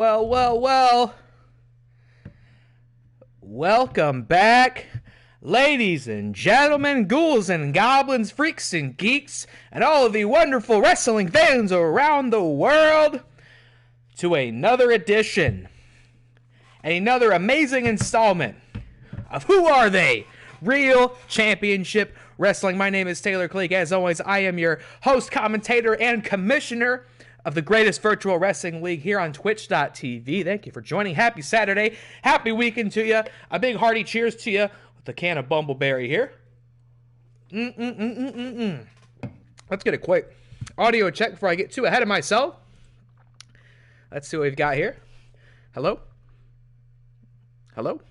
Well. Welcome back, ladies and gentlemen, ghouls and goblins, freaks and geeks, and all of the wonderful wrestling fans around the world to another edition, another amazing installment of Who Are They? Real Championship Wrestling. My name is Taylor Cleek. As always, I am your host, commentator, and commissioner of the greatest virtual wrestling league here on Twitch.tv. Thank you for joining. Happy Saturday. Happy weekend to you. A big hearty cheers to you with a can of Bumbleberry here. Let's get a quick audio check before I get too ahead of myself. Let's see what we've got here. Hello? Hello?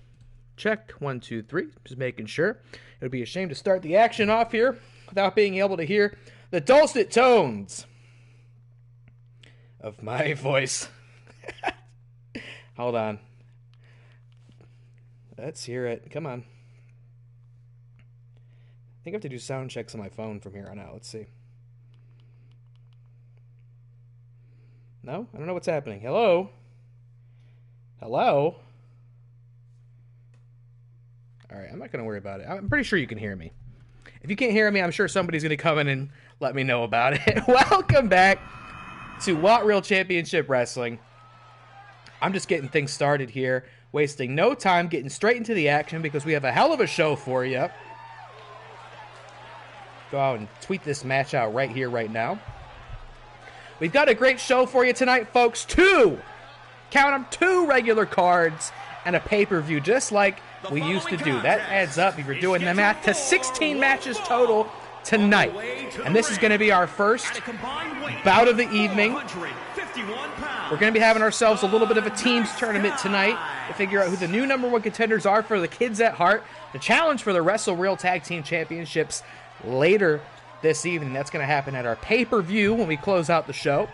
Check. 1, 2, 3. Just making sure. It would be a shame to start the action off here without being able to hear the dulcet tones of my voice. Hold on. Let's hear it. Come on. I think I have to do sound checks on my phone from here on out. Let's see. No? I don't know what's happening. Hello? Hello? Alright, I'm not going to worry about it. I'm pretty sure you can hear me. If you can't hear me, I'm sure somebody's going to come in and let me know about it. Welcome back to What Real Championship Wrestling. I'm just getting things started here, wasting no time, getting straight into the action because we have a hell of a show for you. Go out and tweet this match out right here, right now. We've got a great show for you tonight, folks. Count them, 2 regular cards and a pay-per-view, just like we used to do. That adds up, if you're doing the math, to 16 matches total tonight. And this is going to be our first bout of the evening. We're going to be having ourselves a little bit of a teams tournament tonight to figure out who the new #1 contenders are for the kids at Hart. The challenge for the Wrestle Real Tag Team Championships later this evening. That's going to happen at our pay-per-view when we close out the show.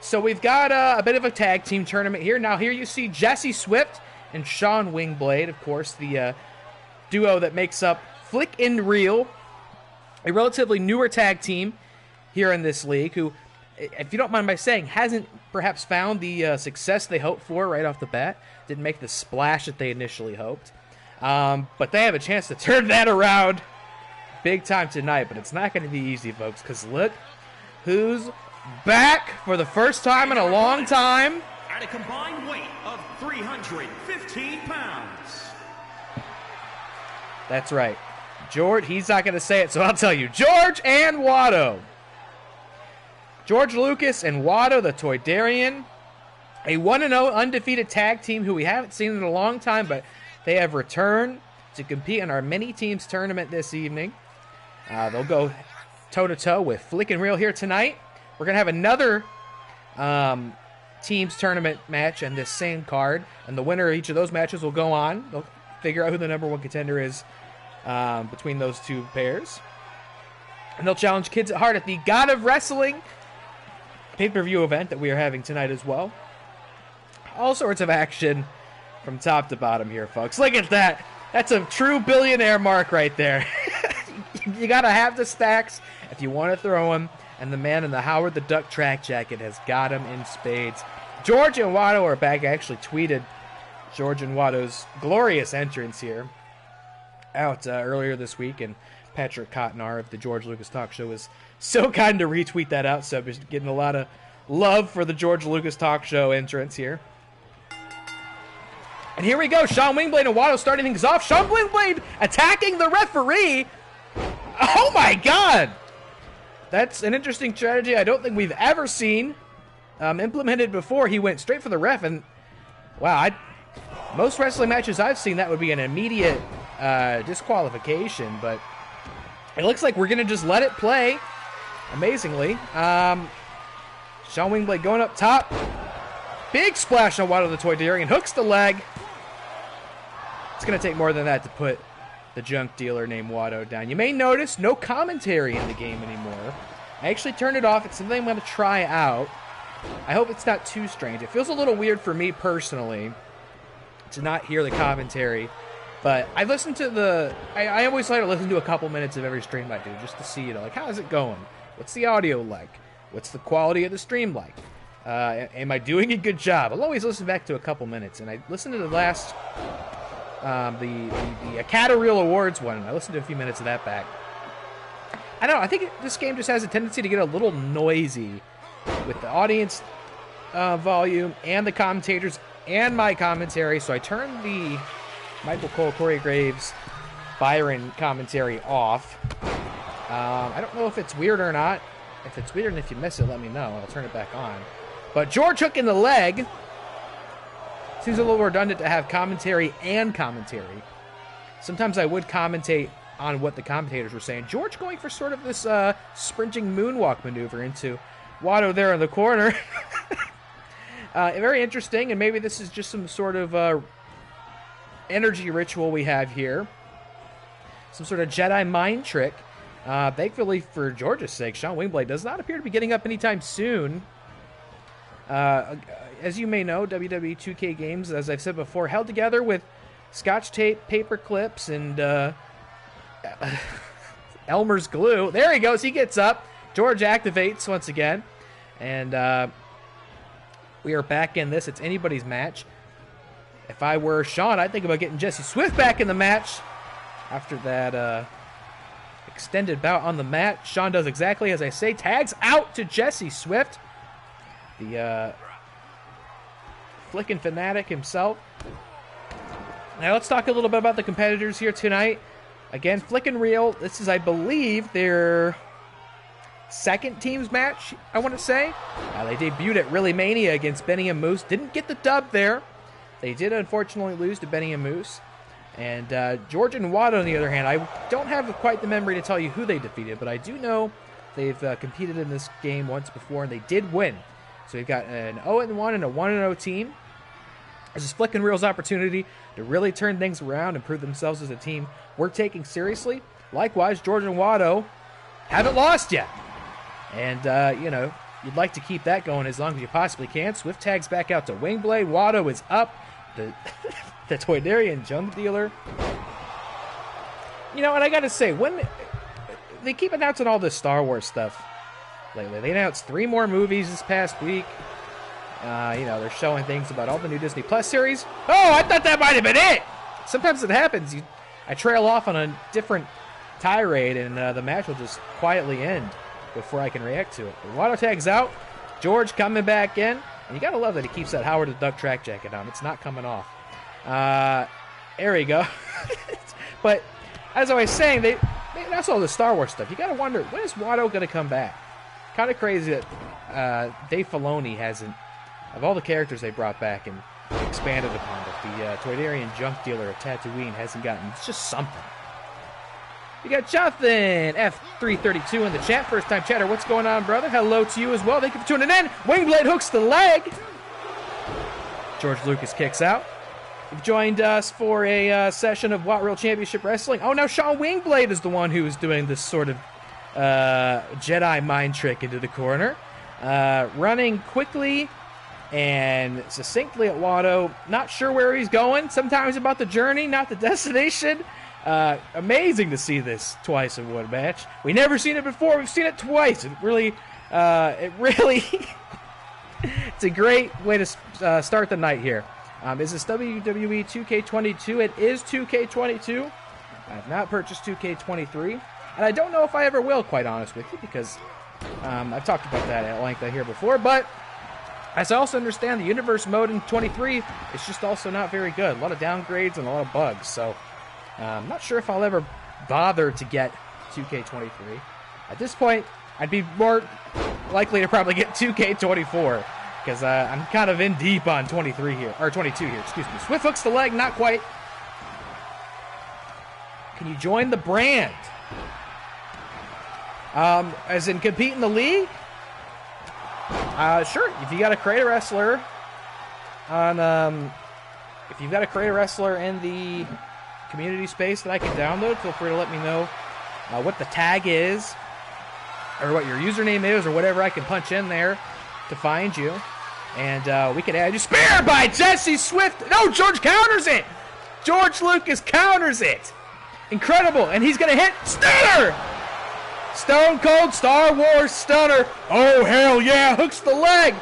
So we've got a bit of a tag team tournament here. Now here you see Jesse Swift and Sean Wingblade, of course, the duo that makes up Flick and Reel, a relatively newer tag team here in this league, who, if you don't mind my saying, hasn't perhaps found the success they hoped for right off the bat. Didn't make the splash that they initially hoped. But they have a chance to turn that around big time tonight, but it's not going to be easy, folks, because look who's back for the first time in a long time. At a combined weight of 315 pounds. That's right. George, he's not going to say it, so I'll tell you. George and Watto. George Lucas and Watto, the Toydarian. A 1-0 undefeated tag team who we haven't seen in a long time, but they have returned to compete in our mini-teams tournament this evening. They'll go toe-to-toe with Flick and Reel here tonight. We're going to have another teams tournament match in this same card, and the winner of each of those matches will go on. They'll figure out who the #1 contender is between those two pairs. And they'll challenge kids at Hart at the God of Wrestling pay-per-view event that we are having tonight as well. All sorts of action from top to bottom here, folks. Look at that. That's a true billionaire mark right there. You got to have the stacks if you want to throw them. And the man in the Howard the Duck track jacket has got him in spades. George and Watto are back. I actually tweeted George and Watto's glorious entrance here out earlier this week, and Patrick Cottonar of the George Lucas Talk Show was so kind to retweet that out, so I'm just getting a lot of love for the George Lucas Talk Show entrance here. And here we go, Sean Wingblade and Watto starting things off. Sean Wingblade attacking the referee. Oh my God! That's an interesting strategy I don't think we've ever seen implemented before. He went straight for the ref, and wow, most wrestling matches I've seen, that would be an immediate disqualification, but it looks like we're going to just let it play, amazingly. Sean Wingblade going up top. Big splash on Watto the Toydarian, hooks the leg. It's going to take more than that to put the junk dealer named Watto down. You may notice no commentary in the game anymore. I actually turned it off. It's something I'm going to try out. I hope it's not too strange. It feels a little weird for me personally to not hear the commentary, but I listen to I always like to listen to a couple minutes of every stream I do just to see, like, how is it going? What's the audio like? What's the quality of the stream like? Am I doing a good job? I'll always listen back to a couple minutes, and I listened to the last, the Academy Reel Awards one, and I listened to a few minutes of that back. I don't know, I think this game just has a tendency to get a little noisy with the audience volume and the commentators and my commentary, so I turned the Michael Cole, Corey Graves, Byron commentary off. I don't know if it's weird or not. If it's weird and if you miss it, let me know. I'll turn it back on. But George hook in the leg. Seems a little redundant to have commentary and commentary. Sometimes I would commentate on what the commentators were saying. George going for sort of this sprinting moonwalk maneuver into Watto there in the corner. Very interesting, and maybe this is just some sort of energy ritual we have here. Some sort of Jedi mind trick. Thankfully for George's sake, Sean Wingblade does not appear to be getting up anytime soon. As you may know, WWE 2K games, as I've said before, held together with Scotch tape, paper clips, and Elmer's glue. There he goes. He gets up. George activates once again. And we are back in this. It's anybody's match. If I were Sean, I'd think about getting Jesse Swift back in the match. After that extended bout on the mat, Sean does exactly as I say. Tags out to Jesse Swift. The flickin' fanatic himself. Now let's talk a little bit about the competitors here tonight. Again, Flickin' Reel. This is, I believe, their second team's match, I want to say. They debuted at Really Mania against Benny and Moose. Didn't get the dub there. They did unfortunately lose to Benny and Moose. And George and Watto, on the other hand, I don't have quite the memory to tell you who they defeated, but I do know they've competed in this game once before, and they did win. So we've got an 0-1 and a 1-0 team. This is Flickin' Reel's opportunity to really turn things around and prove themselves as a team worth taking seriously. Likewise, George and Watto haven't lost yet. And, you'd like to keep that going as long as you possibly can. Swift tags back out to Wingblade. Watto is up. The Toydarian junk dealer. And I got to say, when they keep announcing all this Star Wars stuff lately. They announced 3 more movies this past week. They're showing things about all the new Disney Plus series. Oh, I thought that might have been it. Sometimes it happens. I trail off on a different tirade, and the match will just quietly end before I can react to it. But Watto tags out. George coming back in. And you got to love that he keeps that Howard the Duck track jacket on. It's not coming off. There we go. But as I was saying, that's all the Star Wars stuff. You got to wonder, when is Watto going to come back? Kind of crazy that Dave Filoni hasn't, of all the characters they brought back and expanded upon it, the Toydarian junk dealer of Tatooine hasn't gotten, it's just something. You got Jonathan F332 in the chat. First time chatter. What's going on, brother? Hello to you as well. Thank you for tuning in. Wingblade hooks the leg. George Lucas kicks out. You've joined us for a session of What Real Championship Wrestling. Oh, now Sean Wingblade is the one who is doing this sort of Jedi mind trick into the corner. Running quickly and succinctly at Watto. Not sure where he's going. Sometimes about the journey, not the destination. Amazing to see this twice in one match. We never seen it before. We've seen it twice. It really, it's a great way to start the night here. Is this WWE 2K22? It is 2K22. I have not purchased 2K23, and I don't know if I ever will, quite honest with you, because I've talked about that at length here before, but as I also understand, the universe mode in 23 is just also not very good. A lot of downgrades and a lot of bugs, so I'm not sure if I'll ever bother to get 2K23. At this point, I'd be more likely to probably get 2K24, because I'm kind of in deep on 23 here, or 22 here, excuse me. Swift hooks the leg, not quite. Can you join the brand? As in compete in the league? Sure. If you got to create a wrestler on, if you've got to create a wrestler in the community space that I can download, feel free to let me know what the tag is, or what your username is, or whatever I can punch in there to find you. And we can add you. Spear by Jesse Swift. No, George counters it. George Lucas counters it. Incredible. And he's going to hit Stunner. Stone Cold Star Wars Stunner. Oh, hell yeah. Hooks the leg.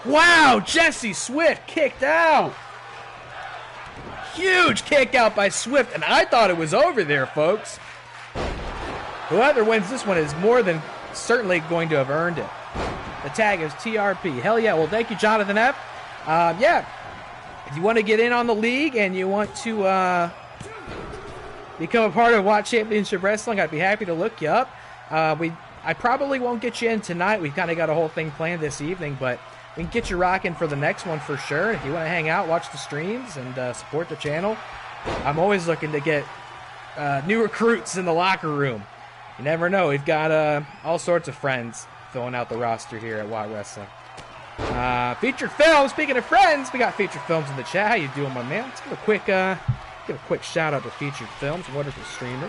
Wow, Jesse Swift kicked out. Huge kick out by Swift, and I thought it was over there, folks. Whoever wins this one is more than certainly going to have earned it. The tag is TRP. Hell yeah. Well, thank you, Jonathan F. Yeah, if you want to get in on the league and you want to become a part of WATCH Championship Wrestling, I'd be happy to look you up. I probably won't get you in tonight. We've kind of got a whole thing planned this evening, but we can get you rocking for the next one for sure. If you want to hang out, watch the streams, and support the channel, I'm always looking to get new recruits in the locker room. You never know. We've got all sorts of friends filling out the roster here at WAT Wrestling. Featured Films. Speaking of friends, we got Featured Films in the chat. How you doing, my man? Let's give a quick shout out to Featured Films, wonderful streamer.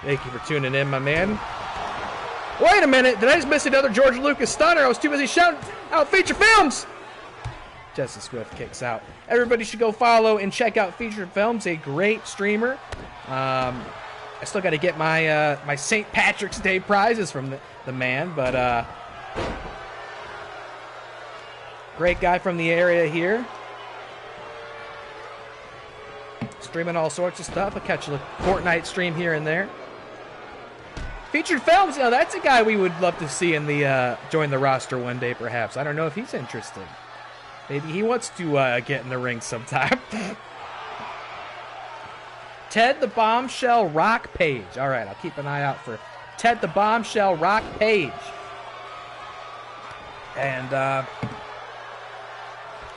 Thank you for tuning in, my man. Wait a minute, did I just miss another George Lucas stunner? I was too busy shouting out Featured Films. Jesse Swift kicks out. Everybody should go follow and check out Featured Films, a great streamer. I still got to get my my St. Patrick's Day prizes from the man, but great guy from the area here. Streaming all sorts of stuff. I'll catch a Fortnite stream here and there. Featured Films, you know, that's a guy we would love to see in the join the roster one day, perhaps. I don't know if he's interested. Maybe he wants to get in the ring sometime. Ted the Bombshell Rock Page. All right, I'll keep an eye out for Ted the Bombshell Rock Page. And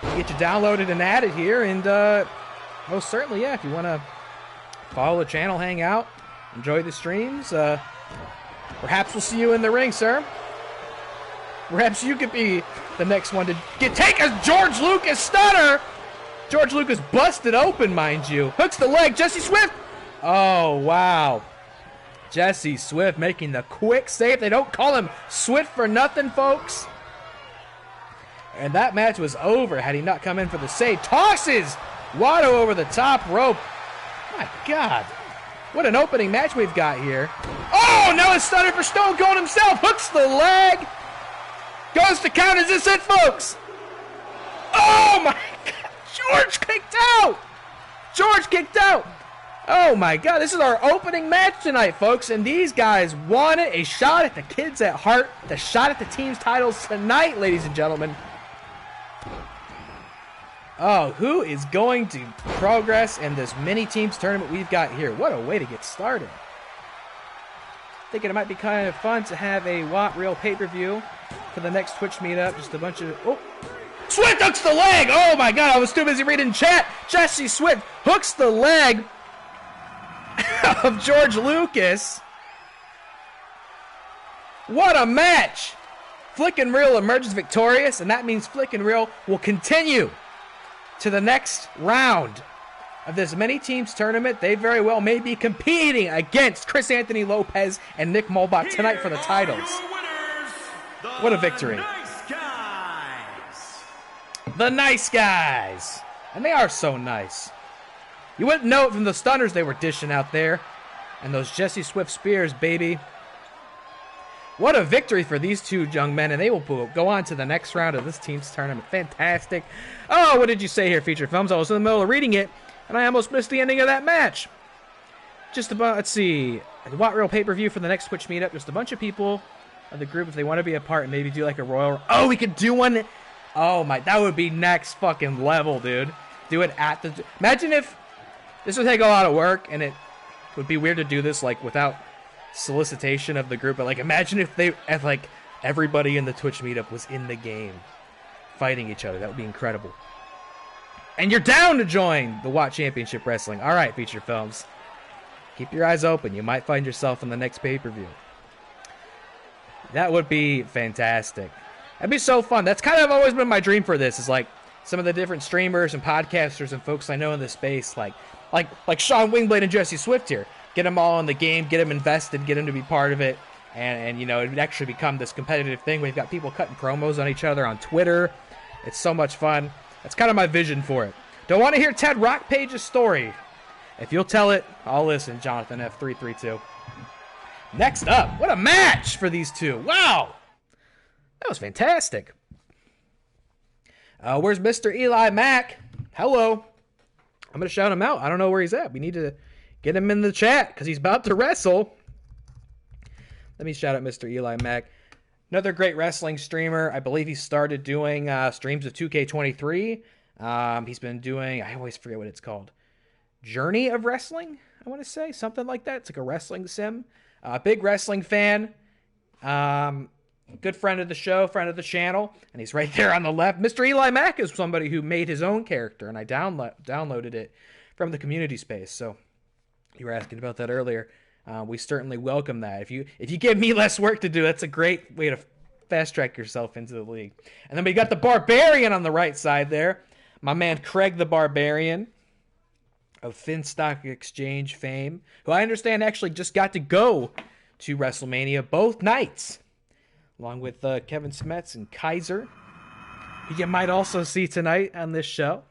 get you downloaded and added here, and most certainly, yeah, if you want to follow the channel, hang out, enjoy the streams, perhaps we'll see you in the ring, sir. Perhaps you could be the next one to take a George Lucas stunner. George Lucas busted open, mind you. Hooks the leg. Jesse Swift. Oh, wow. Jesse Swift making the quick save. They don't call him Swift for nothing, folks. And that match was over had he not come in for the save. Tosses Watto over the top rope. My God. What an opening match we've got here. Oh, now a stunner for Stone Cold himself. Hooks the leg. Goes to count. Is this it, folks? Oh, my God. George kicked out. George kicked out. Oh, my God. This is our opening match tonight, folks. And these guys wanted a shot at the kids at Hart. The shot at the team's titles tonight, ladies and gentlemen. Oh, who is going to progress in this mini-teams tournament we've got here? What a way to get started. Thinking it might be kind of fun to have a Watt Real pay-per-view for the next Twitch meetup. Just a bunch of... Oh! Swift hooks the leg! Oh, my God, I was too busy reading chat. Jesse Swift hooks the leg of George Lucas. What a match! Flick and Reel emerges victorious, and that means Flick and Reel will continue to the next round of this mini-teams tournament. They very well may be competing against Chris Anthony Lopez and Nick Mulbach tonight for the titles. What a victory. The Nice Guys. And they are so nice. You wouldn't know it from the stunners they were dishing out there. And those Jesse Swift spears, baby. What a victory for these two young men, and they will go on to the next round of this team's tournament. Fantastic. Oh, what did you say here, Featured Films? I was in the middle of reading it, and I almost missed the ending of that match. Just about, let's see, the Watt Real pay-per-view for the next Twitch meetup. Just a bunch of people of the group, if they want to be a part, and maybe do like a Royal... Oh, we could do one... Oh, my, that would be next fucking level, dude. Do it at the... Imagine if... This would take a lot of work, and it would be weird to do this, like, without solicitation of the group, but like imagine if like everybody in the Twitch meetup was in the game fighting each other. That would be incredible. And you're down to join the WATCH Championship Wrestling. All right, Featured Films, keep your eyes open. You might find yourself in the next pay-per-view. That would be fantastic. That'd be so fun. That's kind of always been my dream for this, is like some of the different streamers and podcasters and folks I know in the space, like Sean Wingblade and Jesse Swift here. Get them all in the game, get them invested, get them to be part of it, and you know, it would actually become this competitive thing. We've got people cutting promos on each other on Twitter. It's so much fun. That's kind of my vision for it. Don't want to hear Ted Rockpage's story. If you'll tell it, I'll listen, Jonathan F332. Next up, what a match for these two. Wow. That was fantastic. Where's Mr. EliMac? Hello. I'm going to shout him out. I don't know where he's at. We need to get him in the chat because he's about to wrestle. Let me shout out Mr. EliMac. Another great wrestling streamer. I believe he started doing streams of 2K23. He's been doing, I always forget what it's called. Journey of Wrestling, I want to say. Something like that. It's like a wrestling sim. Big wrestling fan. Good friend of the show, friend of the channel, and he's right there on the left. Mr. EliMac is somebody who made his own character, and I downloaded it from the community space. So you were asking about that earlier. We certainly welcome that. If you give me less work to do, that's a great way to fast track yourself into the league. And then we got the Barbarian on the right side there, my man Craig the Barbarian of Finstock Exchange fame, who I understand actually just got to go to WrestleMania both nights, along with Kevin Smets and Kaiser, who you might also see tonight on this show.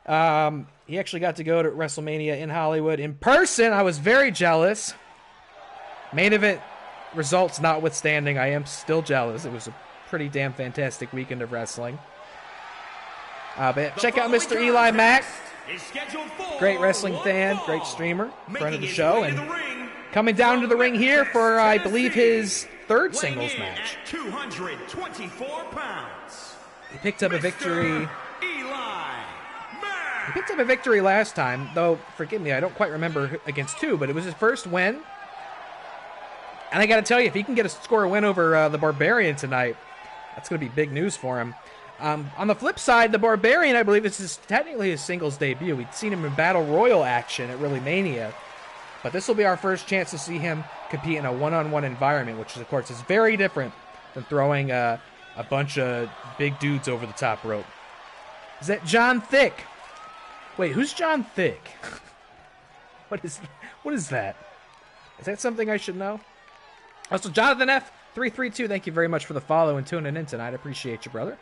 He actually got to go to WrestleMania in Hollywood in person. I was very jealous. Main event results notwithstanding, I am still jealous. It was a pretty damn fantastic weekend of wrestling. But check out Mr. EliMac. Great wrestling fan, great streamer, friend of the show, and coming down to the ring here for, I believe, his third singles match. 224 pounds. He picked up a victory. He picked up a victory last time, though, forgive me, I don't quite remember against who, but it was his first win. And I got to tell you, if he can score a win over the Barbarian tonight, that's going to be big news for him. On the flip side, the Barbarian, I believe, this is technically his singles debut. We'd seen him in Battle Royal action at Really Mania. But this will be our first chance to see him compete in a one-on-one environment, which, of course, is very different than throwing a bunch of big dudes over the top rope. Is that John Thick? Wait, who's John Thick? What is that? Is that something I should know? Also, Jonathan F332, thank you very much for the follow and tuning in tonight. I appreciate you, brother.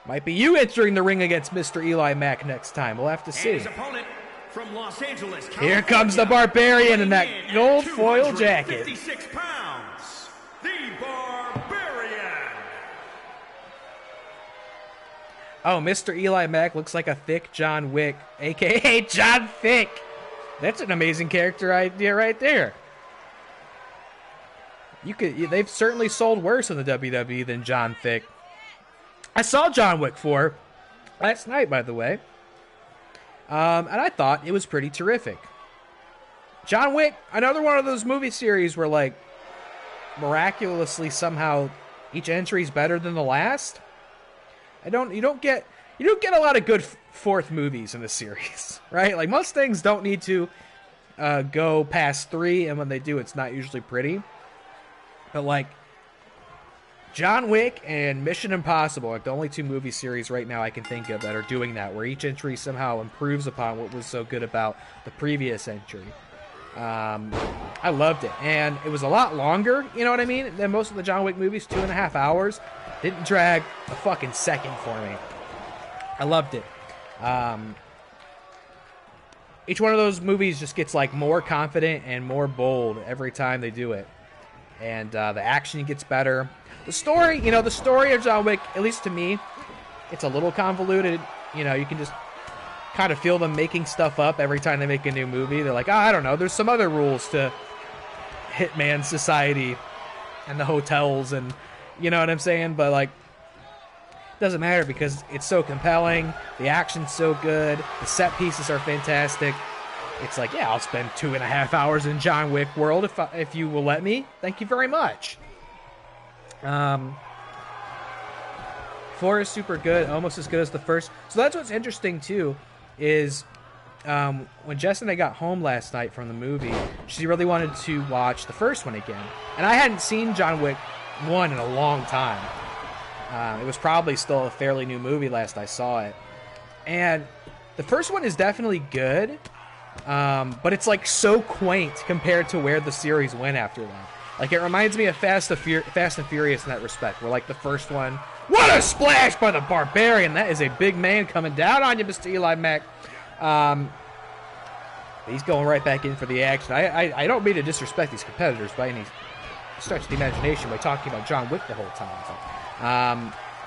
Might be you entering the ring against Mr. EliMac next time. We'll have to see. His opponent from Los Angeles, California. Here comes the Barbarian in that gold foil jacket. 56 pounds, the Barbarian. Oh, Mr. EliMac looks like a thick John Wick, a.k.a. John Thick. That's an amazing character idea right there. They've certainly sold worse in the WWE than John Thick. I saw John Wick 4 last night, by the way. And I thought it was pretty terrific. John Wick, another one of those movie series where, like, miraculously somehow each entry is better than the last. You don't get a lot of good fourth movies in this series, right? Like, most things don't need to go past 3, and when they do, it's not usually pretty. But, like, John Wick and Mission Impossible are the only 2 movie series right now I can think of that are doing that, where each entry somehow improves upon what was so good about the previous entry. I loved it, and it was a lot longer, you know what I mean, than most of the John Wick movies. 2.5 hours. Didn't drag a fucking second for me. I loved it. Each one of those movies just gets, like, more confident and more bold every time they do it. And the action gets better. The story of John Wick, at least to me, it's a little convoluted. You know, you can just kind of feel them making stuff up every time they make a new movie. They're like, I don't know, there's some other rules to Hitman Society and the hotels, and you know what I'm saying? But, like, it doesn't matter because it's so compelling. The action's so good. The set pieces are fantastic. It's like, yeah, I'll spend 2.5 hours in John Wick world if you will let me. Thank you very much. 4 is super good, almost as good as the first. So that's what's interesting too, is when Jess and I got home last night from the movie, she really wanted to watch the first one again. And I hadn't seen John Wick 1 in a long time. It was probably still a fairly new movie last I saw it. And the first one is definitely good, but it's like so quaint compared to where the series went after that. Like, it reminds me of Fast and Furious in that respect, where, like, the first one, what a splash by the Barbarian! That is a big man coming down on you, Mr. EliMac. He's going right back in for the action. I don't mean to disrespect these competitors by any stretch the imagination by talking about John Wick the whole time. So,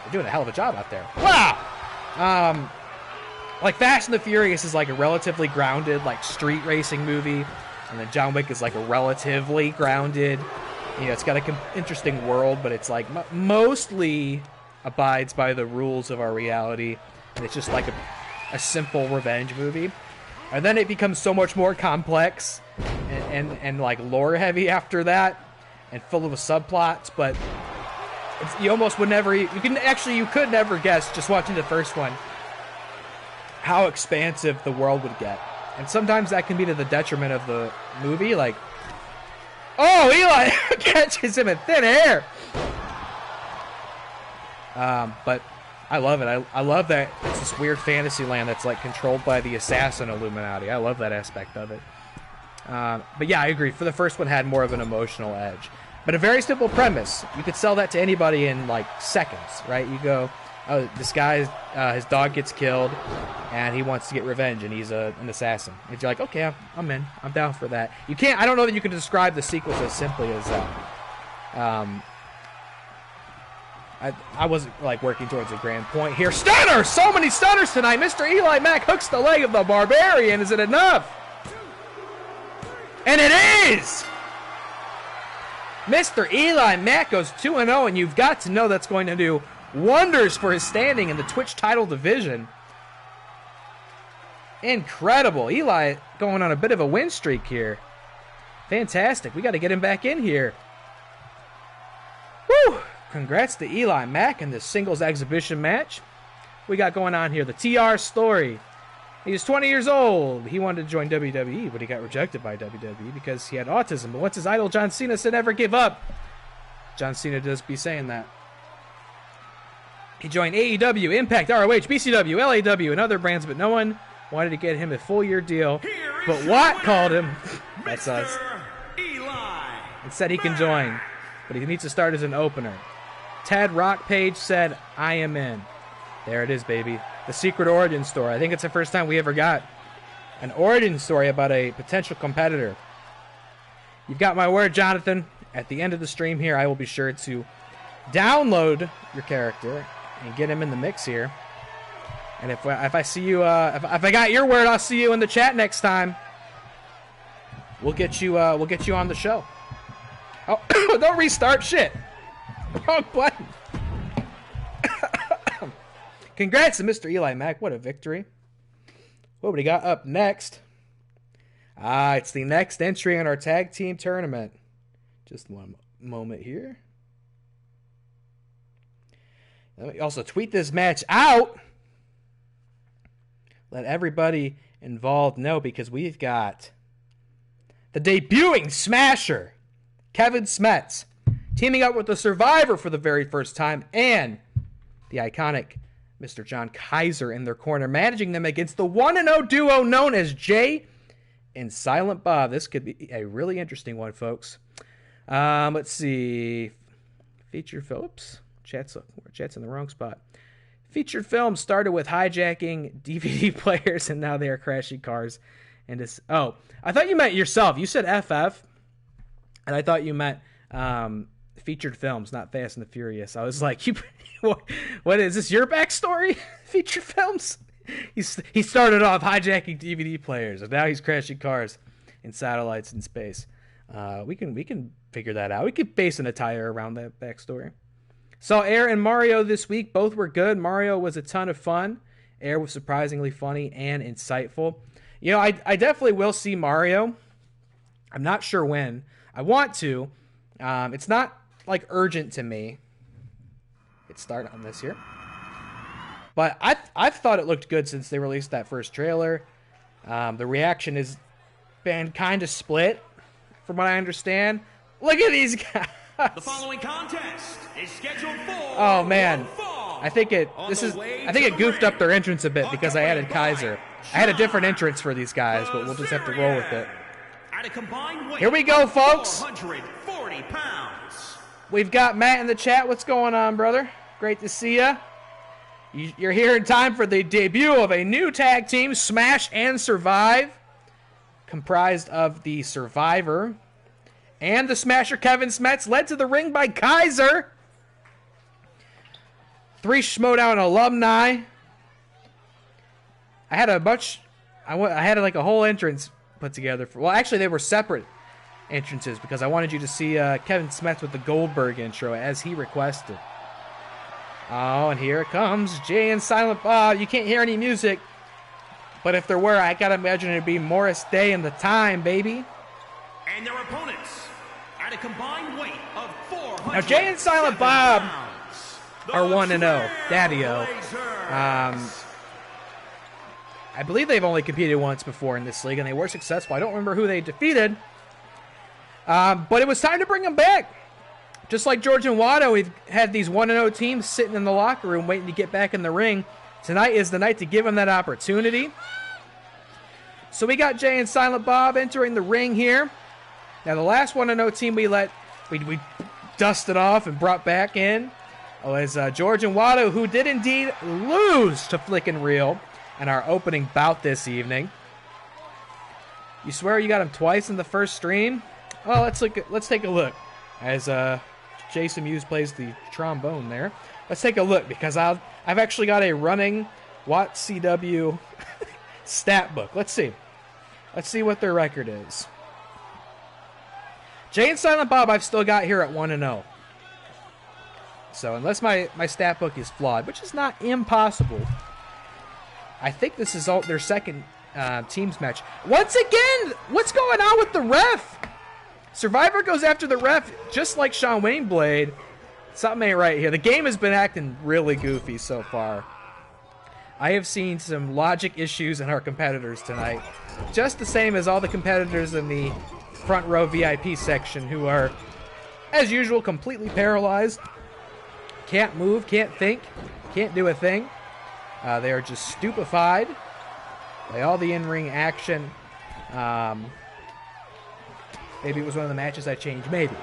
they're doing a hell of a job out there. Wow! Like, Fast and the Furious is like a relatively grounded, like, street racing movie. And then John Wick is like a relatively grounded, you know, it's got an interesting world, but it's like mostly abides by the rules of our reality. And it's just like a simple revenge movie. And then it becomes so much more complex and like lore heavy after that, and full of subplots. But you almost would never, you could never guess just watching the first one how expansive the world would get. And sometimes that can be to the detriment of the movie. Like, oh, Eli catches him in thin air. But I love it. I love that it's this weird fantasy land that's like controlled by the assassin Illuminati. I love that aspect of it. But yeah, I agree. For the first one, had more of an emotional edge. But a very simple premise. You could sell that to anybody in like seconds, right? You go, oh, this guy, his dog gets killed, and he wants to get revenge, and he's an assassin. And you're like, okay, I'm in. I'm down for that. You can't. I don't know that you can describe the sequels as simply as that. I wasn't like working towards a grand point here. Stunner! So many stunners tonight. MrEliMac hooks the leg of the Barbarian. Is it enough? And it is! MrEliMac goes 2-0, and you've got to know that's going to do wonders for his standing in the Twitch title division. Incredible. Eli going on a bit of a win streak here. Fantastic. We got to get him back in here. Woo! Congrats to EliMac in this singles exhibition match. We got going on here the TR story. He's 20 years old. He wanted to join WWE, but he got rejected by WWE because he had autism. But once his idol John Cena said never give up, John Cena does be saying that. He joined AEW, Impact, ROH, BCW, LAW, and other brands, but no one wanted to get him a full-year deal. But Watt called him. That's us. And said he can join, but he needs to start as an opener. Ted Rockpage said, I am in. There it is, baby. The secret origin story. I think it's the first time we ever got an origin story about a potential competitor. You've got my word, Jonathan. At the end of the stream here, I will be sure to download your character and get him in the mix here. And if I see you, if I got your word, I'll see you in the chat next time. We'll get you on the show. Oh, don't restart shit. Wrong button. Congrats to MrEliMac. What a victory. What do we got up next? It's the next entry in our tag team tournament. Just one moment here. Let me also tweet this match out. Let everybody involved know, because we've got the debuting Smasher, Kevin Smets, teaming up with the Survivor for the very first time, and the iconic Mr. John Kaiser in their corner, managing them against the 1-0 duo known as Jay and Silent Bob. This could be a really interesting one, folks. Let's see. Featured Phillips. Chat's in the wrong spot. Featured film started with hijacking DVD players, and now they are crashing cars. And it's, oh, I thought you meant yourself. You said FF, and I thought you meant featured films, not Fast and the Furious. I was like, what is this, your backstory? Featured films? He started off hijacking DVD players, and now he's crashing cars in satellites in space. We can figure that out. We could base an attire around that backstory. Saw Air and Mario this week. Both were good. Mario was a ton of fun. Air was surprisingly funny and insightful. You know, I definitely will see Mario. I'm not sure when. I want to. It's not like urgent to me. It started on this here. But I've thought it looked good since they released that first trailer. The reaction has been kind of split, from what I understand. Look at these guys. The following contest is scheduled for. Oh man, I think it goofed up their entrance a bit because I added Kaiser. I had a different entrance for these guys, but we'll just have to roll with it. Here we go, folks. 440 pounds. We've got Matt in the chat. What's going on, brother? Great to see ya. You're here in time for the debut of a new tag team, Smash and Survive, comprised of the Survivor And the Smasher Kevin Smets led to the ring by Kaiser. 3 Schmodown alumni. I had like a whole entrance put together. Well, actually, they were separate entrances because I wanted you to see Kevin Smets with the Goldberg intro as he requested. Oh, and here it comes. Jay and Silent Bob. You can't hear any music. But if there were, I gotta imagine it'd be Morris Day and the Time, baby. And their opponents at a combined weight of 400. Now, Jay and Silent Bob are 1-0. Daddy-o. I believe they've only competed once before in this league, and they were successful. I don't remember who they defeated. But it was time to bring them back. Just like George and Watto, we've had these 1-0 teams sitting in the locker room waiting to get back in the ring. Tonight is the night to give them that opportunity. So we got Jay and Silent Bob entering the ring here. Now the last 1-0 team we dusted off and brought back in was George and Watto, who did indeed lose to Flick and Reel in our opening bout this evening. You swear you got him twice in the first stream? Well, let's take a look as Jason Mewes plays the trombone there. Let's take a look because I've actually got a running WATCW stat book. Let's see what their record is. Jay and Silent Bob I've still got here at 1-0. So unless my stat book is flawed, which is not impossible, I think this is their second teams match. Once again, what's going on with the ref? Survivor goes after the ref just like Shawn Wayne Blade. Something ain't right here. The game has been acting really goofy so far. I have seen some logic issues in our competitors tonight. Just the same as all the competitors in the front row VIP section who are, as usual, completely paralyzed. Can't move, can't think, can't do a thing. They are just stupefied by all the in-ring action. Maybe it was one of the matches I changed. Maybe.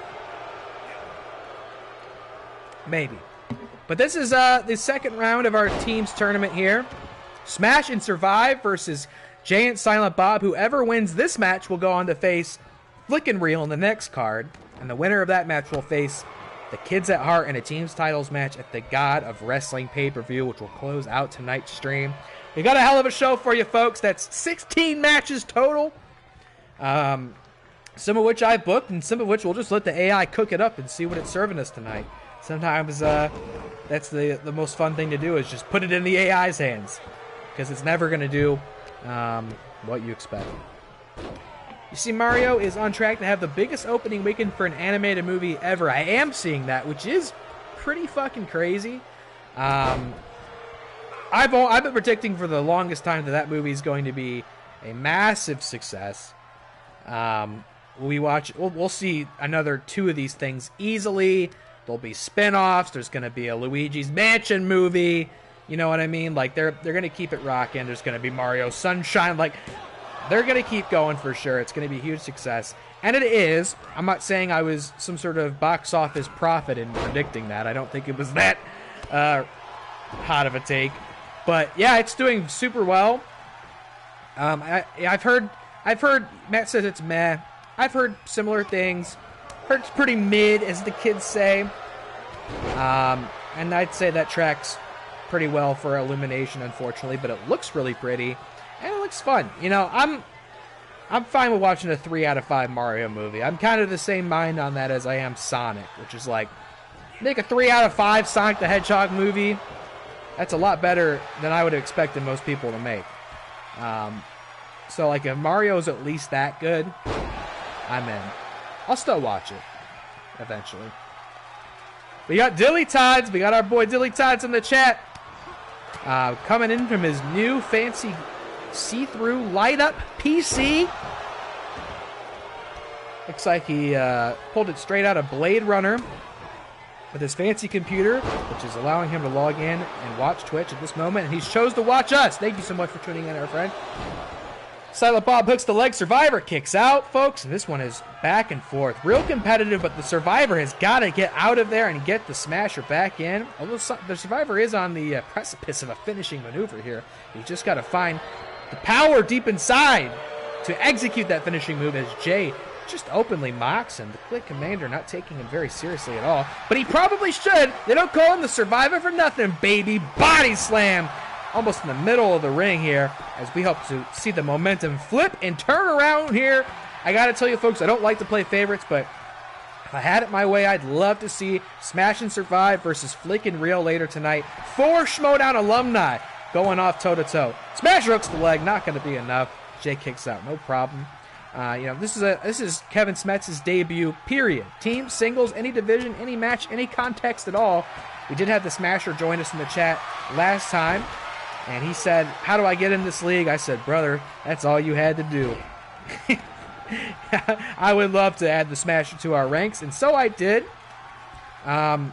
But this is the second round of our team's tournament here. Smash and Survive versus Jay and Silent Bob. Whoever wins this match will go on to face Flick and Reel in the next card. And the winner of that match will face the Kids at Hart in a team's titles match at the God of Wrestling pay-per-view, which will close out tonight's stream. We got a hell of a show for you, folks. That's 16 matches total. Some of which I booked, and some of which we'll just let the AI cook it up and see what it's serving us tonight. Sometimes that's the most fun thing to do is just put it in the AI's hands, because it's never going to do what you expect. You see, Mario is on track to have the biggest opening weekend for an animated movie ever. I am seeing that, which is pretty fucking crazy. I've been predicting for the longest time that movie is going to be a massive success. We'll see another 2 of these things easily. There'll be spin-offs. There's going to be a Luigi's Mansion movie. You know what I mean? Like, they're going to keep it rocking. There's going to be Mario Sunshine. Like, they're going to keep going for sure. It's going to be a huge success. And it is. I'm not saying I was some sort of box office prophet in predicting that. I don't think it was that hot of a take. But, yeah, it's doing super well. I've heard Matt says it's meh. I've heard similar things. Heard it's pretty mid, as the kids say. And I'd say that tracks pretty well for Illumination, unfortunately, but it looks really pretty and it looks fun. You know, I'm fine with watching a 3 out of 5 Mario movie. I'm kind of the same mind on that as I am Sonic, which is like, make a 3 out of 5 Sonic the Hedgehog movie. That's a lot better than I would have expected most people to make. So, like, if Mario's at least that good, I'm in. I'll still watch it eventually. We got DillyTodds. We got our boy DillyTodds in the chat. Coming in from his new fancy see-through light-up PC. Looks like he pulled it straight out of Blade Runner with his fancy computer, which is allowing him to log in and watch Twitch at this moment. And he's chose to watch us. Thank you so much for tuning in, our friend. Silent Bob hooks the leg. Survivor kicks out, folks. And this one is back and forth. Real competitive, but the Survivor has got to get out of there and get the Smasher back in. Although the Survivor is on the precipice of a finishing maneuver here. He's just got to find the power deep inside to execute that finishing move as Jay just openly mocks him. The Click Commander not taking him very seriously at all. But he probably should. They don't call him the Survivor for nothing, baby. Body slam. Almost in the middle of the ring here, as we hope to see the momentum flip and turn around here. I gotta tell you folks, I don't like to play favorites, but if I had it my way, I'd love to see Smash and Survive versus Flick and Reel later tonight. 4 Schmodown alumni going off toe-to-toe. Smash hooks the leg, not gonna be enough. Jay kicks out, no problem. This is Kevin Smets's debut, period. Team, singles, any division, any match, any context at all. We did have the Smasher join us in the chat last time. And he said, how do I get in this league? I said, brother, that's all you had to do. I would love to add the Smasher to our ranks, and so I did. I'll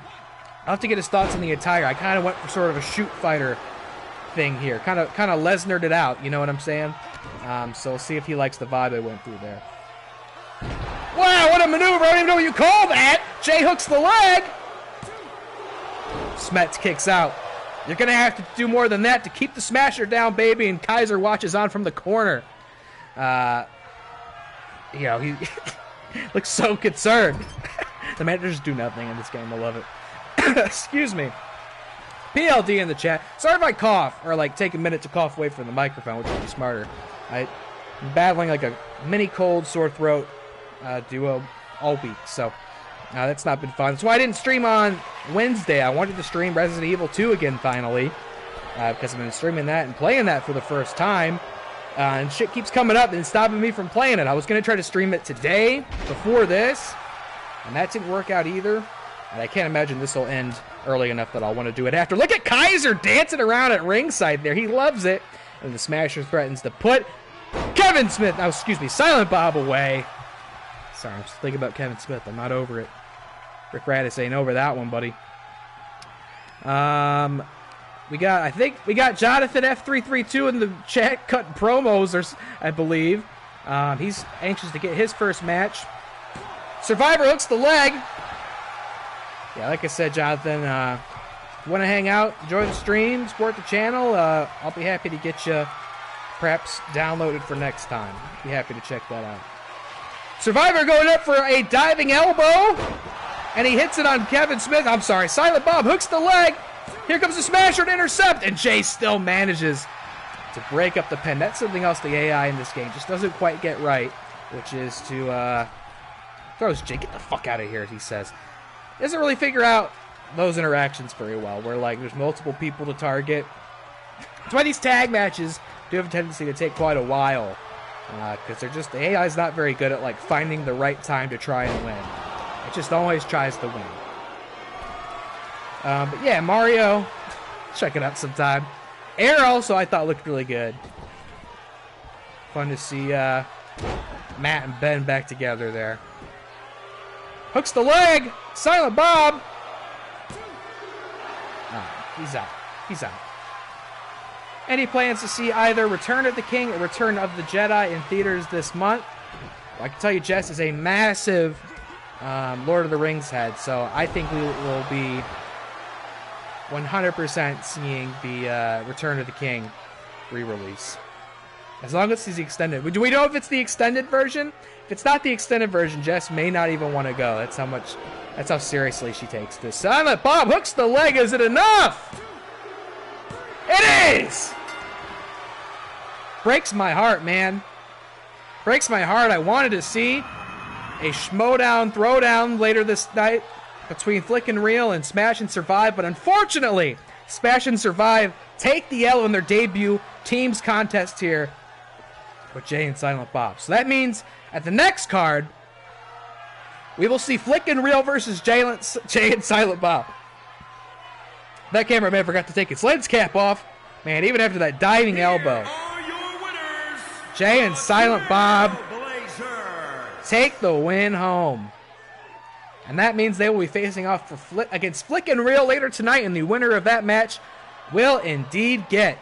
have to get his thoughts on the attire. I kind of went for sort of a shoot fighter thing here. Kind of Lesnar'd it out, you know what I'm saying? So we'll see if he likes the vibe I went through there. Wow, what a maneuver. I don't even know what you call that. Jay hooks the leg. Smets kicks out. You're going to have to do more than that to keep the Smasher down, baby. And Kaiser watches on from the corner. He looks so concerned. The managers do nothing in this game. I love it. Excuse me. PLD in the chat. Sorry if I cough or take a minute to cough away from the microphone, which would be smarter. I'm battling like a mini cold, sore throat duo all week. So that's not been fun. That's why I didn't stream on Wednesday. I wanted to stream Resident Evil 2 again finally, because I've been streaming that and playing that for the first time, and shit keeps coming up and stopping me from playing it. I was going to try to stream it today before this, and that didn't work out either, and I can't imagine this will end early enough that I'll want to do it after. Look at Kaiser dancing around at ringside there. He loves it, and the Smasher threatens to put Silent Bob away. Sorry, I'm just thinking about Kevin Smith. I'm not over it. Rick Raddus ain't over that one, buddy. I think we got Jonathan F332 in the chat cutting promos, I believe. He's anxious to get his first match. Survivor hooks the leg. Yeah, like I said, Jonathan, want to hang out, enjoy the stream, support the channel, I'll be happy to get you perhaps downloaded for next time. Be happy to check that out. Survivor going up for a diving elbow, and he hits it on Kevin Smith. I'm sorry, Silent Bob hooks the leg. Here comes the Smasher to intercept, and Jay still manages to break up the pin. That's something else the AI in this game just doesn't quite get right, which is to throws Jay, get the fuck out of here, he says. Doesn't really figure out those interactions very well, where there's multiple people to target. That's why these tag matches do have a tendency to take quite a while, because the AI is not very good at finding the right time to try and win. It just always tries to win. But yeah, Mario, check it out sometime. Air also I thought looked really good. Fun to see Matt and Ben back together there. Hooks the leg. Silent Bob. He's out. He's out. And he plans to see either Return of the King or Return of the Jedi in theaters this month. Well, I can tell you Jess is a massive Lord of the Rings head, so I think we will be 100% seeing the Return of the King re-release. As long as it's the extended. Do we know if it's the extended version? If it's not the extended version, Jess may not even want to go. That's how seriously she takes this. Silent Bob hooks the leg. Is it enough? It is! Breaks my heart, man. Breaks my heart. I wanted to see a Schmodown throwdown later this night between Flick and Reel and Smash and Survive, but unfortunately, Smash and Survive take the L in their debut teams contest here with Jay and Silent Bob. So that means at the next card, we will see Flick and Reel versus Jay and Silent Bob. That cameraman forgot to take his lens cap off. Man, even after that diving elbow. Jay and Silent Bob take the win home. And that means they will be facing off against Flick and Reel later tonight, and the winner of that match will indeed get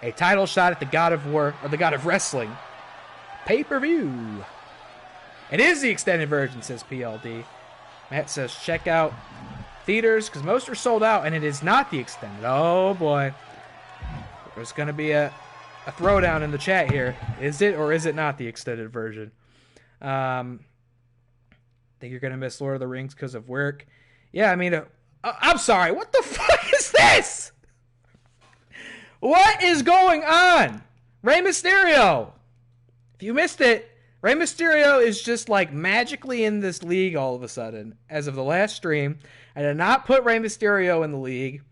a title shot at the God of War, or the God of Wrestling pay-per-view. It is the extended version, says PLD. Matt says check out theaters, because most are sold out, and it is not the extended. Oh boy. There's going to be a throwdown in the chat here. Is it or is it not the extended version? Think you're going to miss Lord of the Rings because of work? Yeah, I mean, I'm sorry. What the fuck is this? What is going on? Rey Mysterio. If you missed it, Rey Mysterio is just like magically in this league all of a sudden. As of the last stream, I did not put Rey Mysterio in the league.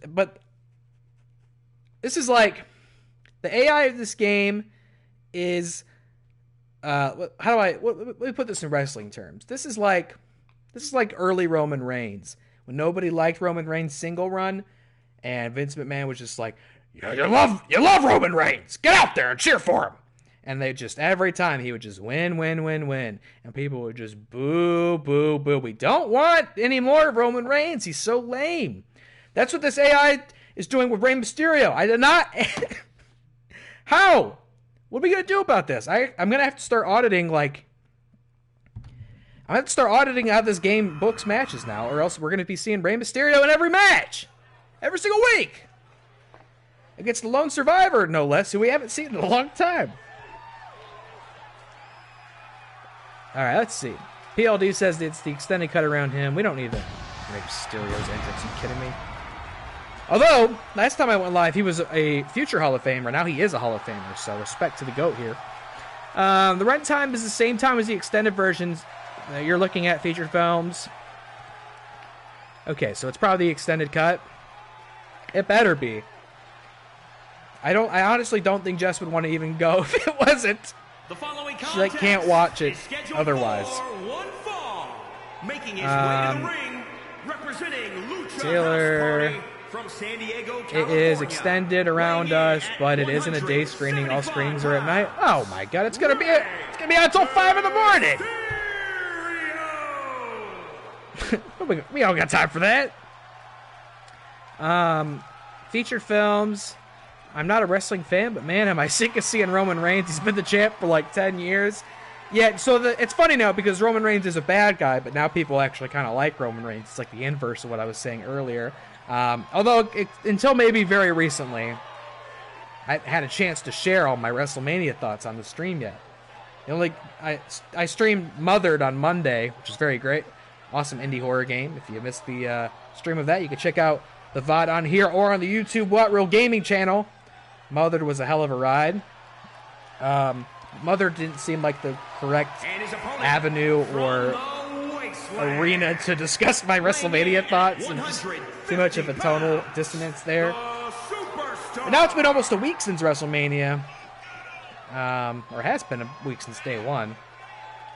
But this is like the AI of this game is let me put this in wrestling terms. This is like early Roman Reigns, when nobody liked Roman Reigns' single run, and Vince McMahon was just like, yeah, you love Roman Reigns, get out there and cheer for him. And they just, every time he would just win, and people would just boo, boo, boo. We don't want any more of Roman Reigns. He's so lame. That's what this AI is doing with Rey Mysterio. I did not. How? What are we going to do about this? I'm going to have to start auditing, how this game books matches now, or else we're going to be seeing Rey Mysterio in every match. Every single week. Against the Lone Survivor, no less, who we haven't seen in a long time. All right, let's see. PLD says it's the extended cut around him. We don't need the Rey Mysterio's entrance. Are you kidding me? Although, last time I went live, he was a future Hall of Famer. Now he is a Hall of Famer, so respect to the GOAT here. The runtime is the same time as the extended versions. You're looking at featured films. Okay, so it's probably the extended cut. It better be. I honestly don't think Jess would want to even go if it wasn't. She can't watch it otherwise. Making his way to the ring, representing Lucha Taylor. House Party from San Diego, It California. is extended around us, but it isn't a day screening. All screenings are at night. Oh my god, it's gonna be out until 5 in the morning. We don't got time for that. Featured films. I'm not a wrestling fan, but man, am I sick of seeing Roman Reigns. He's been the champ for like 10 years. Yeah, so it's funny now because Roman Reigns is a bad guy, but now people actually kind of like Roman Reigns. It's like the inverse of what I was saying earlier. Although, until maybe very recently, I had a chance to share all my WrestleMania thoughts on the stream yet. I streamed Mothered on Monday, which is very great. Awesome indie horror game. If you missed the stream of that, you can check out the VOD on here or on the YouTube What Real Gaming channel. Mothered was a hell of a ride. Mothered didn't seem like the correct avenue or arena to discuss my WrestleMania thoughts. And just too much of a tonal dissonance there. But now it's been almost a week since WrestleMania. Or has been a week since day one.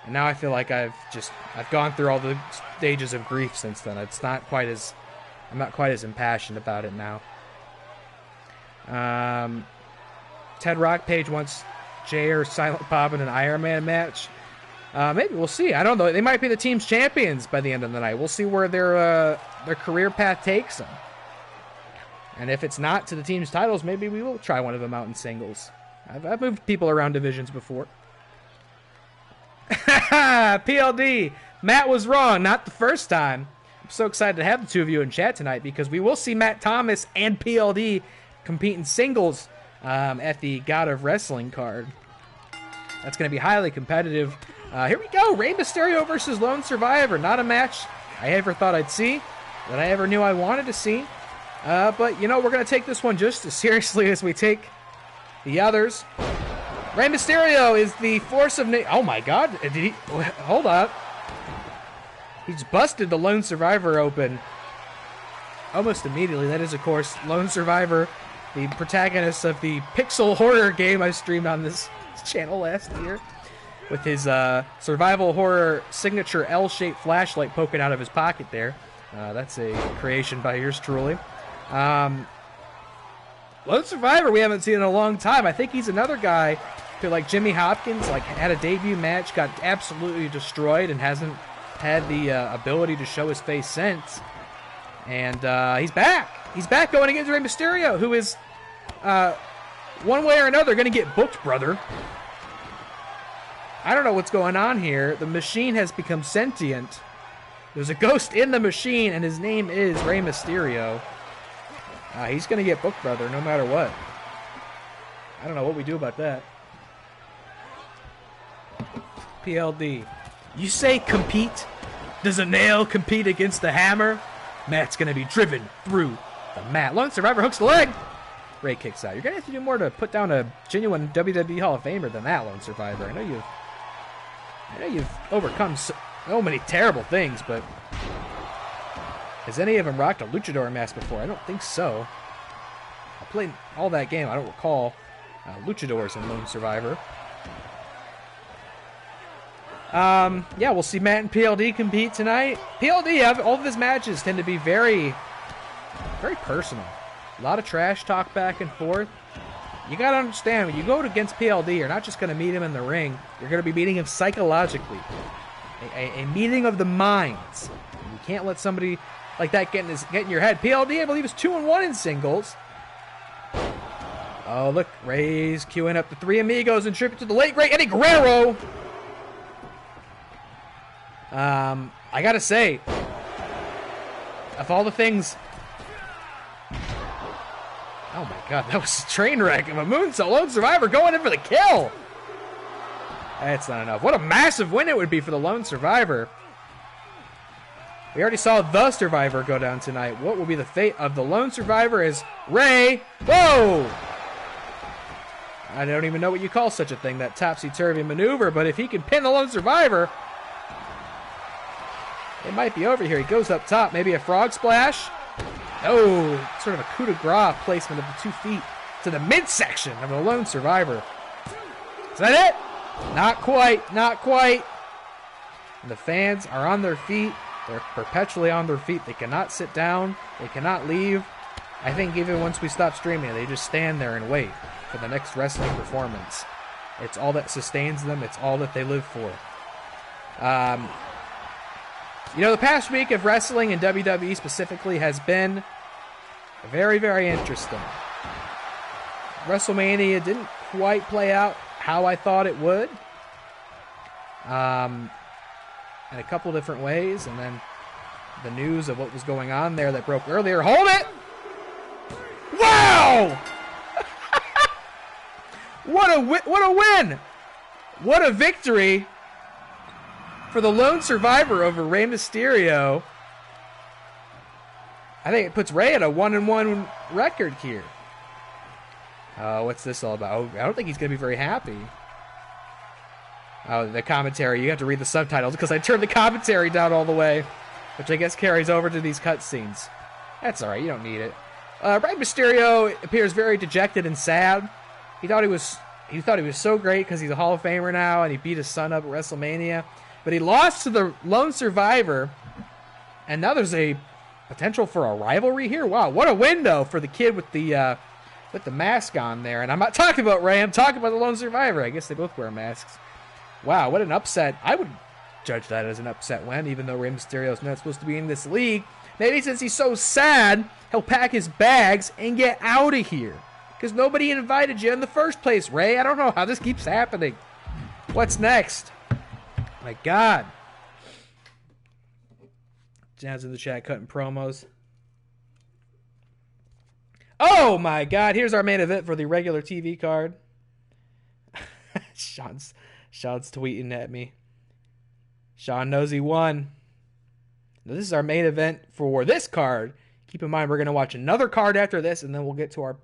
And now I feel like I've gone through all the stages of grief since then. I'm not quite as impassioned about it now. Ted Rock Page wants Jay or Silent Bob in an Iron Man match. Maybe we'll see. I don't know. They might be the team's champions by the end of the night. We'll see where their career path takes them. And if it's not to the team's titles, maybe we will try one of them out in singles. I've moved people around divisions before. PLD, Matt was wrong. Not the first time. I'm so excited to have the two of you in chat tonight because we will see Matt Thomas and PLD compete in singles at the God of Wrestling card. That's going to be highly competitive. Here we go. Rey Mysterio versus Lone Survivor. Not a match I ever thought I'd see, that I ever knew I wanted to see. But, we're going to take this one just as seriously as we take the others. Rey Mysterio is the force of... Oh, my God. Did he... Hold up. He's busted the Lone Survivor open almost immediately. That is, of course, Lone Survivor, the protagonist of the pixel horror game I streamed on this channel last year, with his survival horror signature L-shaped flashlight poking out of his pocket there. That's a creation by yours truly. Lone Survivor we haven't seen in a long time. I think he's another guy who, like Jimmy Hopkins, had a debut match, got absolutely destroyed, and hasn't had the ability to show his face since. And he's back. He's back going against Rey Mysterio, who is, one way or another, going to get booked, brother. I don't know what's going on here. The machine has become sentient. There's a ghost in the machine, and his name is Rey Mysterio. He's going to get booked, brother, no matter what. I don't know what we do about that. PLD. You say compete? Does a nail compete against the hammer? Matt's going to be driven through the mat. Lone Survivor hooks the leg. Ray kicks out. You're going to have to do more to put down a genuine WWE Hall of Famer than that, Lone Survivor. I know you've overcome so many terrible things, but has any of them rocked a luchador mask before? I don't think so. I played all that game. I don't recall luchadors in Lone Survivor. Yeah, we'll see Matt and PLD compete tonight. PLD, all of his matches tend to be very, very personal. A lot of trash talk back and forth. You got to understand, when you go against PLD, you're not just going to meet him in the ring. You're going to be meeting him psychologically. A meeting of the minds. You can't let somebody like that get in your head. PLD, I believe, is 2-1 in singles. Oh, look. Ray's queuing up the Three Amigos and tribute to the late, great Eddie Guerrero. I got to say, of all the things... Oh my god, that was a train wreck of a moonsault. Lone Survivor going in for the kill. That's not enough. What a massive win it would be for the Lone Survivor. We already saw the Survivor go down tonight. What will be the fate of the Lone Survivor is Ray. Whoa! I don't even know what you call such a thing, that topsy-turvy maneuver, but if he can pin the Lone Survivor, it might be over here. He goes up top, maybe a frog splash. Oh, sort of a coup de grace placement of the 2 feet to the midsection of the Lone Survivor. Is that it? Not quite, not quite. And the fans are on their feet. They're perpetually on their feet. They cannot sit down. They cannot leave. I think even once we stop streaming, they just stand there and wait for the next wrestling performance. It's all that sustains them. It's all that they live for. You know, the past week of wrestling in WWE specifically has been very, very interesting. WrestleMania didn't quite play out how I thought it would. In a couple different ways. And then the news of what was going on there that broke earlier. Hold it! Wow! What a win! What a victory for the Lone Survivor over Rey Mysterio. I think it puts Ray at a 1-1 record here. What's this all about? Oh, I don't think he's going to be very happy. Oh, the commentary. You have to read the subtitles because I turned the commentary down all the way, which I guess carries over to these cutscenes. That's all right. You don't need it. Rey Mysterio appears very dejected and sad. He thought he was so great because he's a Hall of Famer now, and he beat his son up at WrestleMania. But he lost to the Lone Survivor, and now there's a potential for a rivalry here. Wow, what a window for the kid with the mask on there. And I'm not talking about Ray, I'm talking about the Lone Survivor. I guess they both wear masks. Wow, what an upset. I would judge that as an upset win, even though Rey Mysterio's not supposed to be in this league. Maybe since he's so sad, he'll pack his bags and get out of here. Because nobody invited you in the first place, Ray. I don't know how this keeps happening. What's next? My God. Jan's in the chat cutting promos. Oh my God. Here's our main event for the regular TV card. Sean's tweeting at me. Sean knows he won. Now, this is our main event for this card. Keep in mind, we're going to watch another card after this, and then we'll get to our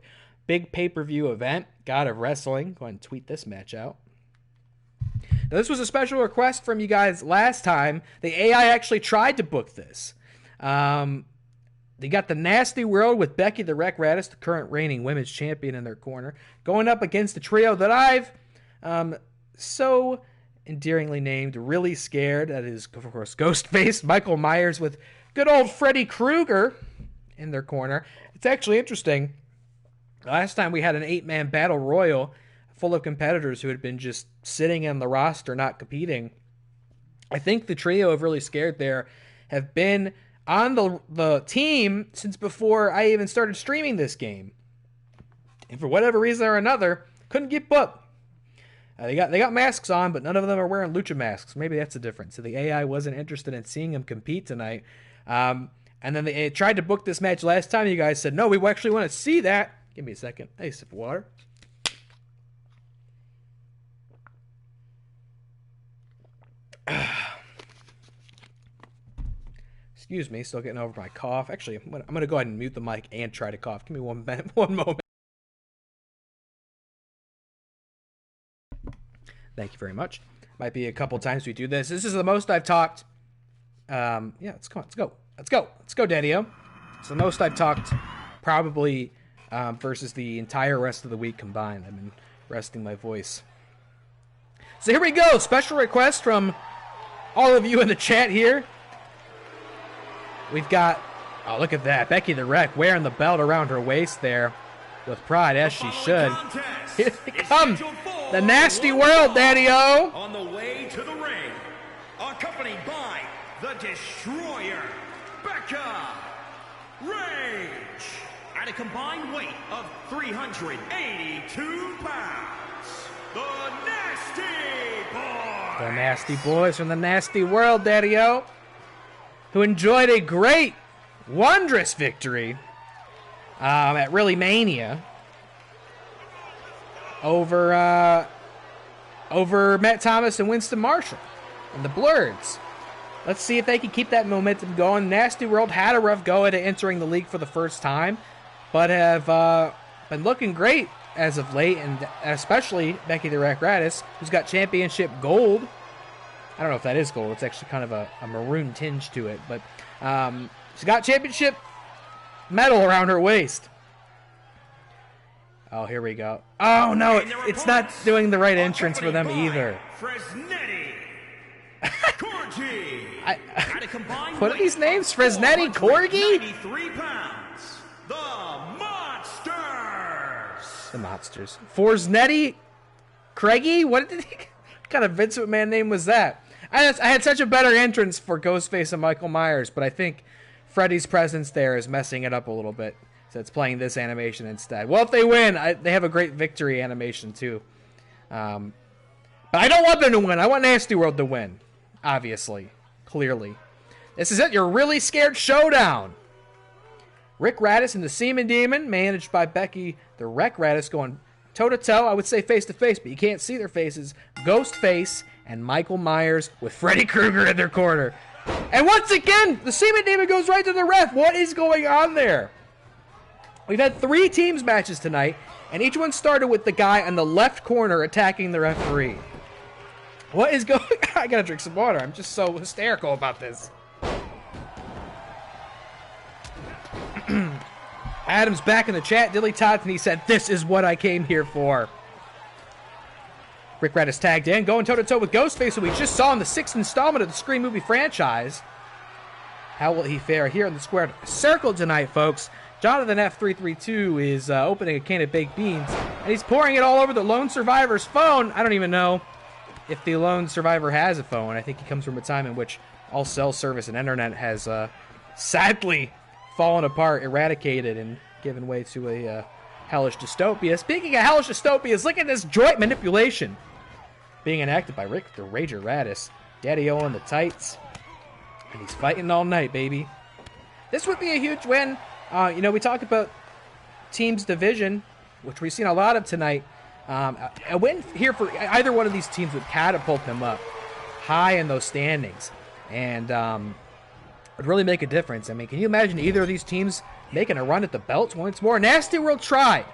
big pay-per-view event, God of Wrestling. Go ahead and tweet this match out. Now, this was a special request from you guys last time. The AI actually tried to book this. They got the Nasty World with Becky the Wreck Raddus, the current reigning women's champion, in their corner, going up against the trio that I've so endearingly named Really Scared. That is, of course, Ghostface, Michael Myers with good old Freddy Krueger in their corner. It's actually interesting. Last time we had an 8-man battle royal full of competitors who had been just sitting in the roster, not competing. I think the trio of Really Scared there have been on the team since before I even started streaming this game. And for whatever reason or another, couldn't get booked. They got masks on, but none of them are wearing lucha masks. Maybe that's the difference. So the AI wasn't interested in seeing them compete tonight. And then they tried to book this match last time. You guys said, no, we actually want to see that. Give me a second. Hey, sip of water. Excuse me, still getting over my cough. Actually, I'm gonna go ahead and mute the mic and try to cough. Give me one moment. Thank you very much. Might be a couple times we do this. This is the most I've talked. Yeah, let's go. Let's go, Daddy-O. It's the most I've talked probably versus the entire rest of the week combined. I've been resting my voice. So here we go. Special request from all of you in the chat here. We've got, oh, look at that. Becky the Wreck wearing the belt around her waist there with pride, as she should. Here they come. The Nasty World, Daddy-O. On the way to the ring, accompanied by the Destroyer, Becca Rage, at a combined weight of 382 pounds, the Nasty Boys. The Nasty Boys from the Nasty World, Daddy-O, who enjoyed a great, wondrous victory at Really Mania over Matt Thomas and Winston Marshall and the Blurs. Let's see if they can keep that momentum going. Nasty World had a rough go at entering the league for the first time, but have been looking great as of late, and especially Becky the Wreck Raddus, who's got championship gold. I don't know if that is gold. It's actually kind of a maroon tinge to it, but she's got championship medal around her waist. Oh, here we go. Oh, no, it's not doing the right entrance for them either. What are these names? Fresnetti, Corgi? 93 pounds, the Monsters. The Monsters. Forsnetti, Craigie? What kind of Vince McMahon name was that? I had such a better entrance for Ghostface and Michael Myers, but I think Freddy's presence there is messing it up a little bit. So it's playing this animation instead. Well, if they win, they have a great victory animation too. But I don't want them to win. I want Nasty World to win. Obviously. Clearly. This is it. Your really scared showdown. Rick Raddus and the Seaman Demon, managed by Becky the Wreck Raddus, going toe-to-toe. I would say face-to-face, but you can't see their faces. Ghostface and Michael Myers with Freddy Krueger in their corner. And once again, the Seaman Demon goes right to the ref. What is going on there? We've had 3 teams matches tonight, and each one started with the guy in the left corner attacking the referee. What is going on? I gotta drink some water. I'm just so hysterical about this. Adam's back in the chat, DillyTodds, and he said, "This is what I came here for." Rick Raddus tagged in, going toe-to-toe with Ghostface, who we just saw in the 6th installment of the Scream movie franchise. How will he fare here in the squared circle tonight, folks? Jonathan F332 is opening a can of baked beans, and he's pouring it all over the lone survivor's phone. I don't even know if the lone survivor has a phone. I think he comes from a time in which all cell service and internet has sadly fallen apart, eradicated, and given way to a hellish dystopia. Speaking of hellish dystopias, look at this joint manipulation being enacted by Rick the Rager Raddus. Daddy-O in the tights, and he's fighting all night, baby. This would be a huge win. We talk about teams division, which we've seen a lot of tonight. A win here for either one of these teams would catapult them up high in those standings, and would really make a difference. I mean, can you imagine either of these teams making a run at the belts once more? Nasty World tried.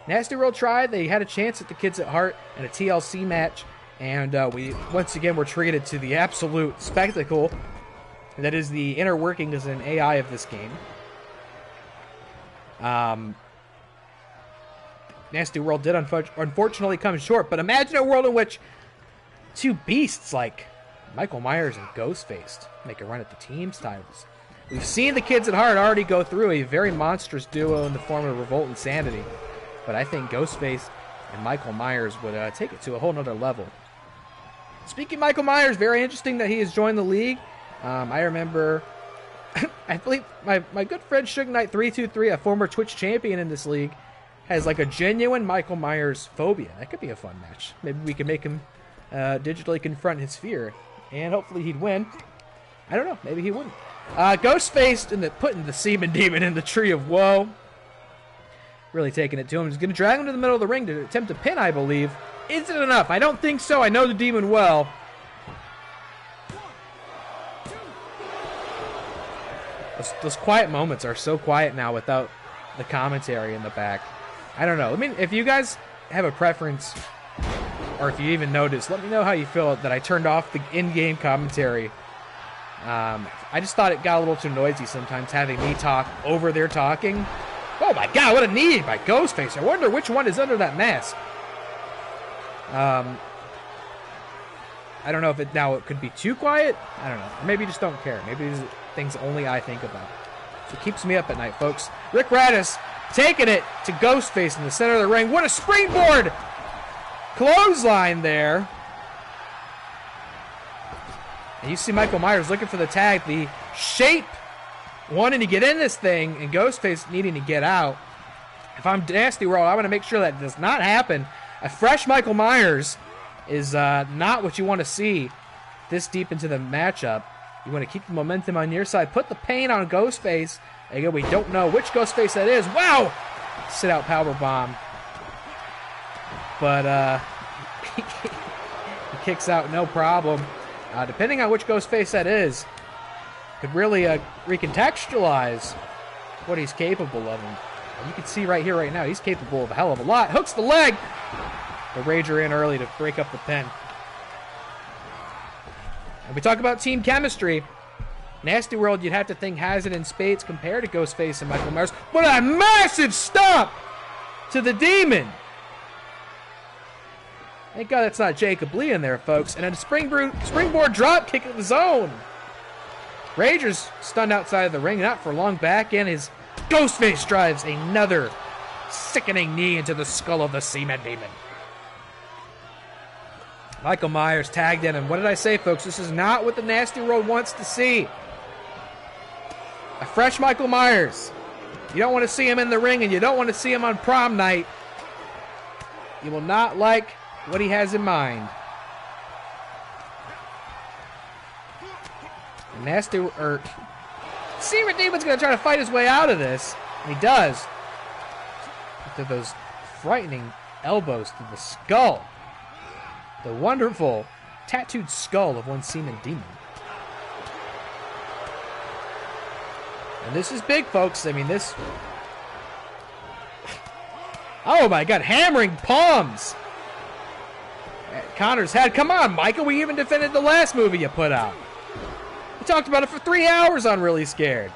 They had a chance at the kids at Hart in a TLC match, and we once again were treated to the absolute spectacle that is the inner workings and AI of this game. Nasty World did unfortunately come short, but imagine a world in which 2 beasts like Michael Myers and Ghostface make a run at the team's titles. We've seen the kids at Hart already go through a very monstrous duo in the form of Revolt and Sanity, but I think Ghostface and Michael Myers would take it to a whole nother level. Speaking of Michael Myers, very interesting that he has joined the league. I remember, I believe my good friend Suge Knight 323, a former Twitch champion in this league, has like a genuine Michael Myers phobia. That could be a fun match. Maybe we can make him digitally confront his fear, and hopefully he'd win. I don't know. Maybe he wouldn't. Ghostface putting the Seaman Demon in the Tree of Woe. Really taking it to him. He's going to drag him to the middle of the ring to attempt a pin, I believe. Is it enough? I don't think so. I know the Demon well. Those quiet moments are so quiet now without the commentary in the back. I don't know. I mean, if you guys have a preference, or if you even notice, let me know how you feel that I turned off the in-game commentary. I just thought it got a little too noisy sometimes, having me talk over their talking. Oh my god, what a knee by Ghostface. I wonder which one is under that mask. I don't know if it could be too quiet. I don't know. Or maybe you just don't care. Maybe these are things only I think about. So it keeps me up at night, folks. Rick Raddus taking it to Ghostface in the center of the ring. What a springboard clothesline there. And you see Michael Myers looking for the tag. The Shape wanting to get in this thing and Ghostface needing to get out. If I'm Nasty World, I want to make sure that does not happen. A fresh Michael Myers is not what you want to see this deep into the matchup. You want to keep the momentum on your side. Put the pain on Ghostface. Again, we don't know which Ghostface that is. Wow! Sit out powerbomb. But he kicks out no problem. Depending on which Ghostface that is, could really recontextualize what he's capable of. And you can see right here, right now, he's capable of a hell of a lot. Hooks the leg. The Rager in early to break up the pin. And we talk about team chemistry. Nasty World, you'd have to think, has it in spades compared to Ghostface and Michael Myers. But a massive stomp to the Demon. Thank God that's not Jacob Lee in there, folks. And then a springboard drop kick of his own. Rager's stunned outside of the ring, not for long. Back in, his Ghostface drives another sickening knee into the skull of the Seaman Demon. Michael Myers tagged in, and what did I say, folks? This is not what the Nasty World wants to see. A fresh Michael Myers. You don't want to see him in the ring, and you don't want to see him on prom night. You will not like what he has in mind. Seaman Demon's going to try to fight his way out of this, and he does. After those frightening elbows to the skull. The wonderful tattooed skull of one Seaman Demon. And this is big, folks. I mean, this... Oh, my God. Hammering palms at Connor's head. Come on, Michael. We even defended the last movie you put out. We talked about it for 3 hours on Really Scared.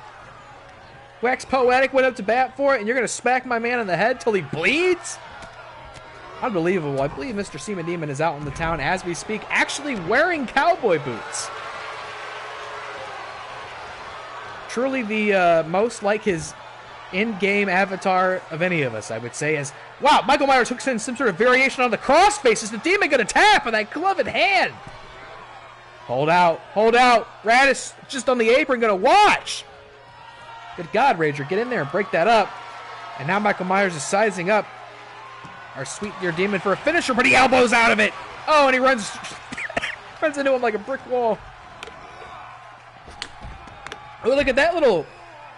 Wax Poetic went up to bat for it, and you're going to smack my man in the head till he bleeds? Unbelievable. I believe Mr. Seaman Demon is out in the town as we speak, actually wearing cowboy boots. Truly the most like his in-game avatar of any of us, I would say. As wow, Michael Myers hooks in some sort of variation on the crossface. Is the Demon going to tap with that gloved hand? Hold out. Hold out. Raddus just on the apron going to watch. Good God, Rager. Get in there and break that up. And now Michael Myers is sizing up our sweet dear Demon for a finisher, but he elbows out of it. Oh, and he runs into him like a brick wall. Oh, look at that little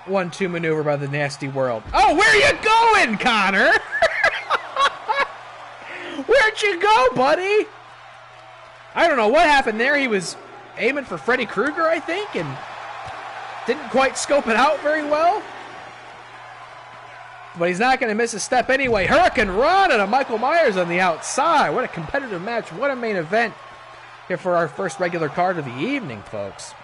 1-2 maneuver by the Nasty World. Oh, where you going, Connor? Where'd you go, buddy? I don't know what happened there. He was aiming for Freddy Krueger, I think, and didn't quite scope it out very well. But he's not going to miss a step anyway. Hurricane Run and a Michael Myers on the outside. What a competitive match. What a main event here for our first regular card of the evening, folks.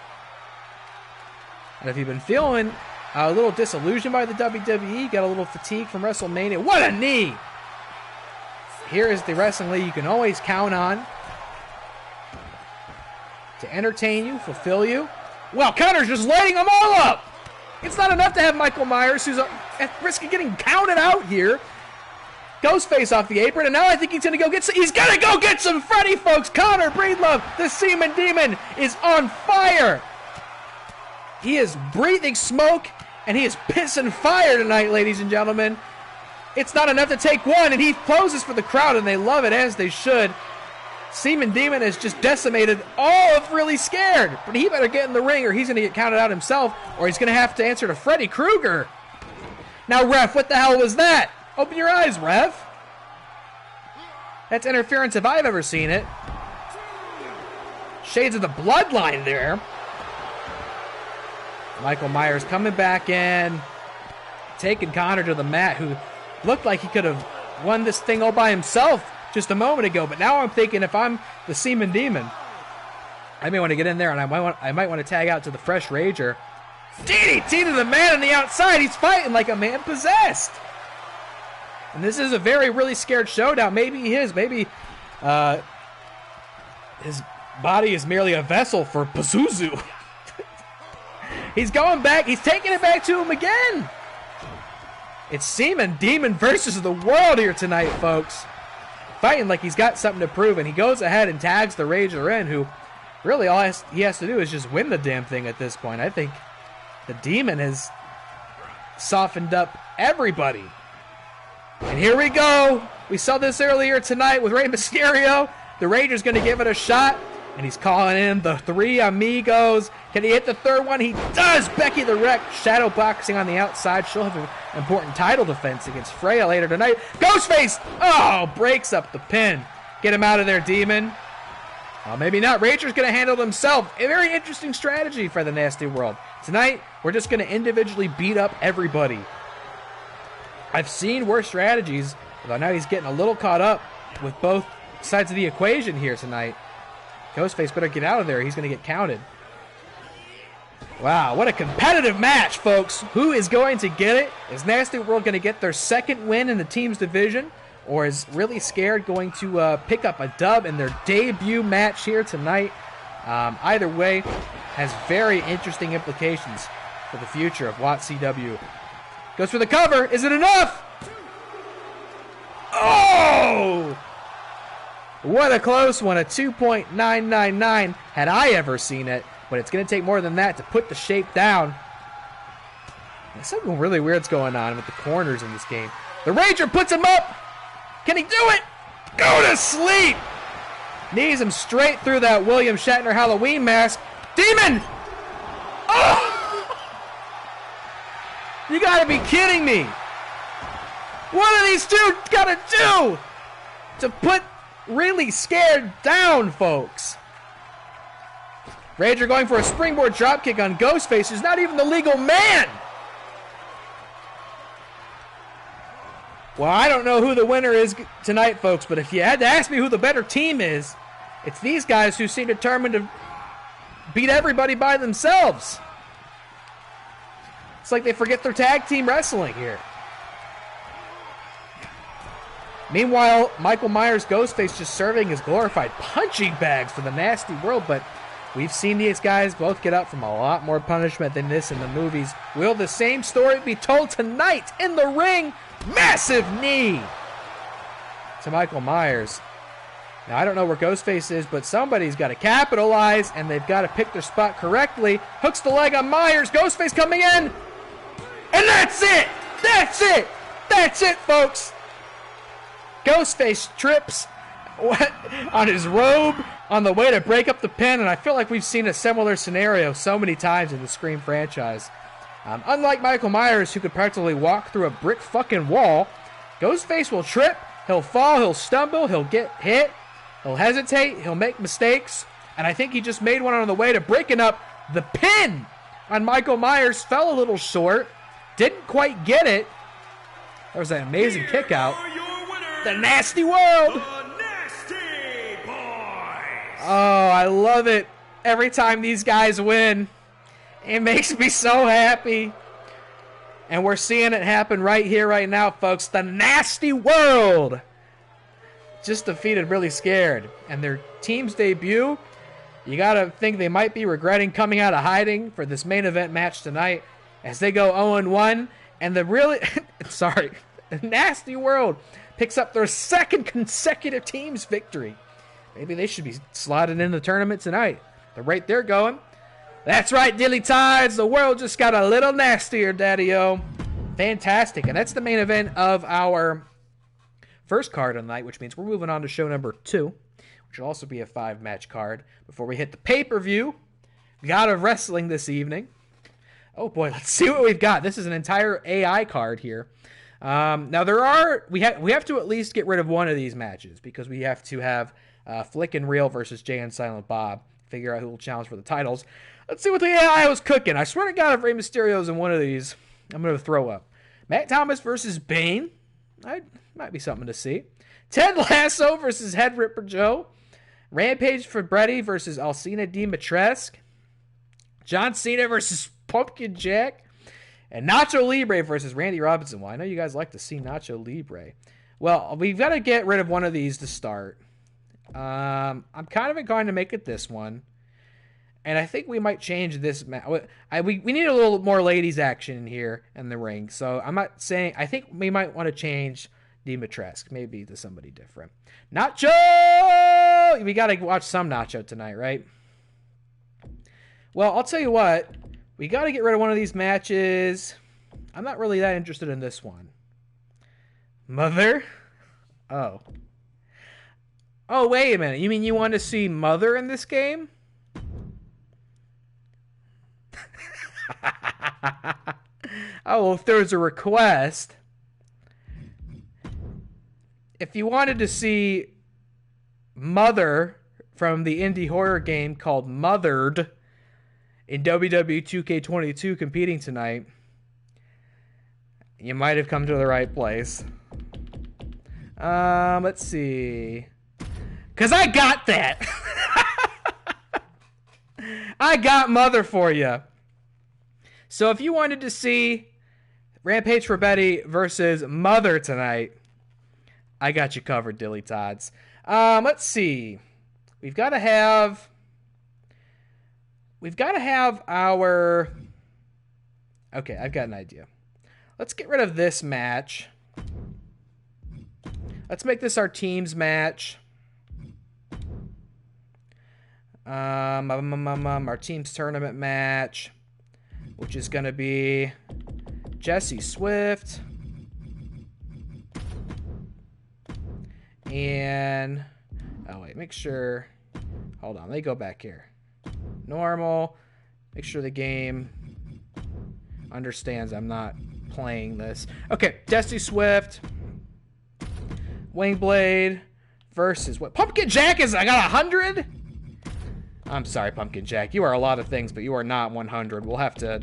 And if you've been feeling a little disillusioned by the WWE, got a little fatigue from WrestleMania, what a knee! Here is the wrestling league you can always count on to entertain you, fulfill you. Well, Connor's just lighting them all up! It's not enough to have Michael Myers, who's at risk of getting counted out here. Ghostface off the apron, and now I think he's going to go get some... He's going to go get some Freddy, folks! Connor Breedlove, the Seaman Demon, is on fire! He is breathing smoke, and he is pissing fire tonight, ladies and gentlemen. It's not enough to take one, and he poses for the crowd, and they love it, as they should. Seaman Demon has just decimated all of Really Scared, but he better get in the ring or he's going to get counted out himself, or he's going to have to answer to Freddy Krueger. Now, ref, what the hell was that? Open your eyes, ref. That's interference if I've ever seen it. Shades of the bloodline there. Michael Myers coming back in, taking Connor to the mat, who looked like he could have won this thing all by himself just a moment ago. But now I'm thinking, if I'm the Seaman Demon, I may want to get in there, and I might want to tag out to the Fresh Rager. DDT to the man on the outside. He's fighting like a man possessed. And this is a really scared showdown. Maybe he is. Maybe his body is merely a vessel for Pazuzu. He's going back. He's taking it back to him again. It's Seaman Demon versus the world here tonight, folks. Fighting like he's got something to prove, and he goes ahead and tags the Rager in, who really all he has to do is just win the damn thing at this point. I think the Demon has softened up everybody. And here we go. We saw this earlier tonight with Rey Mysterio. The Rager's going to give it a shot, and he's calling in the three amigos. Can he hit the third one? He does. Becky the Wreck shadow boxing on the outside. She'll have an important title defense against Freya later tonight. Ghostface! Oh, breaks up the pin. Get him out of there, Demon. Maybe not. Rager's going to handle it himself. A very interesting strategy for the Nasty World. Tonight, we're just going to individually beat up everybody. I've seen worse strategies, although now he's getting a little caught up with both sides of the equation here tonight. Ghostface better get out of there. He's going to get counted. Wow, what a competitive match, folks. Who is going to get it? Is Nasty World going to get their second win in the team's division? Or is Really Scared going to pick up a dub in their debut match here tonight? Either way, has very interesting implications for the future of WATCW. Goes for the cover. Is it enough? Oh! What a close one. A 2.999 had I ever seen it. But it's going to take more than that to put the shape down. There's something really weird's going on with the corners in this game. The Rager puts him up. Can he do it? Go to sleep. Knees him straight through that William Shatner Halloween mask. Demon! Oh! You gotta be kidding me. What are these two gotta do to put Really Scared down, folks? Rager going for a springboard dropkick on Ghostface, who's not even the legal man. Well, I don't know who the winner is tonight, folks, but if you had to ask me who the better team is, it's these guys who seem determined to beat everybody by themselves. It's like they forget their tag team wrestling here. Meanwhile, Michael Myers' Ghostface just serving as glorified punching bags for the Nasty World, but we've seen these guys both get up from a lot more punishment than this in the movies. Will the same story be told tonight in the ring? Massive knee to Michael Myers. Now, I don't know where Ghostface is, but somebody's got to capitalize, and they've got to pick their spot correctly. Hooks the leg on Myers. Ghostface coming in. And that's it. That's it. That's it, folks. Ghostface trips on his robe on the way to break up the pin, and I feel like we've seen a similar scenario so many times in the Scream franchise. Unlike Michael Myers, who could practically walk through a brick fucking wall, Ghostface will trip, he'll fall, he'll stumble, he'll get hit, he'll hesitate, he'll make mistakes, and I think he just made one on the way to breaking up the pin on Michael Myers. Fell a little short, didn't quite get it. There was an amazing kick out. The Nasty World! The Nasty Boys! Oh, I love it. Every time these guys win, it makes me so happy. And we're seeing it happen right here, right now, folks. The Nasty World just defeated Really Scared. And their team's debut, you got to think they might be regretting coming out of hiding for this main event match tonight as they go 0-1. And the Nasty World picks up their second consecutive team's victory. Maybe they should be slotted in the tournament tonight. They're right there going. That's right, DillyTodds. The world just got a little nastier, Daddy-O. Fantastic. And that's the main event of our first card of the night, which means we're moving on to show number 2, which will also be a 5-match card. Before we hit the pay-per-view, we got a wrestling this evening. Oh, boy, let's see what we've got. This is an entire AI card here. Now, we have to at least get rid of one of these matches because we have to have Flick and Reel versus Jay and Silent Bob figure out who will challenge for the titles. Let's see what the AI was cooking. I swear to God, if Rey Mysterio's in one of these, I'm going to throw up. Matt Thomas versus Bane. Might be something to see. Ted Lasso versus Head Ripper Joe. Rampage for Brady versus Alcina Dimitrescu. John Cena versus Pumpkin Jack. And Nacho Libre versus Randy Robinson. Well, I know you guys like to see Nacho Libre. Well, we've got to get rid of one of these to start. I'm kind of inclined to make it this one. And I think we might change this match. We need a little more ladies action in here in the ring. So I'm not saying... I think we might want to change Dimitrescu. Maybe to somebody different. Nacho! We got to watch some Nacho tonight, right? Well, I'll tell you what. We got to get rid of one of these matches. I'm not really that interested in this one. Mother? Oh. Oh, wait a minute. You mean you want to see Mother in this game? Oh, well, if there's a request. If you wanted to see Mother from the indie horror game called Mothered in WWE 2K22 competing tonight, you might have come to the right place. Let's see. Because I got that. I got Mother for you. So if you wanted to see Rampage for Betty versus Mother tonight, I got you covered, DillyTodds. Let's see. We've got to have our... Okay, I've got an idea. Let's get rid of this match. Let's make this our teams match. Our teams tournament match, which is going to be Jesse Swift and... Oh, wait, make sure... Hold on, let me go back here. Normal. Make sure the game understands I'm not playing this. Okay, Jesse Swift, Wingblade versus what? Pumpkin Jack is... I got 100? I'm sorry, Pumpkin Jack. You are a lot of things, but you are not 100. We'll have to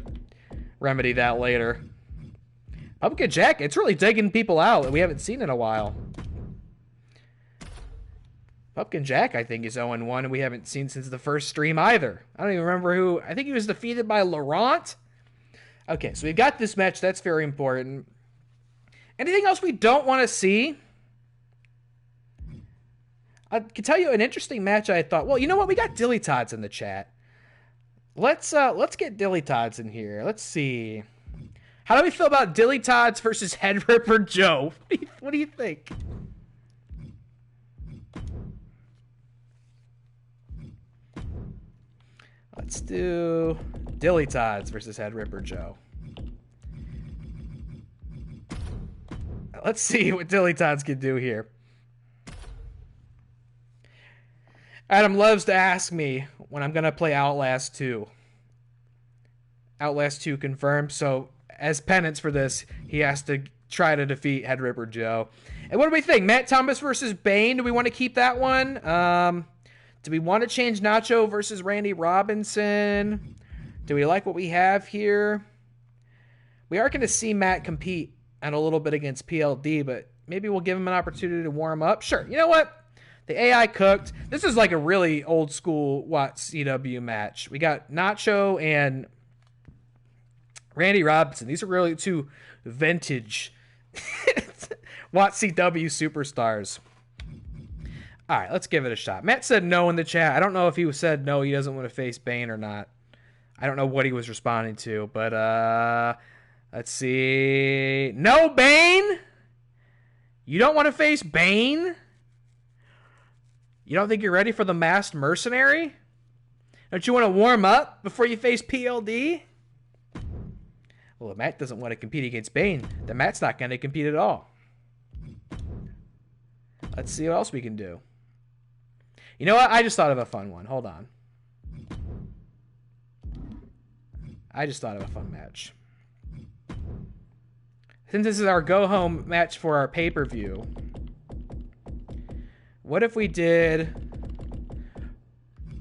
remedy that later. Pumpkin Jack, it's really digging people out that we haven't seen in a while. Pumpkin Jack, I think, is 0-1, and we haven't seen since the first stream either. I don't even remember who. I think he was defeated by Laurent. Okay, so we've got this match. That's very important. Anything else we don't want to see? I can tell you an interesting match I thought. Well, you know what? We got DillyTodds in the chat. Let's get DillyTodds in here. Let's see. How do we feel about DillyTodds versus Head Ripper Joe? What do you think? Let's do DillyTodds versus Head Ripper Joe. Let's see what DillyTodds can do here. Adam loves to ask me when I'm going to play Outlast 2. Outlast 2 confirmed, so as penance for this, he has to try to defeat Head Ripper Joe. And what do we think? Matt Thomas versus Bane, do we want to keep that one? Do we want to change Nacho versus Randy Robinson? Do we like what we have here? We are going to see Matt compete and a little bit against PLD, but maybe we'll give him an opportunity to warm up. Sure, you know what? The AI cooked. This is like a really old school WATCW match. We got Nacho and Randy Robinson. These are really two vintage WATCW superstars. All right, let's give it a shot. Matt said no in the chat. I don't know if he said no, he doesn't want to face Bane or not. I don't know what he was responding to, but let's see. No, Bane? You don't want to face Bane? You don't think you're ready for the Masked Mercenary? Don't you want to warm up before you face PLD? Well, if Matt doesn't want to compete against Bane, then Matt's not going to compete at all. Let's see what else we can do. You know what? I just thought of a fun one. Hold on. I just thought of a fun match. Since this is our go-home match for our pay-per-view, what if we did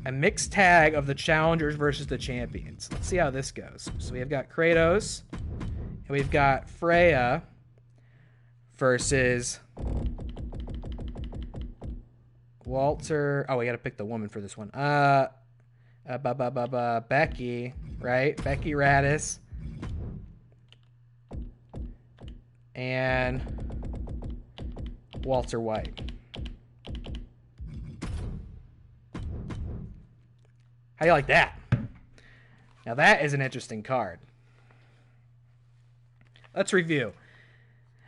a mixed tag of the challengers versus the champions. Let's see how this goes. So we've got Kratos, and we've got Freya versus Walter. Oh, we got to pick the woman for this one. Becky, right? Becky Raddus. And Walter White. How do you like that? Now that is an interesting card. Let's review.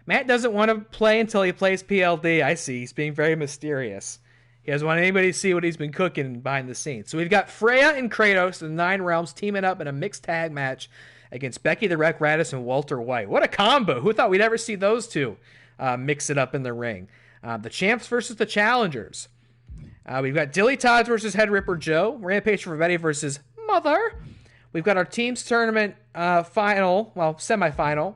Matt doesn't want to play until he plays PLD. I see. He's being very mysterious. He doesn't want anybody to see what he's been cooking behind the scenes. So we've got Freya and Kratos, the 9 Realms, teaming up in a mixed tag match against Becky the Wreck Raddus and Walter White. What a combo. Who thought we'd ever see those two mix it up in the ring? The champs versus the challengers. We've got DillyTodds versus Head Ripper Joe. Rampage for Betty versus Mother. We've got our team's tournament final, well, semifinal.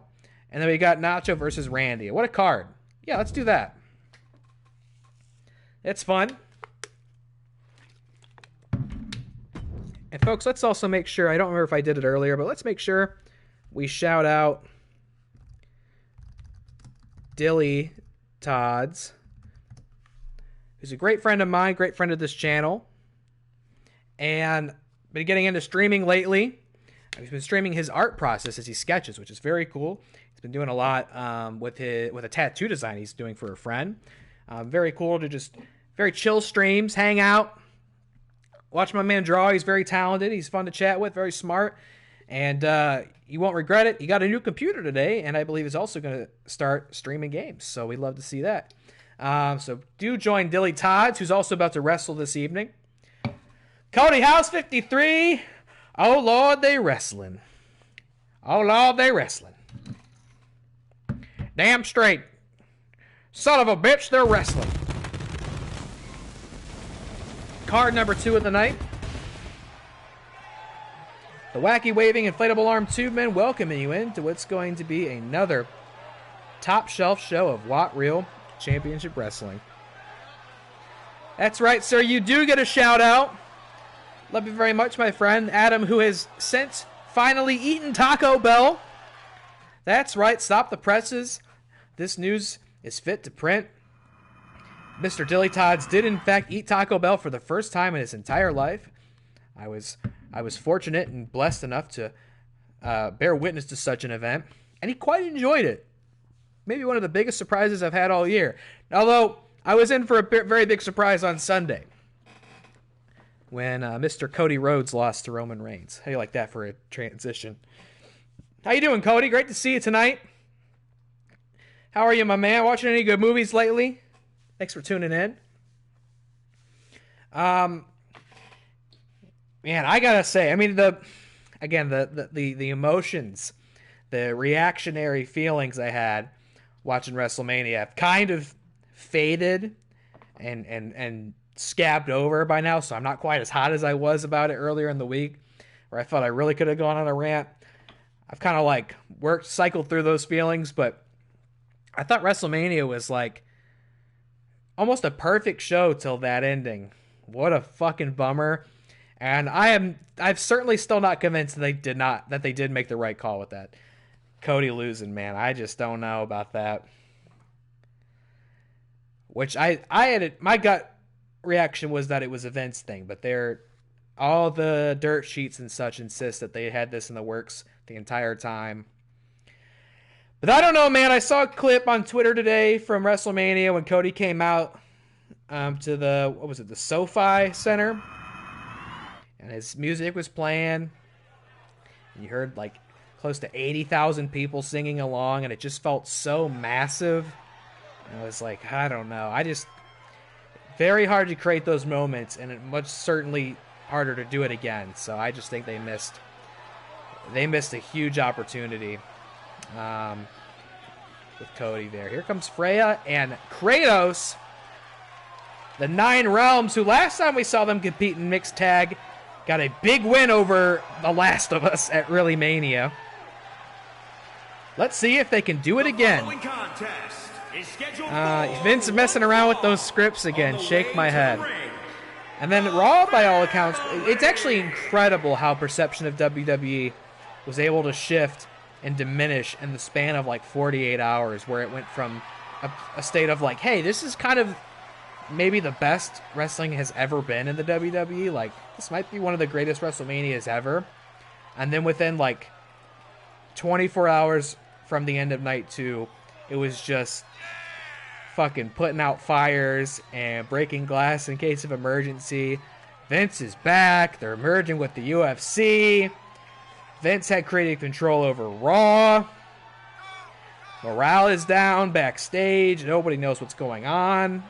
And then we got Nacho versus Randy. What a card. Yeah, let's do that. It's fun. And folks, let's also make sure, I don't remember if I did it earlier, but let's make sure we shout out DillyTodds, who's a great friend of mine, great friend of this channel, and been getting into streaming lately. He's been streaming his art process as he sketches, which is very cool. He's been doing a lot with a tattoo design he's doing for a friend. Very cool to just very chill streams, hang out, watch my man draw. He's very talented. He's fun to chat with, very smart, and you won't regret it. He got a new computer today, and I believe he's also going to start streaming games. So we'd love to see that. So do join DillyTodds, who's also about to wrestle this evening. Cody House 53. Oh, Lord, they wrestling. Oh, Lord, they wrestling. Damn straight. Son of a bitch, they're wrestling. Card number 2 of the night. The wacky waving inflatable arm tube men welcoming you into what's going to be another top shelf show of What Real Championship Wrestling. That's right, sir. You do get a shout out. Love you very much, my friend Adam, who has since finally eaten Taco Bell. That's right. Stop the presses. This news is fit to print. Mr. DillyTodds did, in fact, eat Taco Bell for the first time in his entire life. I was fortunate and blessed enough to bear witness to such an event, and he quite enjoyed it. Maybe one of the biggest surprises I've had all year. Although, I was in for a very big surprise on Sunday when Mr. Cody Rhodes lost to Roman Reigns. How do you like that for a transition? How you doing, Cody? Great to see you tonight. How are you, my man? Watching any good movies lately? Thanks for tuning in. Man, I gotta say, I mean, the emotions, the reactionary feelings I had watching WrestleMania have kind of faded and scabbed over by now, so I'm not quite as hot as I was about it earlier in the week, where I felt I really could have gone on a rant. I've kind of like cycled through those feelings, but I thought WrestleMania was like almost a perfect show till that ending. What a fucking bummer. And I've certainly still not convinced that they did make the right call with that. Cody losing, man. I just don't know about that. Which I had my gut reaction was that it was a Vince thing, but all the dirt sheets and such insist that they had this in the works the entire time. But I don't know, man. I saw a clip on Twitter today from WrestleMania when Cody came out to the SoFi Center, and his music was playing. You heard like close to 80,000 people singing along, and it just felt so massive. And I was like, I don't know. Very hard to create those moments, and it much certainly harder to do it again. So I just think they missed a huge opportunity with Cody there. Here comes Freya and Kratos, the 9 Realms, who last time we saw them compete in mixed tag got a big win over The Last of Us at WrestleMania. Let's see if they can do it again. Vince messing around with those scripts again. Shake my head. And then Raw, by all accounts, it's actually incredible how perception of WWE was able to shift and diminish in the span of like 48 hours, where it went from a state of like, hey, this is kind of maybe the best wrestling has ever been in the WWE. Like, this might be one of the greatest WrestleManias ever. And then within like 24 hours from the end of night 2, it was just fucking putting out fires and breaking glass in case of emergency. Vince is back. They're merging with the UFC. Vince had creative control over Raw. Morale is down backstage. Nobody knows what's going on.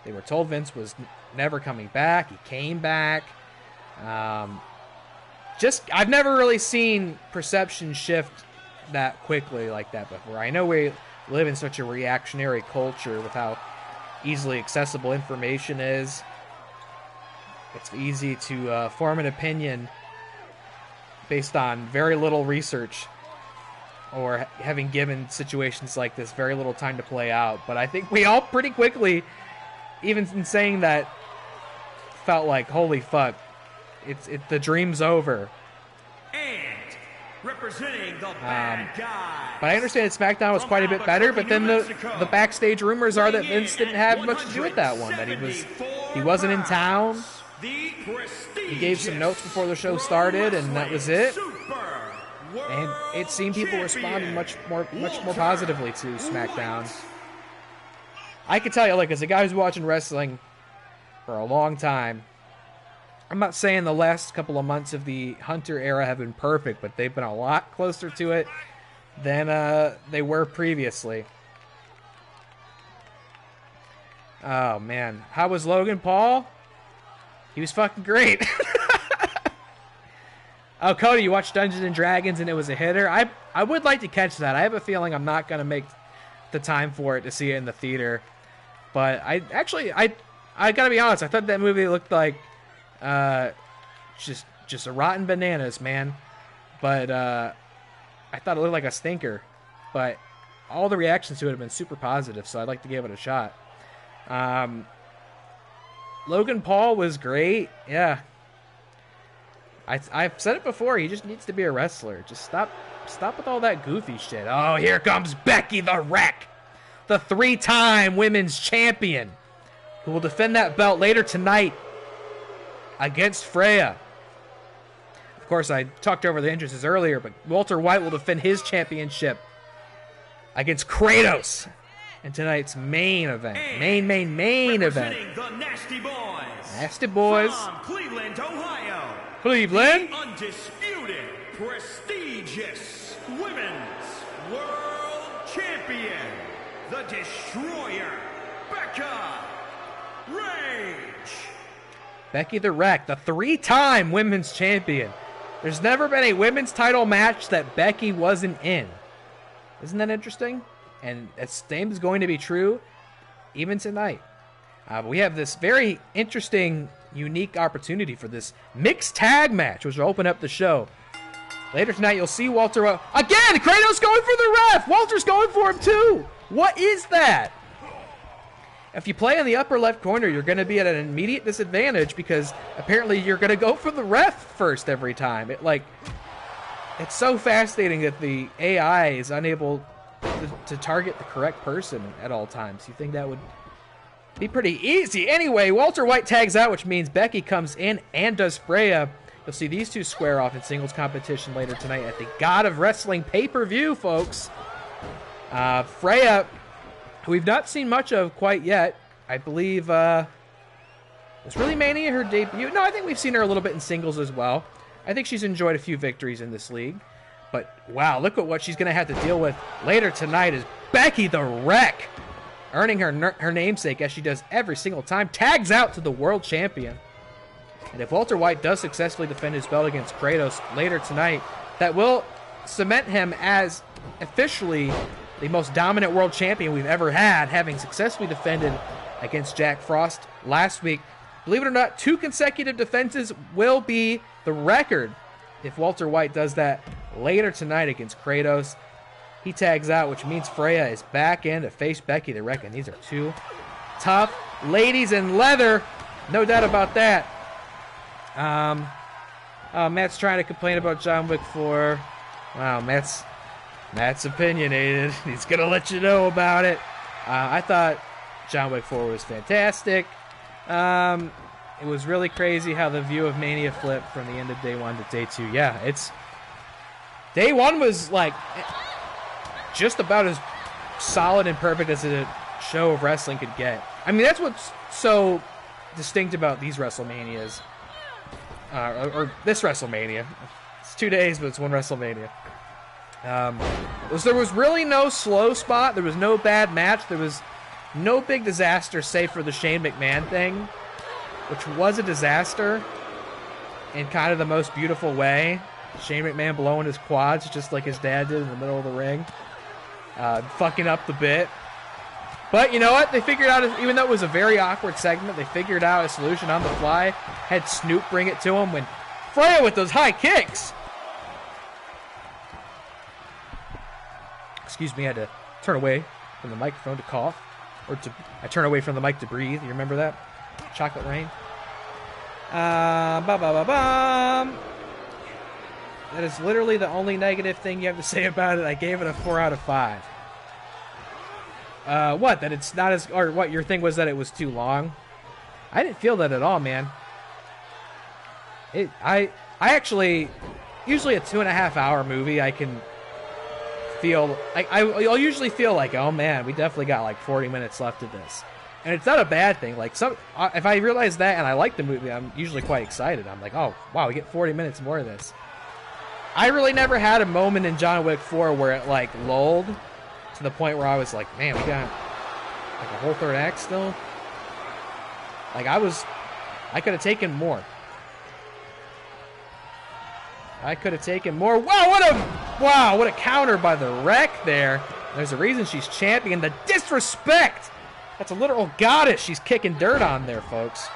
They were told Vince was never coming back. He came back. I've never really seen perception shift that quickly like that before. I know we live in such a reactionary culture with how easily accessible information is. It's easy to form an opinion based on very little research, or having given situations like this very little time to play out. But I think we all pretty quickly, even in saying that, felt like, holy fuck, the dream's over. And representing the bad guys. But I understand that SmackDown was quite a bit better, but then the backstage rumors are that Vince didn't have much to do with that one, that he wasn't in town. He gave some notes before the show started, and that was it. And it seemed people responded much more positively to SmackDown. I can tell you, like, as a guy who's watching wrestling for a long time, I'm not saying the last couple of months of the Hunter era have been perfect, but they've been a lot closer to it than they were previously. Oh, man. How was Logan Paul? He was fucking great. Oh, Cody, you watched Dungeons & Dragons and it was a hitter? I would like to catch that. I have a feeling I'm not going to make the time for it to see it in the theater. But I got to be honest, I thought that movie looked like just a rotten bananas, man. But I thought it looked like a stinker. But all the reactions to it have been super positive, so I'd like to give it a shot. Logan Paul was great. Yeah. I've said it before. He just needs to be a wrestler. Just stop with all that goofy shit. Oh, here comes Becky the Wreck, the 3-time women's champion, who will defend that belt later tonight against Freya. Of course, I talked over the entrances earlier, but Walter White will defend his championship against Kratos in tonight's main event. Main event. The Nasty Boys. Nasty Boys. From Cleveland, Ohio. Cleveland. The undisputed, prestigious Women's World Champion. The Destroyer. Becky the Wreck, the 3-time women's champion. There's never been a women's title match that Becky wasn't in. Isn't that interesting? And the same is going to be true even tonight. But we have this very interesting, unique opportunity for this mixed tag match, which will open up the show. Later tonight, you'll see Walter... Again, Kratos going for the ref! Walter's going for him, too! What is that? If you play in the upper left corner, you're going to be at an immediate disadvantage because apparently you're going to go for the ref first every time. It's so fascinating that the AI is unable to target the correct person at all times. You think that would be pretty easy. Anyway, Walter White tags out, which means Becky comes in and does Freya. You'll see these two square off in singles competition later tonight at the God of Wrestling pay-per-view, folks. Freya, who we've not seen much of quite yet. I believe, was really Mania her debut? No, I think we've seen her a little bit in singles as well. I think she's enjoyed a few victories in this league. But, wow, look at what she's going to have to deal with later tonight is Becky the Wreck, earning her namesake as she does every single time. Tags out to the world champion. And if Walter White does successfully defend his belt against Kratos later tonight, that will cement him as officially the most dominant world champion we've ever had, having successfully defended against Jack Frost last week. Believe it or not, 2 consecutive defenses will be the record if Walter White does that later tonight against Kratos. He tags out, which means Freya is back in to face Becky the Wreck, and these are 2 tough ladies in leather. No doubt about that. Matt's trying to complain about John Wick 4. Wow, Matt's opinionated. He's going to let you know about it. I thought John Wick 4 was fantastic. It was really crazy how the view of Mania flipped from the end of day 1 to day 2. Yeah, day 1 was like just about as solid and perfect as a show of wrestling could get. I mean, that's what's so distinct about these WrestleManias. Or this WrestleMania. It's 2 days, but it's one WrestleMania. There was really no slow spot. There was no bad match. There was no big disaster, save for the Shane McMahon thing, which was a disaster in kind of the most beautiful way. Shane McMahon blowing his quads just like his dad did in the middle of the ring. Fucking up the bit. But you know what? They figured out, even though it was a very awkward segment, they figured out a solution on the fly. Had Snoop bring it to him when Freya with those high kicks. Excuse me, I had to turn away from the microphone to cough. I turn away from the mic to breathe. You remember that? Chocolate Rain. That is literally the only negative thing you have to say about it. I gave it a 4 out of 5. What? That it's not as... Or what, your thing was that it was too long? I didn't feel that at all, man. I actually... Usually a 2.5 hour movie, I can feel... I'll usually feel like, oh man, we definitely got like 40 minutes left of this. And it's not a bad thing. Like, if I realize that and I like the movie, I'm usually quite excited. I'm like, oh, wow, we get 40 minutes more of this. I really never had a moment in John Wick 4 where it, like, lulled to the point where I was like, man, we got, like, a whole third act still? Like, I could have taken more. I could have taken more. Wow, what a counter by the Wreck there. There's a reason she's champion. The disrespect! That's a literal goddess she's kicking dirt on there, folks.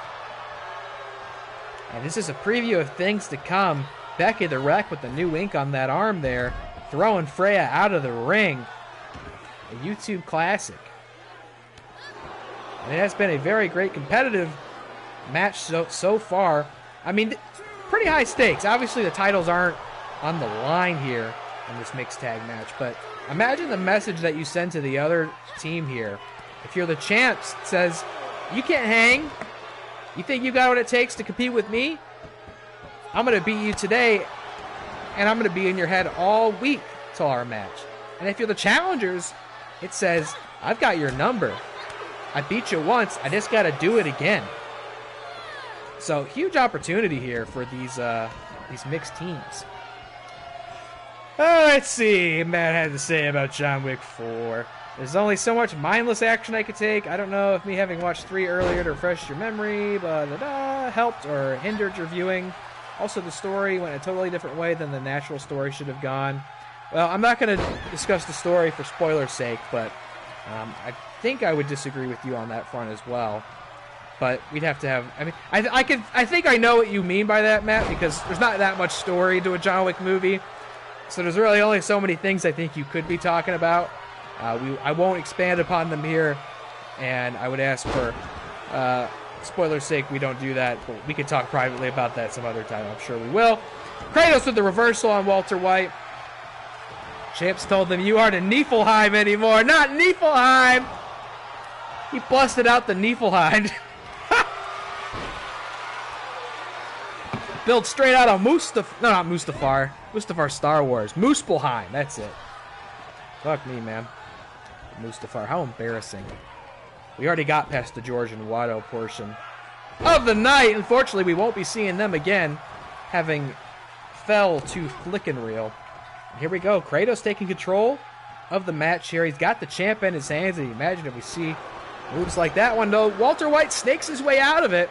And this is a preview of things to come. Becky the Wreck with the new ink on that arm there, throwing Freya out of the ring. A YouTube classic. And it has been a very great competitive match so far. I mean, pretty high stakes. Obviously, the titles aren't on the line here in this mixed tag match, but imagine the message that you send to the other team here. If you're the champs, it says, you can't hang. You think you got what it takes to compete with me? I'm going to beat you today, and I'm going to be in your head all week till our match. And if you're the challengers, it says, I've got your number. I beat you once. I just got to do it again. So, huge opportunity here for these mixed teams. Let's see what Matt had to say about John Wick 4. There's only so much mindless action I could take. I don't know if me having watched 3 earlier to refresh your memory, helped or hindered your viewing. Also, the story went a totally different way than the natural story should have gone. Well, I'm not going to discuss the story for spoiler's sake, but I think I would disagree with you on that front as well. But we'd have to have... I mean, I think I know what you mean by that, Matt, because there's not that much story to a John Wick movie. So there's really only so many things I think you could be talking about. I won't expand upon them here, and I would ask for spoiler's sake we don't do that, but we could talk privately about that some other time. I'm sure we will. Kratos with the reversal on Walter White. Champs told them, you aren't a Niflheim anymore. Not Niflheim! He busted out the Niflheim. Built straight out of Mustafar Star Wars. Muspelheim, that's it. Fuck me, man. Mustafar, how embarrassing. We already got past the George and Watto portion of the night. Unfortunately, we won't be seeing them again, having fell to flickin' reel. Here we go. Kratos taking control of the match here. He's got the champ in his hands, and imagine if we see moves like that one, though. Walter White snakes his way out of it.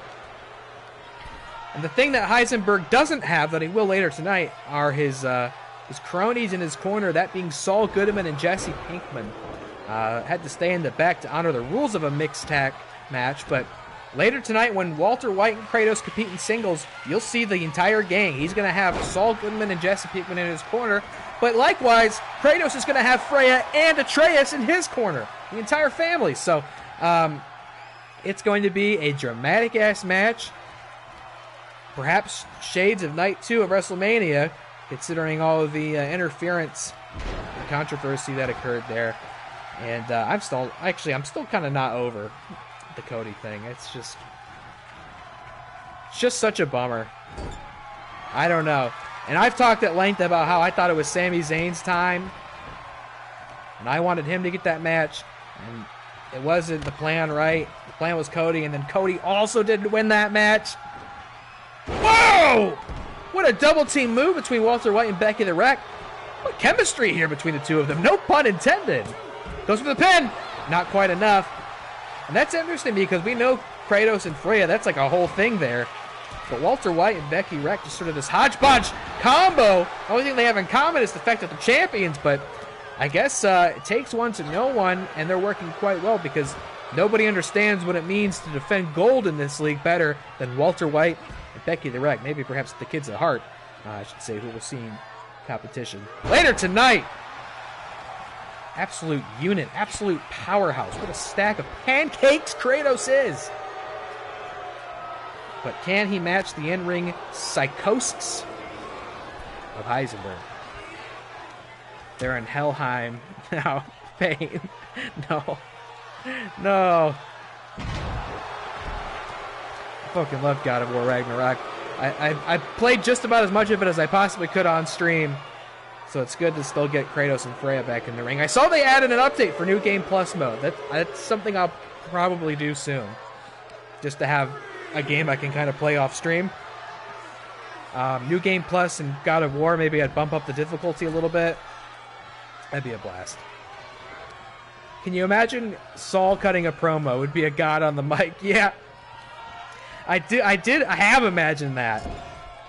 And the thing that Heisenberg doesn't have, that he will later tonight, are his cronies in his corner, that being Saul Goodman and Jesse Pinkman. Had to stay in the back to honor the rules of a mixed tag match, but later tonight when Walter White and Kratos compete in singles, you'll see the entire gang. He's going to have Saul Goodman and Jesse Pinkman in his corner, but likewise, Kratos is going to have Freya and Atreus in his corner. The entire family. So, It's going to be a dramatic-ass match. Perhaps shades of Night 2 of WrestleMania, considering all of the interference and controversy that occurred there. And I'm still kind of not over the Cody thing. It's just such a bummer. I don't know. And I've talked at length about how I thought it was Sami Zayn's time, and I wanted him to get that match, and it wasn't the plan, right? The plan was Cody, and then Cody also didn't win that match. Whoa! What a double team move between Walter White and Becky the Wreck. What chemistry here between the two of them. No pun intended. Goes for the pin. Not quite enough. And that's interesting because we know Kratos and Freya, that's like a whole thing there. But Walter White and Becky Wreck just sort of this hodgepodge combo. The only thing they have in common is the fact that they're champions, but I guess it takes one to know one, and they're working quite well because nobody understands what it means to defend gold in this league better than Walter White and Becky the Wreck. Maybe perhaps the kids at Hart, I should say, who will see competition later tonight. Absolute unit, absolute powerhouse. What a stack of pancakes Kratos is. But can he match the in-ring psychosis of Heisenberg? They're in Helheim now. Pain. No. No. I fucking love God of War Ragnarok. I played just about as much of it as I possibly could on stream, so it's good to still get Kratos and Freya back in the ring. I saw they added an update for New Game Plus mode. That's something I'll probably do soon, just to have a game I can kind of play off stream. New Game Plus and God of War, maybe I'd bump up the difficulty a little bit. That'd be a blast. Can you imagine Saul cutting a promo? It would be a god on the mic. Yeah. I have imagined that.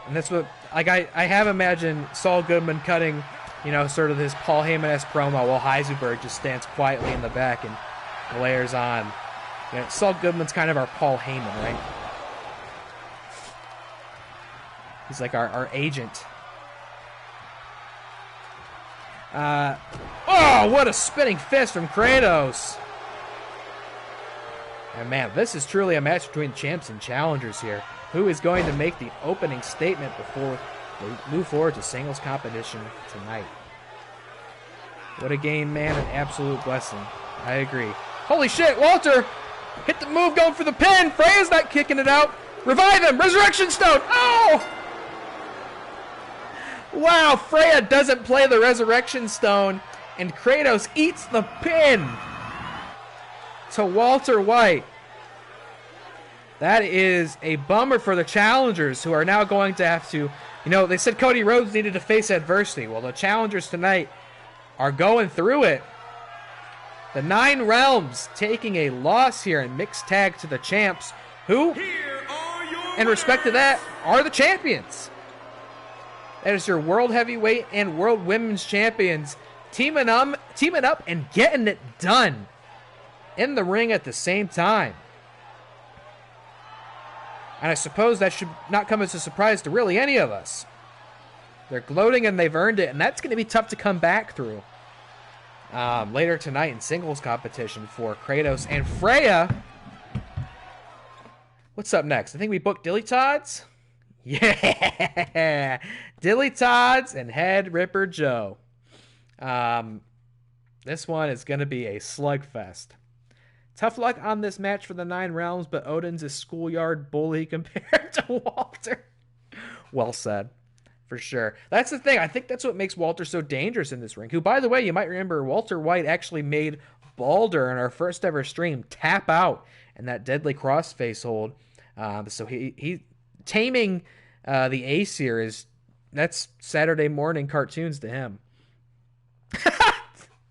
And that's what, like, I have imagined Saul Goodman cutting, you know, sort of this Paul Heyman-esque promo while Heisenberg just stands quietly in the back and glares on. You know, Saul Goodman's kind of our Paul Heyman, right? He's like our agent. Oh, what a spinning fist from Kratos. And man, this is truly a match between champs and challengers here. Who is going to make the opening statement before they move forward to singles competition tonight? What a game, man. An absolute blessing. I agree. Holy shit, Walter! Hit the move, going for the pin. Freya's not kicking it out. Revive him. Resurrection Stone. Oh! Wow, Freya doesn't play the Resurrection Stone, and Kratos eats the pin to Walter White. That is a bummer for the challengers, who are now going to have to, you know, they said Cody Rhodes needed to face adversity. Well, the challengers tonight are going through it. The Nine Realms taking a loss here in mixed tag to the champs, who, in respect to that, are the champions. That is your World Heavyweight and World Women's Champions teaming up and getting it done in the ring at the same time. And I suppose that should not come as a surprise to really any of us. They're gloating and they've earned it, and that's going to be tough to come back through. Later tonight in singles competition for Kratos and Freya. What's up next? I think we booked DillyTodds. Yeah! DillyTodds and Head Ripper Joe. This one is going to be a slugfest. Tough luck on this match for the Nine Realms, but Odin's a schoolyard bully compared to Walter. Well said. For sure. That's the thing. I think that's what makes Walter so dangerous in this ring. Who, by the way, you might remember Walter White actually made Balder in our first ever stream tap out in that deadly crossface hold. So he taming the ace here that's Saturday morning cartoons to him.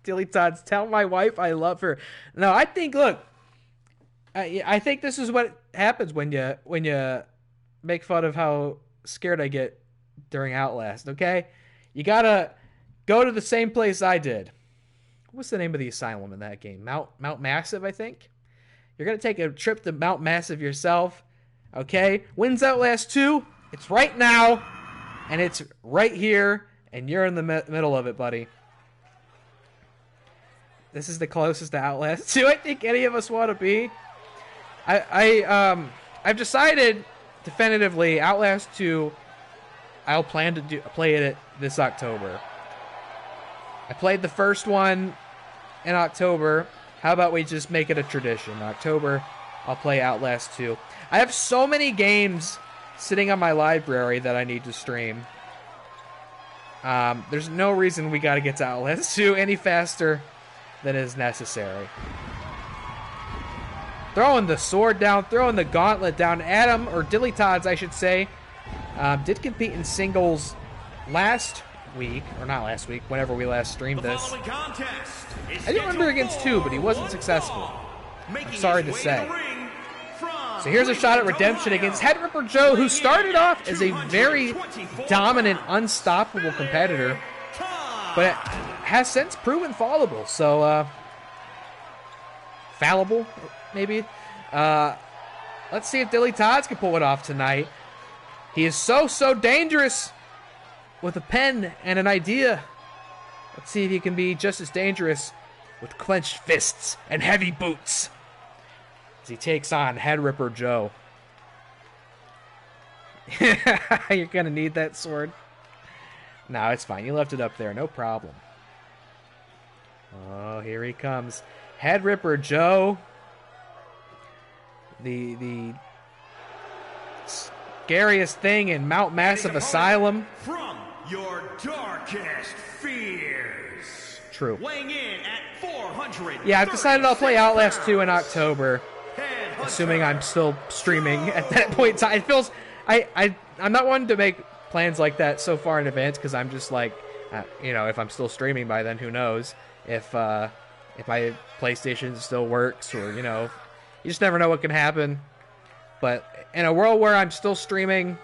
DillyTodds, tell my wife I love her. No, I think, look, I think this is what happens when you make fun of how scared I get during Outlast, okay? You gotta go to the same place I did. What's the name of the asylum in that game? Mount Massive, I think? You're gonna take a trip to Mount Massive yourself, okay? When's Outlast 2? It's right now, and it's right here, and you're in the middle of it, buddy. This is the closest to Outlast 2 I think any of us want to be. I've decided definitively Outlast 2. I'll plan to play it this October. I played the first one in October. How about we just make it a tradition? In October, I'll play Outlast 2. I have so many games sitting on my library that I need to stream. There's no reason we got to get to Outlast 2 any faster than is necessary. Throwing the sword down, throwing the gauntlet down. Adam, or DillyTodds, I should say, did compete in singles last week, or not last week, whenever we last streamed this. I didn't remember against 2, but he wasn't successful. I'm sorry to say. So here's a shot at redemption against Headripper Joe, who started off as a very dominant, unstoppable competitor, but has since proven fallible. So, fallible, maybe. Let's see if DillyTodds can pull it off tonight. He is so dangerous with a pen and an idea. Let's see if he can be just as dangerous with clenched fists and heavy boots as he takes on Headripper Joe. You're going to need that sword. No, it's fine. You left it up there. No problem. Oh, here he comes. Headripper Joe. The scariest thing in Mount Massive Asylum. From your darkest fears. True. Weighing in at 400. Yeah, I've decided I'll play Outlast 2 in October, assuming I'm still streaming at that point in time. It feels... I'm not one to make plans like that so far in advance, because I'm just like, if I'm still streaming by then, who knows? If my PlayStation still works, or, you just never know what can happen. But in a world where I'm still streaming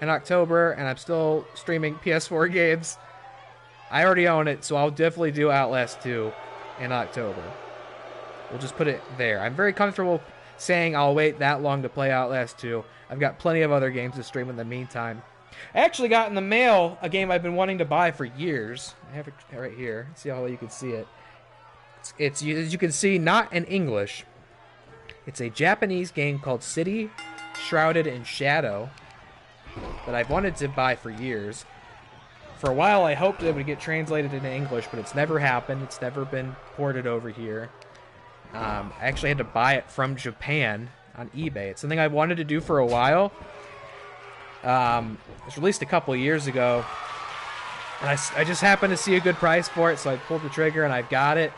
in October, and I'm still streaming PS4 games, I already own it, so I'll definitely do Outlast 2 in October. We'll just put it there. I'm very comfortable saying I'll wait that long to play Outlast 2. I've got plenty of other games to stream in the meantime. I actually got in the mail a game I've been wanting to buy for years. I have it right here. See how well you can see it. It's, as you can see, not in English. It's a Japanese game called City Shrouded in Shadow that I've wanted to buy for years. For a while, I hoped it would get translated into English, but it's never happened. It's never been ported over here. I actually had to buy it from Japan on eBay. It's something I wanted to do for a while. It was released a couple of years ago, and I just happened to see a good price for it, so I pulled the trigger and I got it.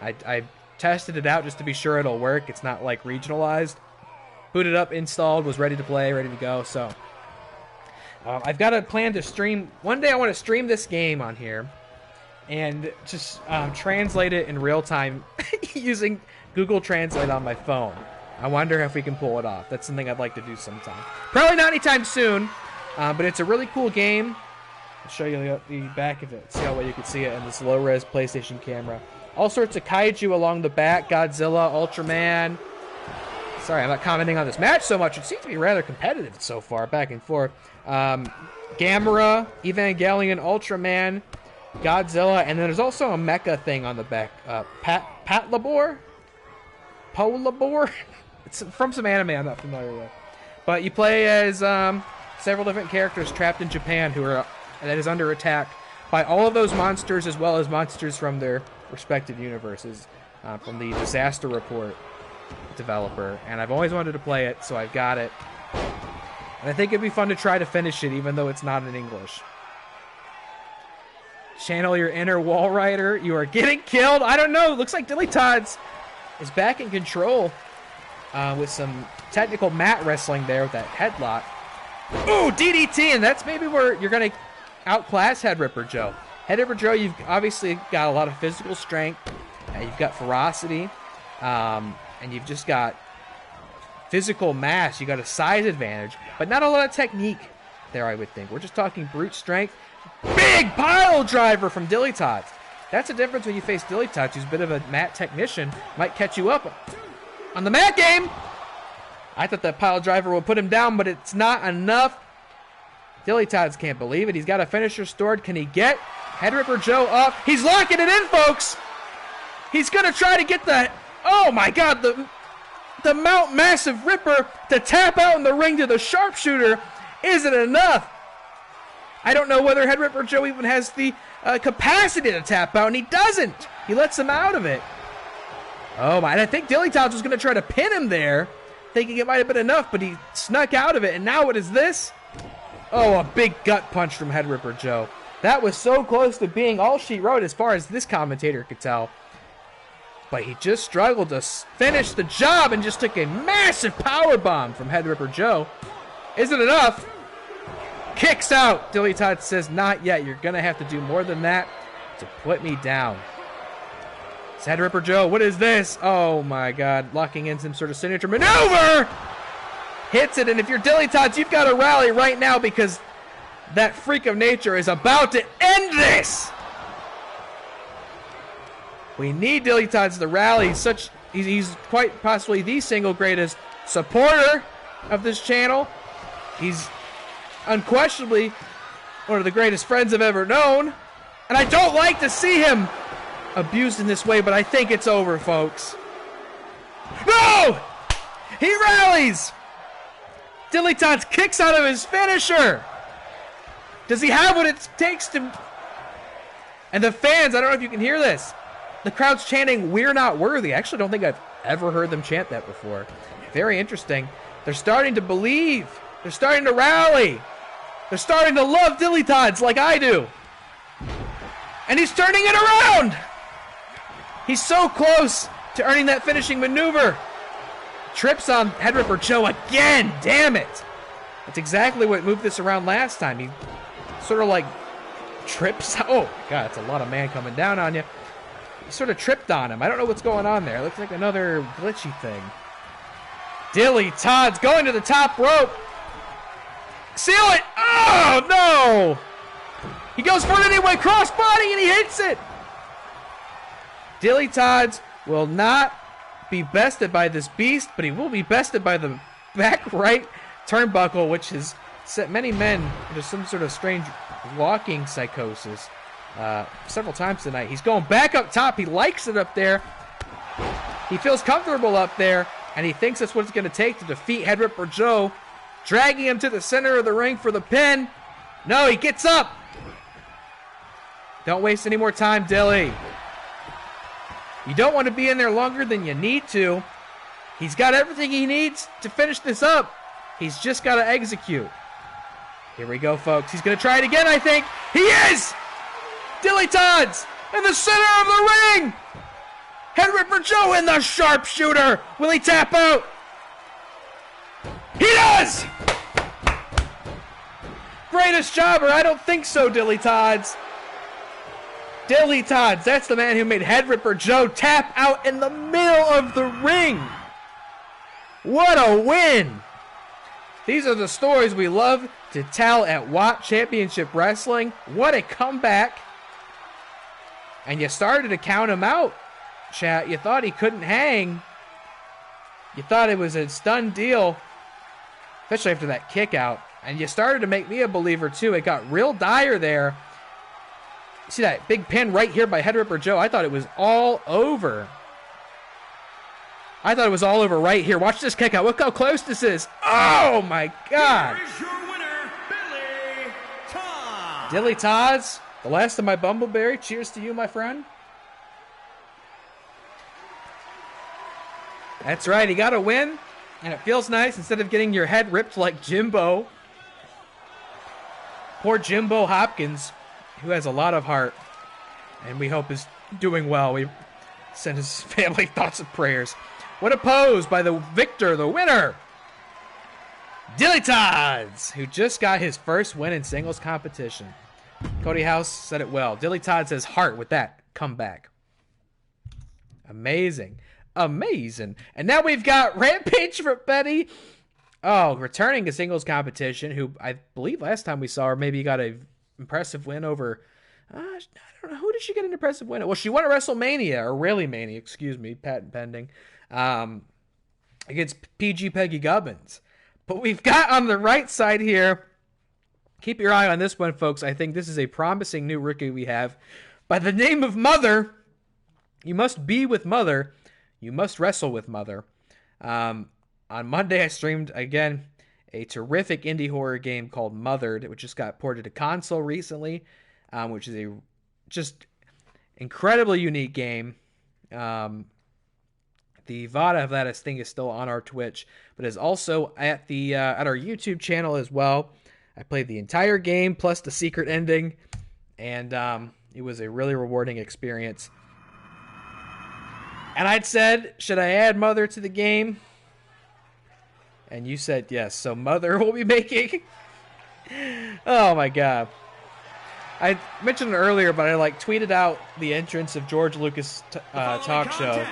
I tested it out just to be sure it'll work. It's not like regionalized. Booted up, installed, was ready to play, ready to go. So I've got a plan to stream. One day I want to stream this game on here and just translate it in real time using Google Translate on my phone. I wonder if we can pull it off. That's something I'd like to do sometime. Probably not anytime soon, but it's a really cool game. I'll show you the back of it. See how well you can see it in this low-res PlayStation camera. All sorts of kaiju along the back. Godzilla, Ultraman. Sorry, I'm not commenting on this match so much. It seems to be rather competitive so far, back and forth. Gamera, Evangelion, Ultraman, Godzilla, and then there's also a mecha thing on the back. Patlabor? Polabor? It's from some anime I'm not familiar with. But you play as several different characters trapped in Japan that is under attack by all of those monsters, as well as monsters from their respective universes, from the Disaster Report developer. And I've always wanted to play it, so I've got it. And I think it'd be fun to try to finish it, even though it's not in English. Channel your inner wall rider. You are getting killed. I don't know. Looks like DillyTodds is back in control with some technical mat wrestling there with that headlock. Ooh, DDT, and that's maybe where you're going to outclass Headripper Joe. Headripper Joe, you've obviously got a lot of physical strength. You've got ferocity. And you've just got physical mass. You got a size advantage, but not a lot of technique there, I would think. We're just talking brute strength. Big pile driver from DillyTodds. That's the difference when you face DillyTodds, who's a bit of a mat technician. Might catch you up on the mat game. I thought that pile driver would put him down, but it's not enough. DillyTodds can't believe it. He's got a finisher stored. Can he get Headripper Joe up? He's locking it in, folks. He's going to try to get the... Oh, my God. The the Mount Massive Ripper to tap out in the ring to the sharpshooter isn't enough. I don't know whether Head Ripper Joe even has the capacity to tap out, and he doesn't. He lets him out of it. Oh my, and I think DillyTodds was going to try to pin him there, thinking it might have been enough, but he snuck out of it, and now what is this? Oh, a big gut punch from Head Ripper Joe. That was so close to being all she wrote as far as this commentator could tell. But he just struggled to finish the job and just took a massive power bomb from Head Ripper Joe. Isn't enough. Kicks out. DillyTodds says, not yet. You're going to have to do more than that to put me down. It's Head Ripper Joe. What is this? Oh, my God. Locking in some sort of signature maneuver. Hits it. And if you're DillyTodds, you've got to rally right now because that freak of nature is about to end this. We need DillyTodds to rally. He's quite possibly the single greatest supporter of this channel. He's unquestionably one of the greatest friends I've ever known. And I don't like to see him abused in this way, but I think it's over, folks. No! He rallies! DillyTodds kicks out of his finisher. Does he have what it takes to... And the fans, I don't know if you can hear this. The crowd's chanting, "We're not worthy." I actually don't think I've ever heard them chant that before. Very interesting. They're starting to believe. They're starting to rally. They're starting to love DillyTodds like I do. And he's turning it around. He's so close to earning that finishing maneuver. Trips on Head Ripper Joe again. Damn it. That's exactly what moved this around last time. He sort of like trips. Oh, my God, it's a lot of man coming down on you. He sort of tripped on him. I don't know what's going on there. It looks like another glitchy thing. DillyTodds going to the top rope. Seal it! Oh, no! He goes for it anyway, crossbody, and he hits it! DillyTodds will not be bested by this beast, but he will be bested by the back right turnbuckle, which has set many men into some sort of strange walking psychosis. Several times tonight. He's going back up top. He likes it up there. He feels comfortable up there, and he thinks that's what it's going to take to defeat Head Ripper Joe, dragging him to the center of the ring for the pin. No, he gets up. Don't waste any more time, Dilly. You don't want to be in there longer than you need to. He's got everything he needs to finish this up. He's just got to execute. Here we go, folks. He's going to try it again, I think. He is! DillyTodds in the center of the ring. Head Ripper Joe in the sharpshooter. Will he tap out? He does! Greatest jobber? I don't think so, DillyTodds. DillyTodds, that's the man who made Head Ripper Joe tap out in the middle of the ring. What a win! These are the stories we love to tell at WAT Championship Wrestling. What a comeback. And you started to count him out, chat. You thought he couldn't hang. You thought it was a done deal, especially after that kick out. And you started to make me a believer, too. It got real dire there. See that big pin right here by Head Ripper Joe? I thought it was all over. I thought it was all over right here. Watch this kick out. Look how close this is. Oh, my God. Here is your winner, DillyTodds. DillyTodds, the last of my Bumbleberry. Cheers to you, my friend. That's right. He got a win, and it feels nice instead of getting your head ripped like Jimbo. Poor Jimbo Hopkins, who has a lot of heart, and we hope is doing well. We send his family thoughts and prayers. What a pose by the victor, the winner, DillyTodds, who just got his first win in singles competition. Cody House said it well. DillyTodds says Hart with that comeback. Amazing. Amazing. And now we've got Rampage for Betty. Oh, returning to singles competition, who I believe last time we saw her maybe got a impressive win over... I don't know. Who did she get an impressive win? Well, she won at WrestleMania, or RallyMania, excuse me, patent pending, against PG Peggy Gubbins. But we've got on the right side here, keep your eye on this one, folks. I think this is a promising new rookie we have. By the name of Mother, you must be with Mother. You must wrestle with Mother. On Monday, I streamed, again, a terrific indie horror game called Mothered, which just got ported to console recently, which is a just incredibly unique game. The VOD of that, I think, is still on our Twitch, but is also at our YouTube channel as well. I played the entire game plus the secret ending, and it was a really rewarding experience. And I'd said, should I add Mother to the game? And you said yes. So Mother will be making... Oh my god. I mentioned it earlier, but I tweeted out the entrance of George Lucas talk show.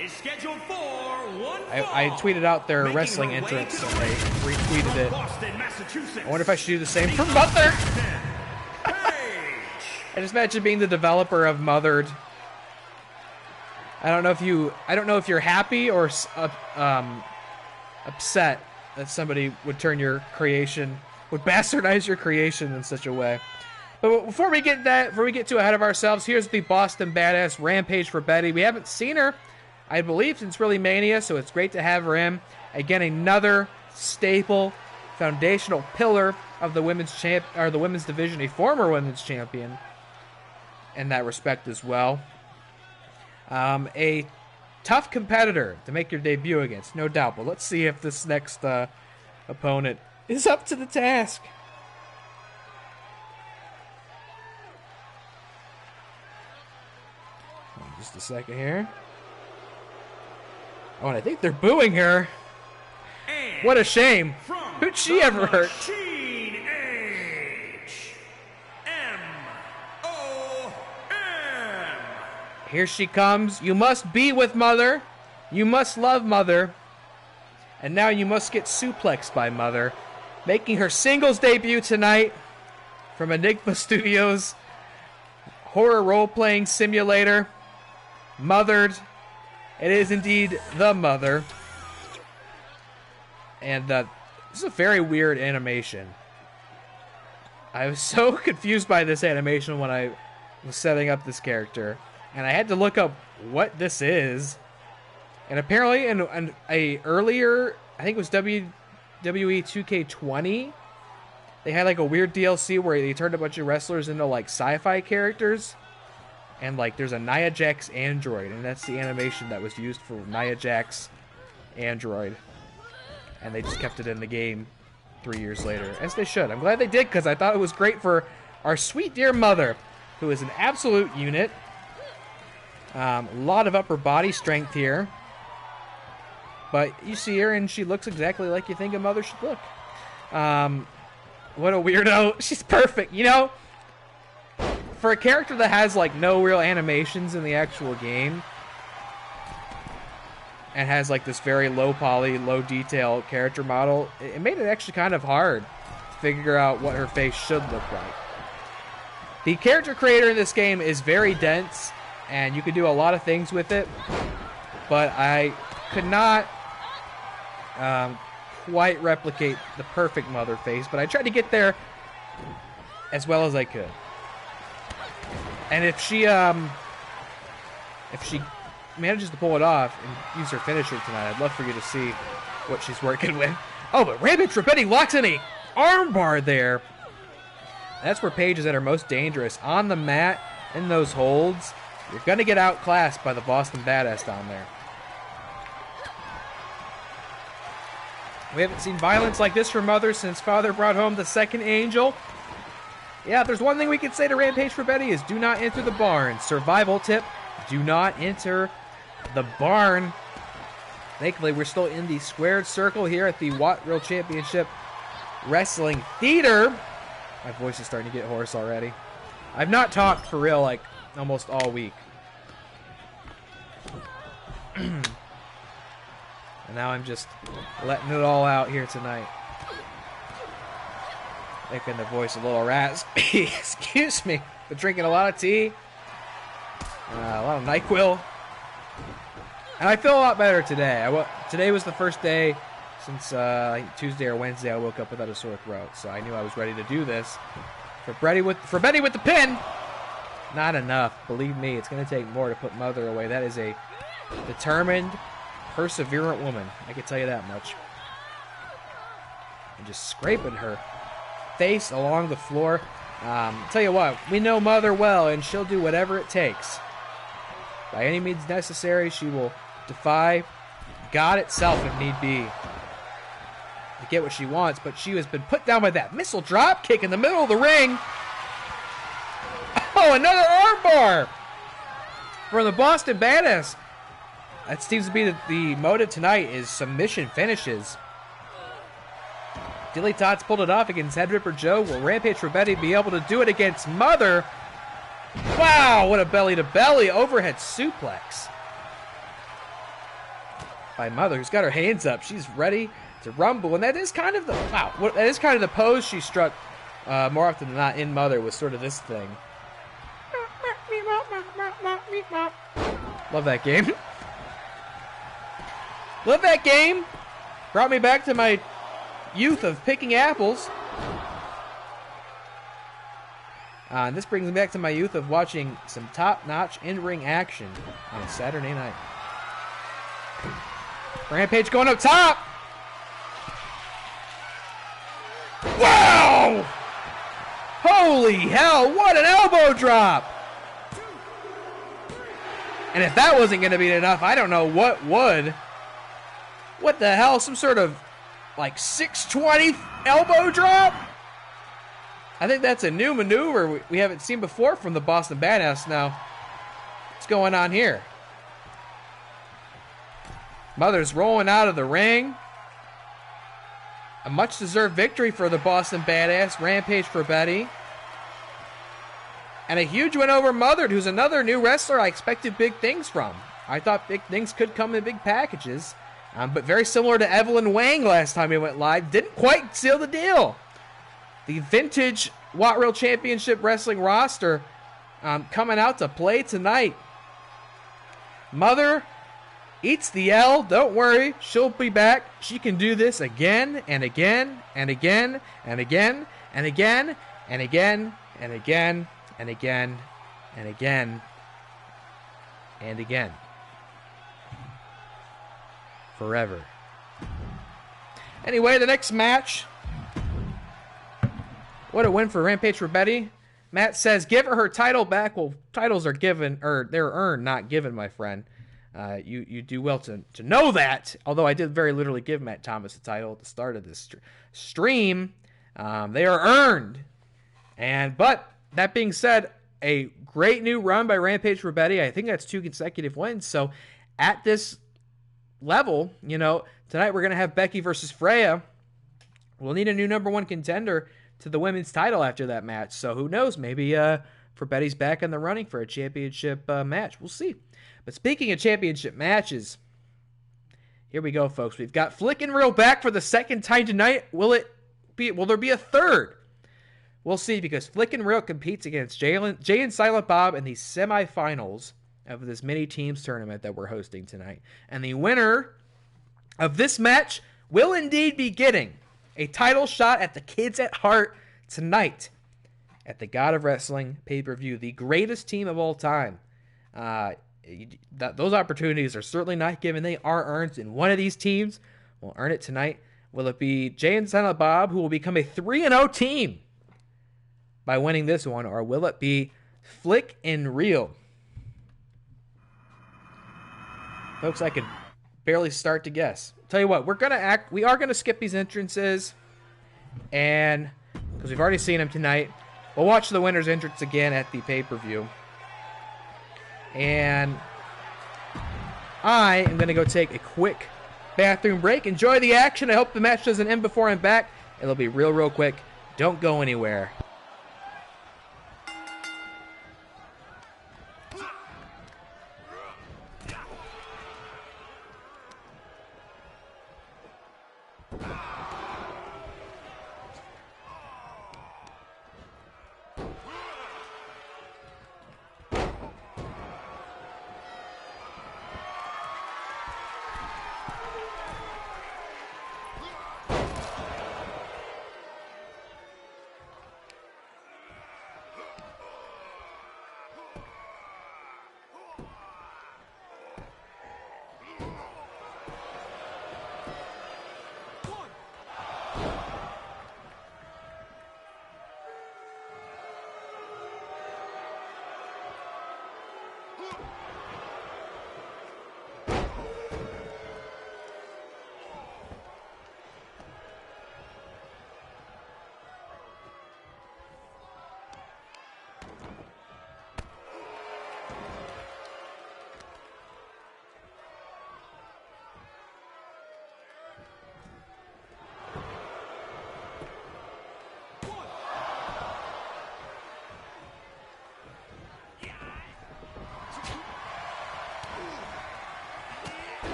Is scheduled for one I tweeted out their wrestling entrance, and they retweeted it. I wonder if I should do the same for Mother. I just imagine being the developer of Mothered. I don't know if you're happy or upset that somebody would turn your creation, would bastardize your creation in such a way. But before we get too ahead of ourselves, here's the Boston Badass Rampage for Betty. We haven't seen her, I believe, since really Mania, so it's great to have her in. Again, another staple, foundational pillar of the women's division, a former women's champion in that respect as well. A tough competitor to make your debut against, no doubt. But let's see if this next opponent is up to the task. Just a second here. Oh, and I think they're booing her. And what a shame. Who'd she ever hurt? Here she comes. You must be with Mother. You must love Mother. And now you must get suplexed by Mother. Making her singles debut tonight from Enigma Studios. Horror role-playing simulator. Mothered. It is indeed the Mother. And this is a very weird animation. I was so confused by this animation when I was setting up this character. And I had to look up what this is. And apparently in a earlier, I think it was WWE 2K20, they had a weird DLC where they turned a bunch of wrestlers into sci-fi characters. And there's a Nia Jax android, and that's the animation that was used for Nia Jax android. And they just kept it in the game 3 years later, as they should. I'm glad they did, because I thought it was great for our sweet dear Mother, who is an absolute unit. A lot of upper body strength here. But you see her, and she looks exactly like you think a mother should look. What a weirdo. She's perfect, For a character that has, no real animations in the actual game, and has, this very low poly, low detail character model, it made it actually kind of hard to figure out what her face should look like. The character creator in this game is very dense, and you could do a lot of things with it, but I could not quite replicate the perfect Mother face, but I tried to get there as well as I could. And if she manages to pull it off and use her finisher tonight, I'd love for you to see what she's working with. Oh, but Rampage for Betty locks in a armbar there. That's where Paige is at her most dangerous. On the mat, in those holds, you're going to get outclassed by the Boston Badass down there. We haven't seen violence like this from Mother since Father brought home the second angel. Yeah, if there's one thing we can say to Rampage for Betty is do not enter the barn. Survival tip, do not enter the barn. Thankfully, we're still in the squared circle here at the World Championship Wrestling Theater. My voice is starting to get hoarse already. I've not talked for real almost all week. And now I'm just letting it all out here tonight. Making the voice a little raspy. Excuse me. Been drinking a lot of tea. A lot of NyQuil. And I feel a lot better today. Today was the first day since Tuesday or Wednesday I woke up without a sore throat. So I knew I was ready to do this. For Betty with the pin. Not enough. Believe me, it's going to take more to put Mother away. That is a determined, perseverant woman. I can tell you that much. And just scraping her face along the floor. Tell you what, we know Mother well, and she'll do whatever it takes. By any means necessary, she will defy God itself if need be to get what she wants, but she has been put down by that missile drop kick in the middle of the ring. Oh, another armbar from the Boston Badass. That seems to be the motive tonight, is submission finishes. DillyTodds pulled it off against Head Ripper Joe. Will Rampage for Betty be able to do it against Mother? Wow, what a belly-to-belly overhead suplex by Mother, who's got her hands up. She's ready to rumble, and that is kind of the that is kind of the pose she struck more often than not in Mother, was sort of this thing. Love that game. Love that game. Brought me back to my youth of picking apples. And this brings me back to my youth of watching some top-notch in-ring action on a Saturday night. Rampage going up top. Wow! Holy hell, what an elbow drop! And if that wasn't going to be enough, I don't know what would. What the hell? Some sort of, like, 620 elbow drop? I think that's a new maneuver we haven't seen before from the Boston Badass now. What's going on here? Mother's rolling out of the ring. A much-deserved victory for the Boston Badass. Rampage for Betty. And a huge win over Mother, who's another new wrestler I expected big things from. I thought big things could come in big packages. But very similar to Evelyn Wang last time we went live, didn't quite seal the deal. The vintage WATCW Championship Wrestling roster coming out to play tonight. Mother eats the L. Don't worry, she'll be back. She can do this again and again and again and again and again and again and again and again and again and again. Forever. Anyway, the next match. What a win for Rampage for Betty. Matt says, give her title back. Well, titles are given, or they're earned, not given, my friend. You do well to know that. Although I did very literally give Matt Thomas a title at the start of this stream. They are earned. But that being said, a great new run by Rampage for Betty. I think that's 2 consecutive wins. So at this level, tonight we're going to have Becky versus Freya. We'll need a new #1 contender to the women's title after that match. So who knows? Maybe for Betty's back in the running for a championship match. We'll see. But speaking of championship matches, here we go, folks. We've got Flick and Reel back for the second time tonight. Will there be a third? We'll see, because Flick and Reel competes against Jay and Silent Bob in the semifinals of this mini teams tournament that we're hosting tonight. And the winner of this match will indeed be getting a title shot at the Kids at Hart tonight at the God of Wrestling pay-per-view, the greatest team of all time. Those opportunities are certainly not given. They are earned, and one of these teams will earn it tonight. Will it be Jay and Silent Bob, who will become a 3-0 team by winning this one, or will it be Flick and Reel? Folks, I could barely start to guess. Tell you what, we are gonna skip these entrances, and because we've already seen them tonight, we'll watch the winner's entrance again at the pay-per-view. And I am gonna go take a quick bathroom break. Enjoy the action. I hope the match doesn't end before I'm back. It'll be real quick. Don't go anywhere.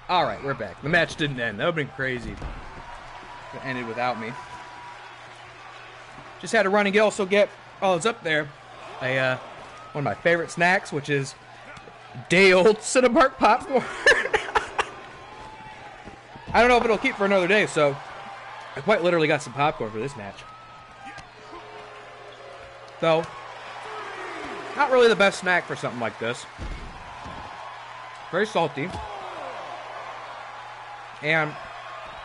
All right, we're back. The match didn't end. That would have been crazy if it ended without me. Just had to run and also get, oh, it's up there, one of my favorite snacks, which is day-old Cinemark popcorn. I don't know if it'll keep for another day, so I quite literally got some popcorn for this match. Though, not really the best snack for something like this. Very salty. And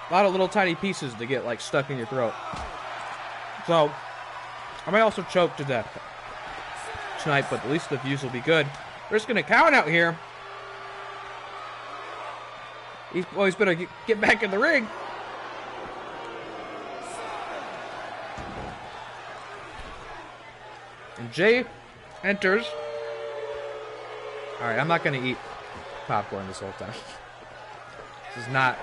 a lot of little tiny pieces to get like stuck in your throat. So I might also choke to death tonight, but at least the views will be good. We're just gonna count out here. He's better get back in the ring. And Jay enters. All right, I'm not gonna eat popcorn this whole time. This is not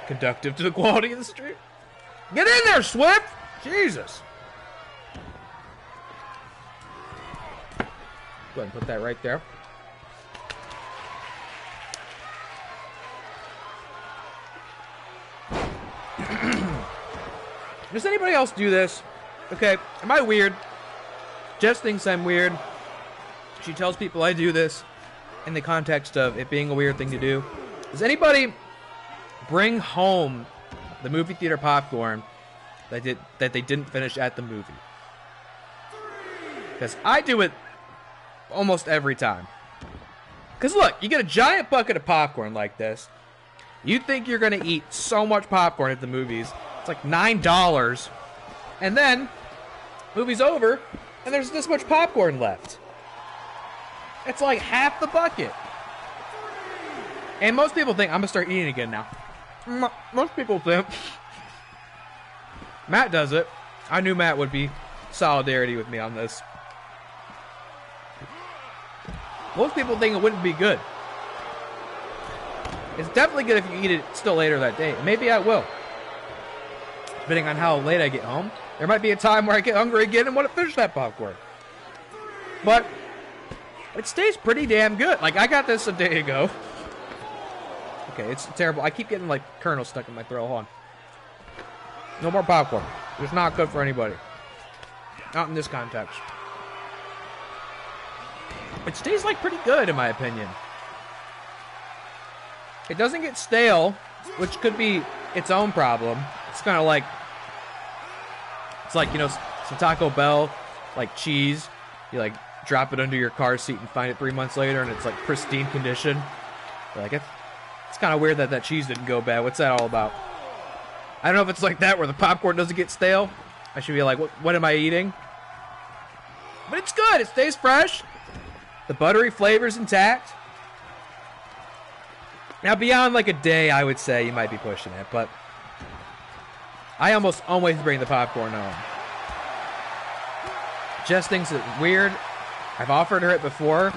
conductive to the quality of the stream. Get in there, Swift! Jesus. Go ahead and put that right there. Does anybody else do this? Okay, am I weird? Jess thinks I'm weird. She tells people I do this in the context of it being a weird thing to do. Does anybody bring home the movie theater popcorn that they didn't finish at the movie? Because I do it almost every time. Because look, you get a giant bucket of popcorn like this. You think you're going to eat so much popcorn at the movies. It's like $9. And then, movie's over, and there's this much popcorn left. It's like half the bucket. And most people think, I'm going to start eating again now. Most people think. Matt does it. I knew Matt would be solidarity with me on this. Most people think it wouldn't be good. It's definitely good if you eat it still later that day. Maybe I will. Depending on how late I get home. There might be a time where I get hungry again and want to finish that popcorn. But it stays pretty damn good. Like, I got this a day ago. Okay, it's terrible. I keep getting, like, kernels stuck in my throat. Hold on. No more popcorn. It's not good for anybody. Not in this context. It stays, like, pretty good, in my opinion. It doesn't get stale, which could be its own problem. It's kind of like, it's like, you know, some Taco Bell, like cheese. You, like, drop it under your car seat and find it 3 months later, and it's, like, pristine condition. You're like, it's kind of weird that that cheese didn't go bad. What's that all about? I don't know if it's like that where the popcorn doesn't get stale. I should be like, what am I eating? But it's good. It stays fresh. The buttery flavor's intact. Now, beyond like a day, I would say you might be pushing it, but I almost always bring the popcorn home. Jess thinks it's weird. I've offered her it before.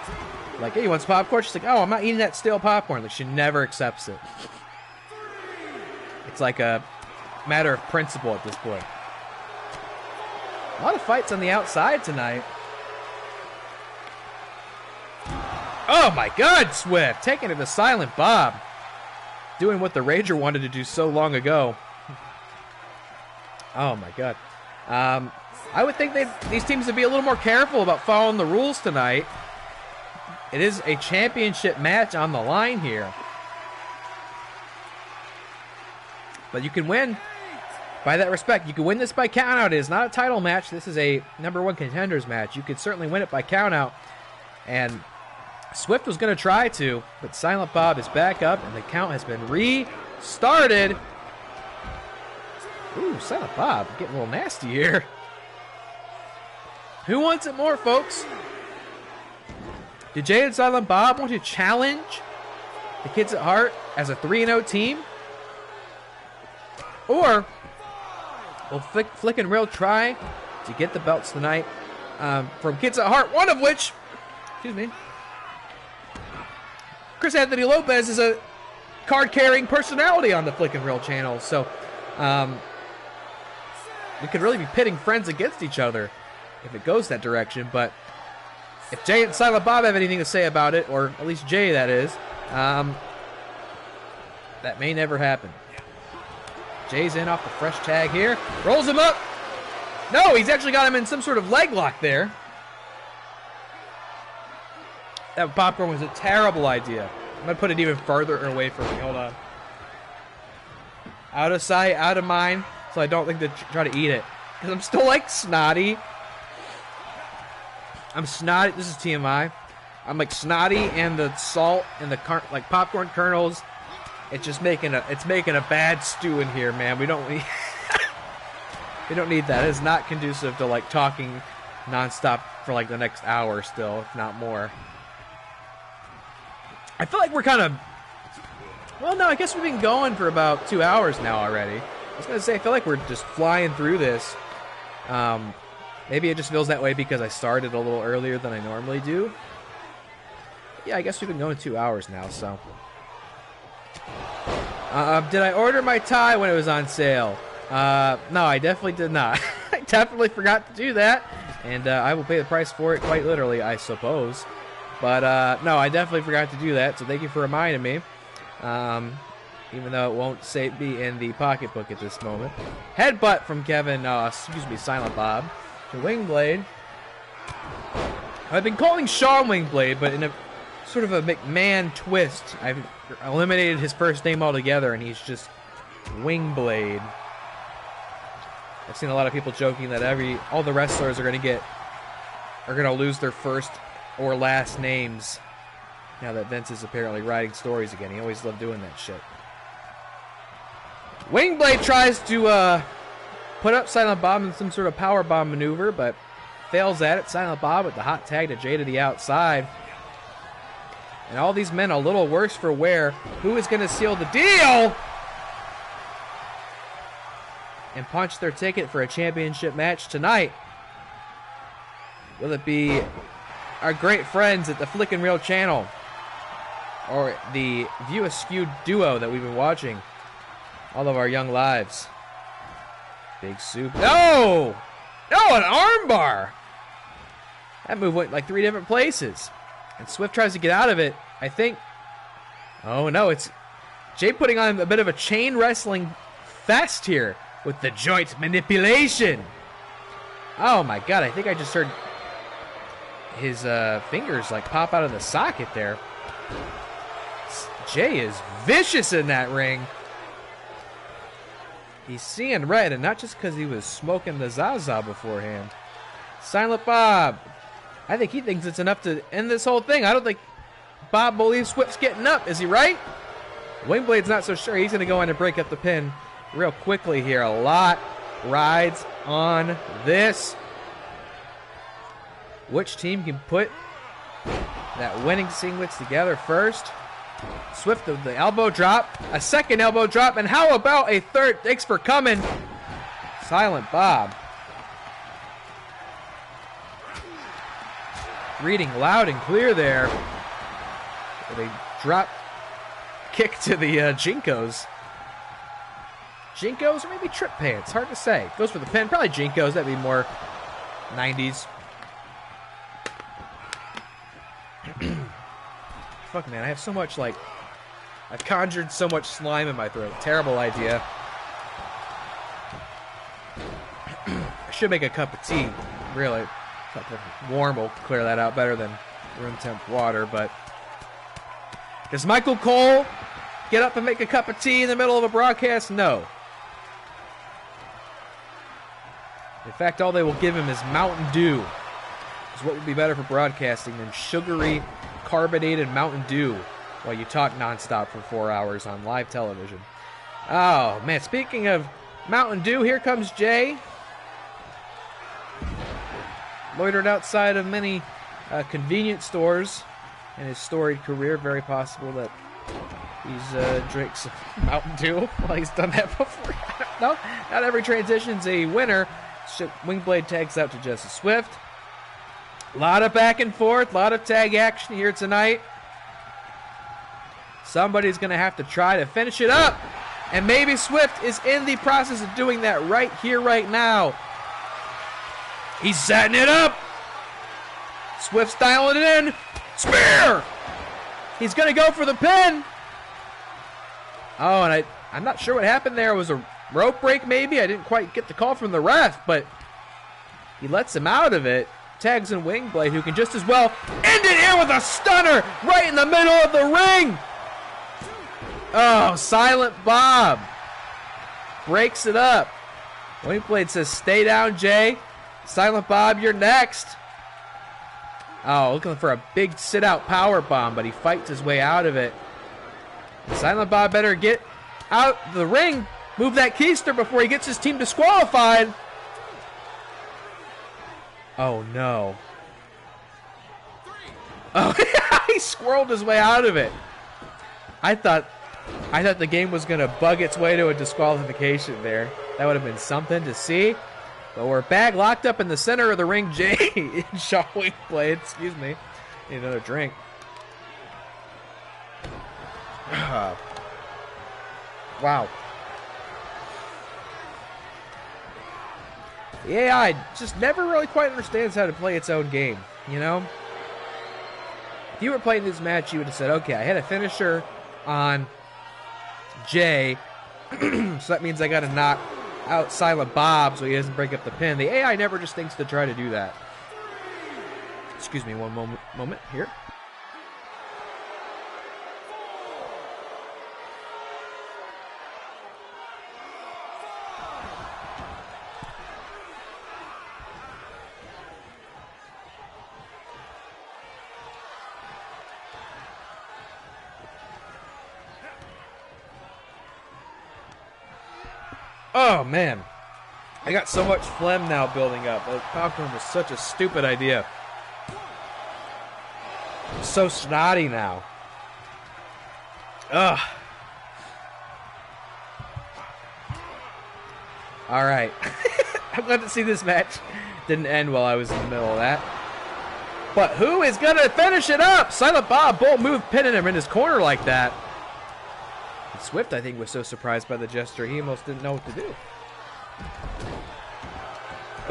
Like, hey, you want some popcorn? She's like, oh, I'm not eating that stale popcorn. Like, she never accepts it. It's like a matter of principle at this point. A lot of fights on the outside tonight. Oh my God, Swift! Taking it to Silent Bob. Doing what the Rager wanted to do so long ago. Oh my God. I would think these teams would be a little more careful about following the rules tonight. It is a championship match on the line here. But you can win by that respect, you can win this by countout. It is not a title match. This is a #1 contenders match. You could certainly win it by countout. And Swift was going to try to, but Silent Bob is back up, and the count has been restarted. Ooh, Silent Bob getting a little nasty here. Who wants it more, folks? Did Jay and Silent Bob want to challenge the kids at Hart as a 3-0 team? Or will Flick and Real try to get the belts tonight from kids at Hart, one of which, excuse me, Chris Anthony Lopez is a card-carrying personality on the Flick and Real channel, so we could really be pitting friends against each other if it goes that direction. But if Jay and Silent Bob have anything to say about it, or at least Jay, that is, that may never happen. Jay's in off the fresh tag here. Rolls him up. No, he's actually got him in some sort of leg lock there. That popcorn was a terrible idea. I'm going to put it even further away from me. Hold on. Out of sight, out of mind, so I don't think to try to eat it. Because I'm still like snotty. I'm snotty. This is TMI. I'm like snotty, and the salt and the like popcorn kernels. It's just making a bad stew in here, man. We don't need we don't need that. It is not conducive to like talking nonstop for like the next hour still, if not more. I feel like we're kind of, well, no, I guess we've been going for about 2 hours now already. I was gonna say I feel like we're just flying through this. Maybe it just feels that way because I started a little earlier than I normally do. Yeah, I guess we've been going 2 hours now, so. Did I order my tie when it was on sale? No, I definitely did not. I definitely forgot to do that, and I will pay the price for it quite literally, I suppose. But no, I definitely forgot to do that, so thank you for reminding me. Even though it won't be in the pocketbook at this moment. Headbutt from Kevin, Silent Bob to Wingblade. I've been calling Sean Wingblade, but in a sort of a McMahon twist, I've eliminated his first name altogether, and he's just Wingblade. I've seen a lot of people joking that all the wrestlers are gonna lose their first or last names now that Vince is apparently writing stories again. He always loved doing that shit. Wingblade tries to put up Silent Bob in some sort of power bomb maneuver, but fails at it. Silent Bob with the hot tag to Jay to the outside. And all these men a little worse for wear. Who is going to seal the deal and punch their ticket for a championship match tonight? Will it be our great friends at the Flick and Reel channel, or the View Askew duo that we've been watching all of our young lives? Big soup. No! No, an armbar! That move went like 3 different places. And Swift tries to get out of it, I think. Oh no, it's Jay putting on a bit of a chain wrestling fest here with the joint manipulation. Oh my god, I think I just heard his fingers like pop out of the socket there. Jay is vicious in that ring. He's seeing red, and not just because he was smoking the Zaza beforehand. Silent Bob. I think he thinks it's enough to end this whole thing. I don't think Bob believes Swift's getting up. Is he right? Wingblade's not so sure. He's going to go in and break up the pin real quickly here. A lot rides on this. Which team can put that winning sequence together first? Swift with the elbow drop. A second elbow drop. And how about a third? Thanks for coming, Silent Bob. Reading loud and clear there. With a drop kick to the Jinkos. Jinkos or maybe Trip Pants. Hard to say. Goes for the pin. Probably Jinkos. That'd be more 90s. Fuck, man. I have so much, like... I've conjured so much slime in my throat. Terrible idea. I should make a cup of tea. Really. Something warm will clear that out better than room temp water, but... Does Michael Cole get up and make a cup of tea in the middle of a broadcast? No. In fact, all they will give him is Mountain Dew. Is what would be better for broadcasting than sugary, carbonated Mountain Dew while you talk nonstop for 4 hours on live television. Oh, man, speaking of Mountain Dew, here comes Jay. Loitered outside of many convenience stores in his storied career. Very possible that he's drank some Mountain Dew while he's done that before. No, not every transition's a winner. Wingblade tags out to Jesse Swift. A lot of back and forth, a lot of tag action here tonight. Somebody's going to have to try to finish it up. And maybe Swift is in the process of doing that right here, right now. He's setting it up. Swift's dialing it in. Spear! He's going to go for the pin. Oh, and I'm not sure what happened there. It was a rope break maybe. I didn't quite get the call from the ref, but he lets him out of it. Tags in Wingblade, who can just as well end it here with a stunner right in the middle of the ring. Oh, Silent Bob breaks it up. Wingblade says, stay down, Jay. Silent Bob, you're next. Oh, looking for a big sit-out power bomb, but he fights his way out of it. Silent Bob better get out the ring, move that keister before he gets his team disqualified. Oh, no. Oh, he squirreled his way out of it. I thought the game was going to bug its way to a disqualification there. That would have been something to see. But we're back, locked up in the center of the ring. Jay and Shaw Wingblade. Excuse me. Need another drink. Wow. The AI just never really quite understands how to play its own game, you know? If you were playing this match, you would have said, okay, I had a finisher on Jay, so that means I got to knock out Silent Bob so he doesn't break up the pin. The AI never just thinks to try to do that. Excuse me one moment here. Oh, man. I got so much phlegm now building up. The popcorn was such a stupid idea. I'm so snotty now. Ugh. All right. I'm glad to see this match didn't end while I was in the middle of that. But who is going to finish it up? Silent Bob, bold move, pinning him in his corner like that. Swift, I think, was so surprised by the gesture, he almost didn't know what to do.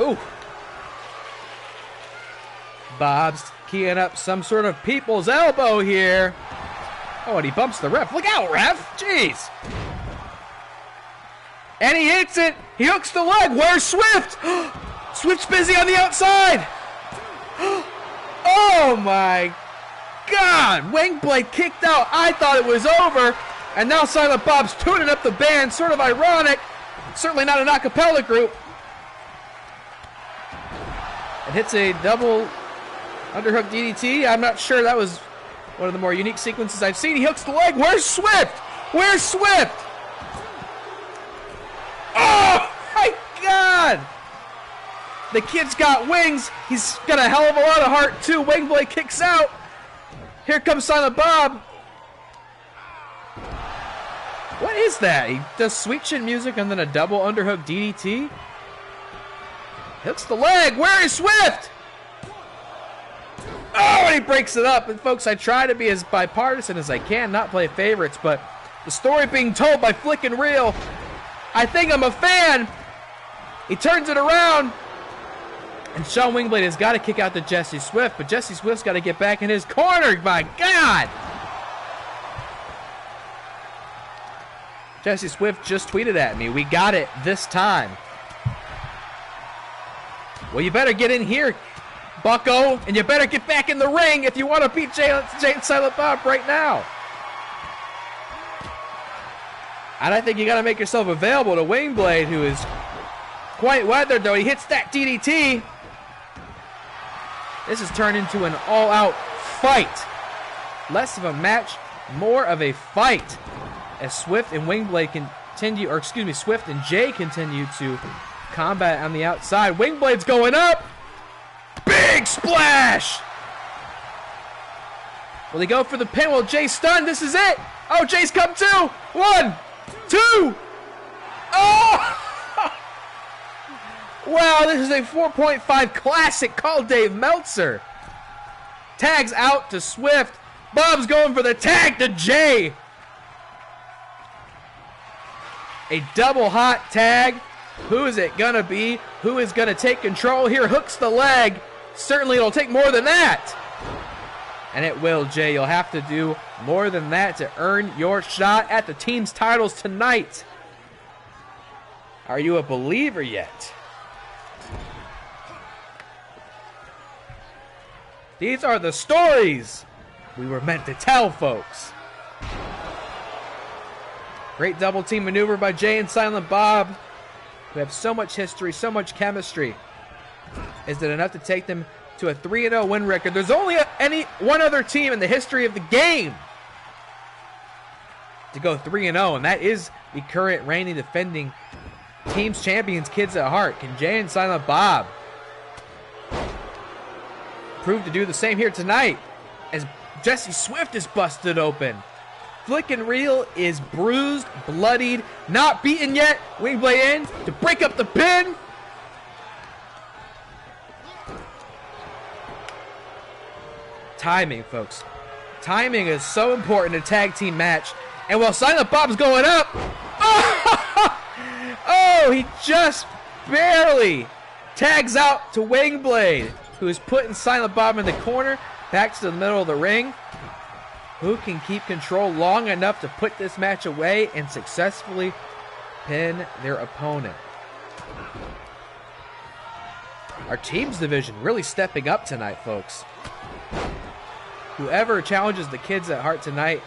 Ooh. Bob's keying up some sort of people's elbow here. Oh, and he bumps the ref. Look out, ref. Jeez. And he hits it. He hooks the leg. Where's Swift? Swift's busy on the outside. Oh, my God. Wingblade kicked out. I thought it was over. And now Silent Bob's tuning up the band. Sort of ironic. Certainly not an a cappella group. It hits a double underhook DDT. I'm not sure that was one of the more unique sequences I've seen. He hooks the leg. Where's Swift? Where's Swift? Oh, my God. The kid's got wings. He's got a hell of a lot of heart, too. Wingblade kicks out. Here comes Silent Bob. What is that? He does sweet chin music and then a double underhook DDT. Hooks the leg. Where is Swift? Oh, and he breaks it up. And folks, I try to be as bipartisan as I can, not play favorites, but the story being told by Flick and Reel, I think I'm a fan. He turns it around. And Shawn Wingblade has got to kick out to Jesse Swift, but Jesse Swift's got to get back in his corner. My God. Jesse Swift just tweeted at me, we got it this time. Well, you better get in here, bucko, and you better get back in the ring if you want to beat Jay and Silent Bob right now. And I think you got to make yourself available to Wingblade, who is quite weathered, though. He hits that DDT. This has turned into an all-out fight. Less of a match, more of a fight. As Swift and Wingblade continue, or excuse me, Swift and Jay continue to combat on the outside. Wingblade's going up. Big splash. Will he go for the pin? Well, Jay's stunned. This is it. Oh, Jay's come too. 1, 2. Oh! Wow, this is a 4.5 classic. Call Dave Meltzer. Tags out to Swift. Bob's going for the tag to Jay. A double hot tag. Who is it gonna be? Who is gonna take control here? Hooks the leg. Certainly it'll take more than that. And it will, Jay. You'll have to do more than that to earn your shot at the team's titles tonight. Are you a believer yet? These are the stories we were meant to tell, folks. Great double team maneuver by Jay and Silent Bob, who have so much history, so much chemistry. Is it enough to take them to a 3-0 win record? There's only one other team in the history of the game to go 3-0, and that is the current reigning defending team's champions, Kids at Heart. Can Jay and Silent Bob prove to do the same here tonight as Jesse Swift is busted open? Flick and Reel is bruised, bloodied, not beaten yet. Wingblade in to break up the pin. Timing, folks. Timing is so important in a tag team match. And while Silent Bob's going up, oh, he just barely tags out to Wingblade, who is putting Silent Bob in the corner, back to the middle of the ring. Who can keep control long enough to put this match away and successfully pin their opponent? Our teams division really stepping up tonight, folks. Whoever challenges the Kids at Heart tonight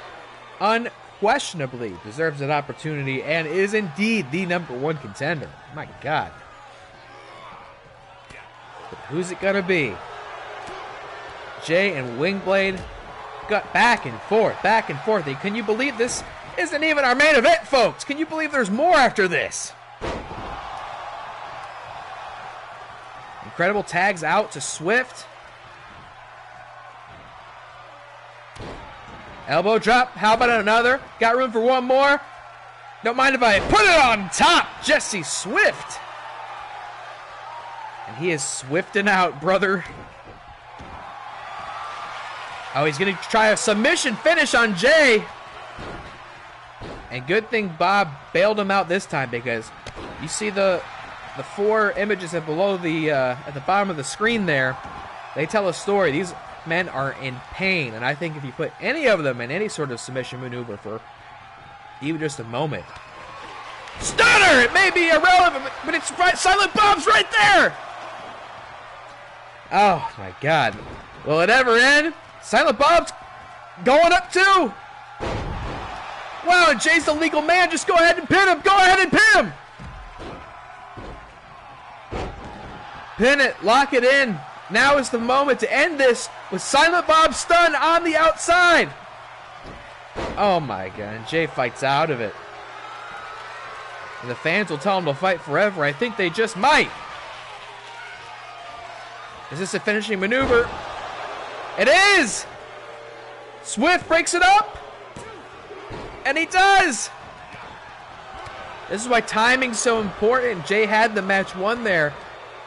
unquestionably deserves an opportunity and is indeed the #1 contender. My God. But who's it gonna be? Jay and Wingblade got back and forth, back and forth. Can you believe this isn't even our main event, folks? Can you believe there's more after this? Incredible tags out to Swift. Elbow drop. How about another? Got room for one more? Don't mind if I put it on top. Jesse Swift. And he is swifting out, brother. Oh, he's going to try a submission finish on Jay. And good thing Bob bailed him out this time, because you see the 4 images below the at the bottom of the screen there. They tell a story. These men are in pain, and I think if you put any of them in any sort of submission maneuver for even just a moment, stunner! It may be irrelevant, but it's right. Silent Bob's right there. Oh my God! Will it ever end? Silent Bob's going up too. Wow! And Jay's the legal man. Just go ahead and pin him. Go ahead and pin him. Pin it. Lock it in. Now is the moment to end this with Silent Bob stunned on the outside. Oh my God, and Jay fights out of it. And the fans will tell him to fight forever. I think they just might. Is this a finishing maneuver? It is! Swift breaks it up. And he does! This is why timing's so important. Jay had the match won there.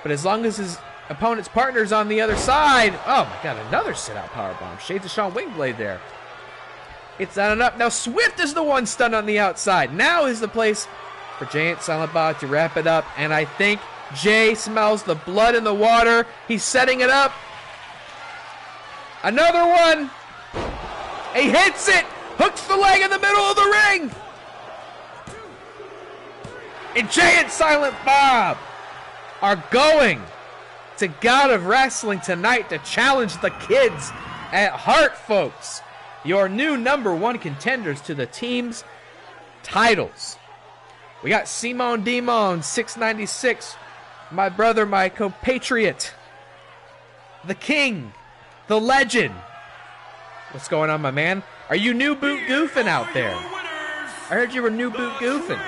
But as long as his opponent's partner's on the other side. Oh my God, another sit-out powerbomb. Shades of Sean Wingblade there. It's not enough. Now Swift is the one stunned on the outside. Now is the place for Jay and Silent Bob to wrap it up. And I think Jay smells the blood in the water. He's setting it up. Another one. He hits it. Hooks the leg in the middle of the ring. And Jay and Silent Bob are going to God of Wrestling tonight to challenge the Kids at Heart, folks. Your new #1 contenders to the team's titles. We got Simone Demon 696 my brother, my compatriot, the king, the legend. What's going on, my man? Are you new boot goofing out there? I heard you were new boot goofing.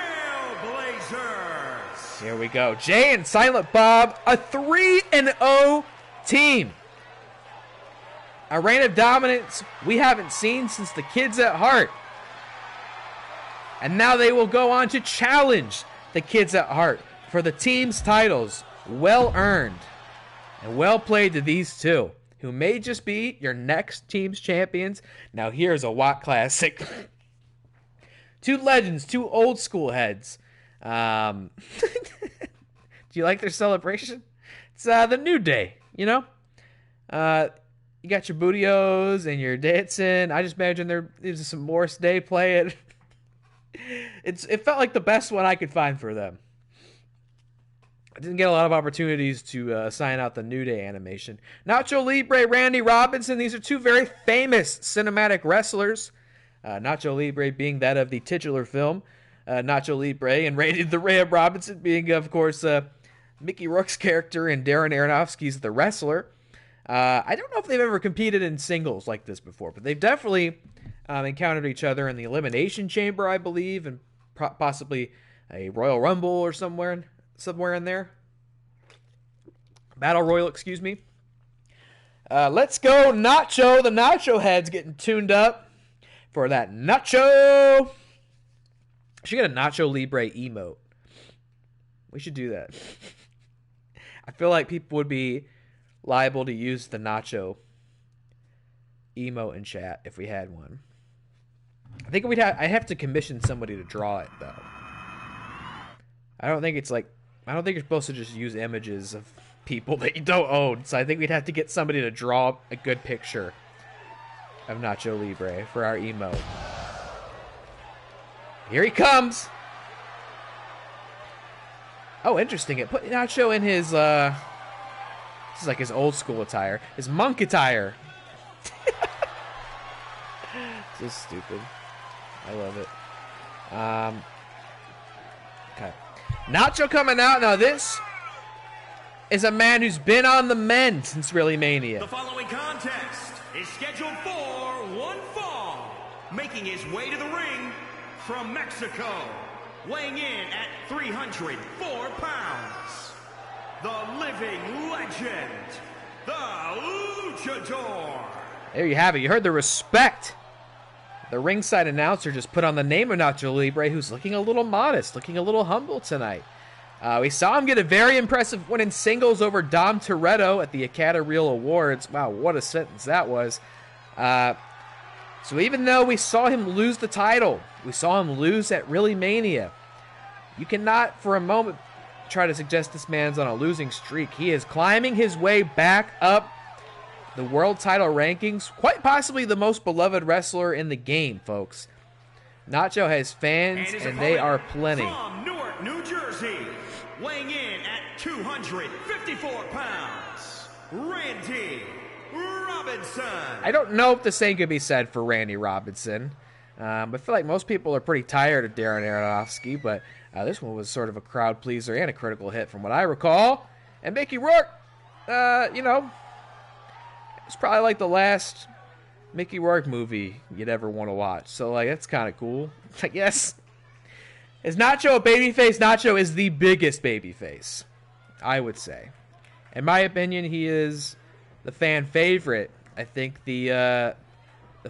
Here we go. Jay and Silent Bob, a 3-0 team. A reign of dominance we haven't seen since the kids at Hart. And now they will go on to challenge the kids at Hart for the team's titles. Well earned and well played to these two, who may just be your next team's champions. Now here's a WAT classic. Two legends, two old school heads. Do you like their celebration? It's the New Day, you know? You got your Bootios and your dancing. I just imagine there's some Morris Day playing. It felt like the best one I could find for them. I didn't get a lot of opportunities to sign out the New Day animation. Nacho Libre, Randy Robinson. These are two very famous cinematic wrestlers. Nacho Libre being that of the titular film, Nacho Libre, and Randy the Ram Robinson being, of course, Mickey Rourke's character in Darren Aronofsky's The Wrestler. I don't know if they've ever competed in singles like this before, but they've definitely encountered each other in the Elimination Chamber, I believe, and possibly a Royal Rumble or somewhere in there. Battle Royal, excuse me. Let's go Nacho. The Nacho head's getting tuned up for that Nacho. I should get a Nacho Libre emote. We should do that. I feel like people would be liable to use the Nacho emote in chat if we had one. I think I'd have to commission somebody to draw it, though. I don't think you're supposed to just use images of people that you don't own. So I think we'd have to get somebody to draw a good picture of Nacho Libre for our emote. Here he comes. Oh, interesting. It put Nacho in his, this is like his old school attire. His monk attire. So stupid. I love it. Okay. Nacho coming out. Now this is a man who's been on the mend since MrEliMania. The following contest is scheduled for one fall. Making his way to the ring from Mexico. Weighing in at 304 pounds. The living legend. The Luchador. There you have it. You heard the respect. The ringside announcer just put on the name of Nacho Libre, who's looking a little modest, looking a little humble tonight. We saw him get a very impressive win in singles over Dom Toretto at the Academy Real Awards. Wow, what a sentence that was. So even though we saw him lose the title, we saw him lose at MrEliMania, you cannot for a moment try to suggest this man's on a losing streak. He is climbing his way back up the world title rankings, quite possibly the most beloved wrestler in the game, folks. Nacho has fans, and they are plenty. From Newark, New Jersey, weighing in at 254 pounds, Randy Robinson. I don't know if the same could be said for Randy Robinson. I feel like most people are pretty tired of Darren Aronofsky, but this one was sort of a crowd pleaser and a critical hit from what I recall. And Mickey Rourke, it's probably like the last Mickey Rourke movie you'd ever want to watch. So, like, that's kind of cool, I guess. Is Nacho a babyface? Nacho is the biggest babyface, I would say. In my opinion, he is the fan favorite. I think the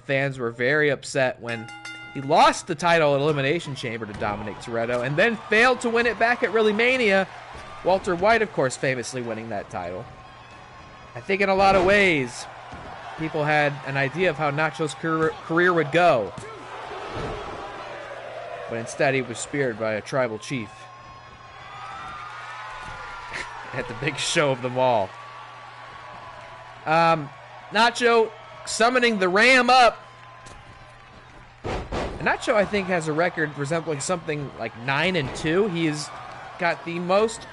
fans were very upset when he lost the title at Elimination Chamber to Dominic Toretto and then failed to win it back at MrEliMania. Walter White, of course, famously winning that title. I think in a lot of ways, people had an idea of how Nacho's career would go. But instead, he was speared by a tribal chief at the big show of them all. Nacho summoning the Ram up. Nacho, I think, has a record resembling something like 9-2. He's got the most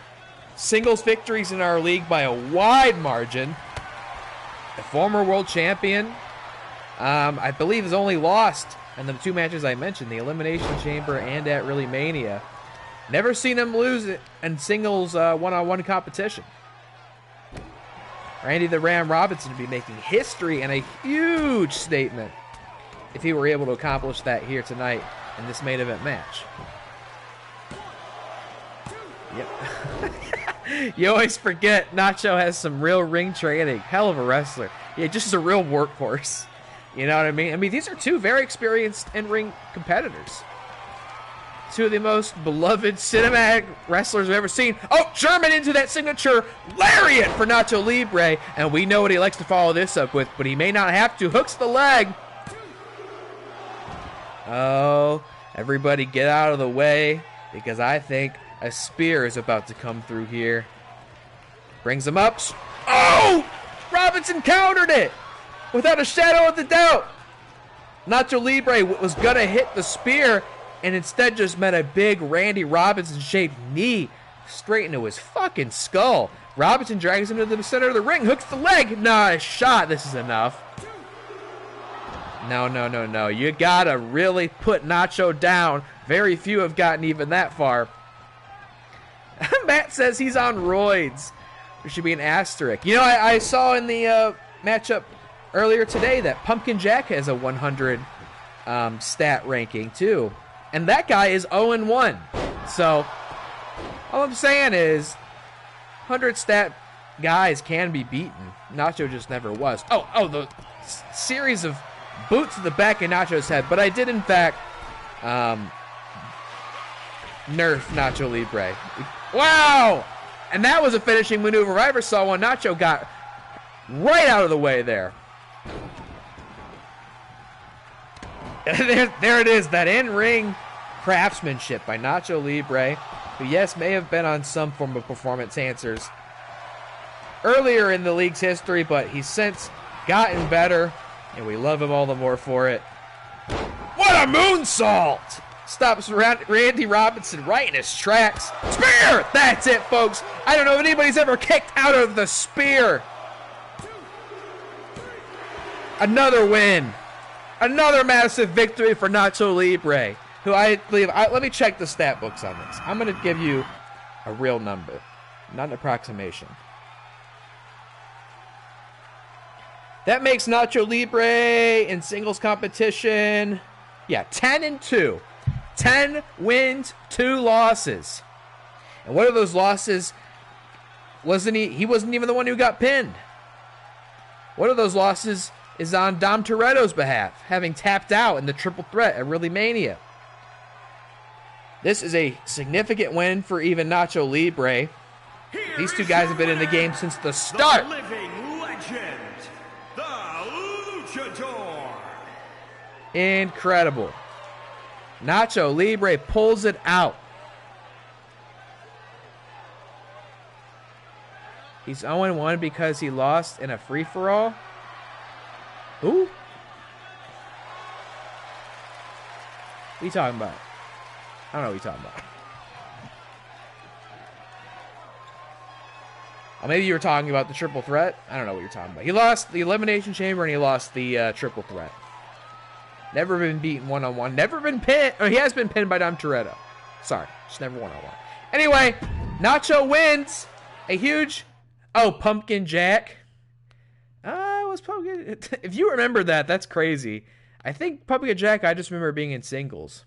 singles victories in our league by a wide margin. A former world champion. I believe has only lost in the two matches I mentioned, the Elimination Chamber and at MrEliMania. Never seen him lose it in singles one-on-one competition. Randy the Ram Robinson would be making history and a huge statement if he were able to accomplish that here tonight in this main event match. Yep. You always forget Nacho has some real ring training. Hell of a wrestler. Yeah, just a real workhorse. You know what I mean? I mean, these are two very experienced in-ring competitors. Two of the most beloved cinematic wrestlers we've ever seen. Oh, German into that signature lariat for Nacho Libre. And we know what he likes to follow this up with, but he may not have to. Hooks the leg. Oh, everybody get out of the way, because I think a spear is about to come through here. Brings him up. Oh! Robinson countered it without a shadow of the doubt. Nacho Libre was going to hit the spear and instead just met a big Randy Robinson-shaped knee straight into his fucking skull. Robinson drags him to the center of the ring, hooks the leg. Not a shot. This is enough. No, no, no, no. You gotta really put Nacho down. Very few have gotten even that far. Matt says he's on roids. There should be an asterisk. You know, I saw in the matchup earlier today that Pumpkin Jack has a 100 stat ranking too. And that guy is 0-1. So, all I'm saying is, 100 stat guys can be beaten. Nacho just never was. Oh, the series of boots to the back of Nacho's head. But I did, in fact, nerf Nacho Libre. Wow! And that was a finishing maneuver I ever saw when Nacho got right out of the way there. There it is, that in-ring craftsmanship by Nacho Libre, who, yes, may have been on some form of performance enhancers earlier in the league's history, but he's since gotten better, and we love him all the more for it. What a moonsault! Stops Randy Robinson right in his tracks. Spear! That's it, folks. I don't know if anybody's ever kicked out of the spear. Another win. Another massive victory for Nacho Libre, who I believe... let me check the stat books on this. I'm going to give you a real number, not an approximation. That makes Nacho Libre in singles competition, 10-2. 10 wins, 2 losses. And what are those losses? He wasn't even the one who got pinned. One of those losses is on Dom Toretto's behalf, having tapped out in the triple threat at Really Mania. This is a significant win for even Nacho Libre. These two guys have been in the game since the start. The living legend, the Luchador. Incredible. Nacho Libre pulls it out. He's 0-1 because he lost in a free-for-all. Who? What are you talking about? I don't know what you're talking about. Oh, maybe you were talking about the triple threat? I don't know what you're talking about. He lost the Elimination Chamber and he lost the triple threat. Never been beaten one-on-one. Never been pinned. Or he has been pinned by Dom Toretto. Sorry, just never one-on-one. Anyway, Nacho wins. A huge... Oh, Pumpkin Jack. Was Pumpkin... If you remember that, that's crazy. I think Pumpkin Jack, I just remember being in singles.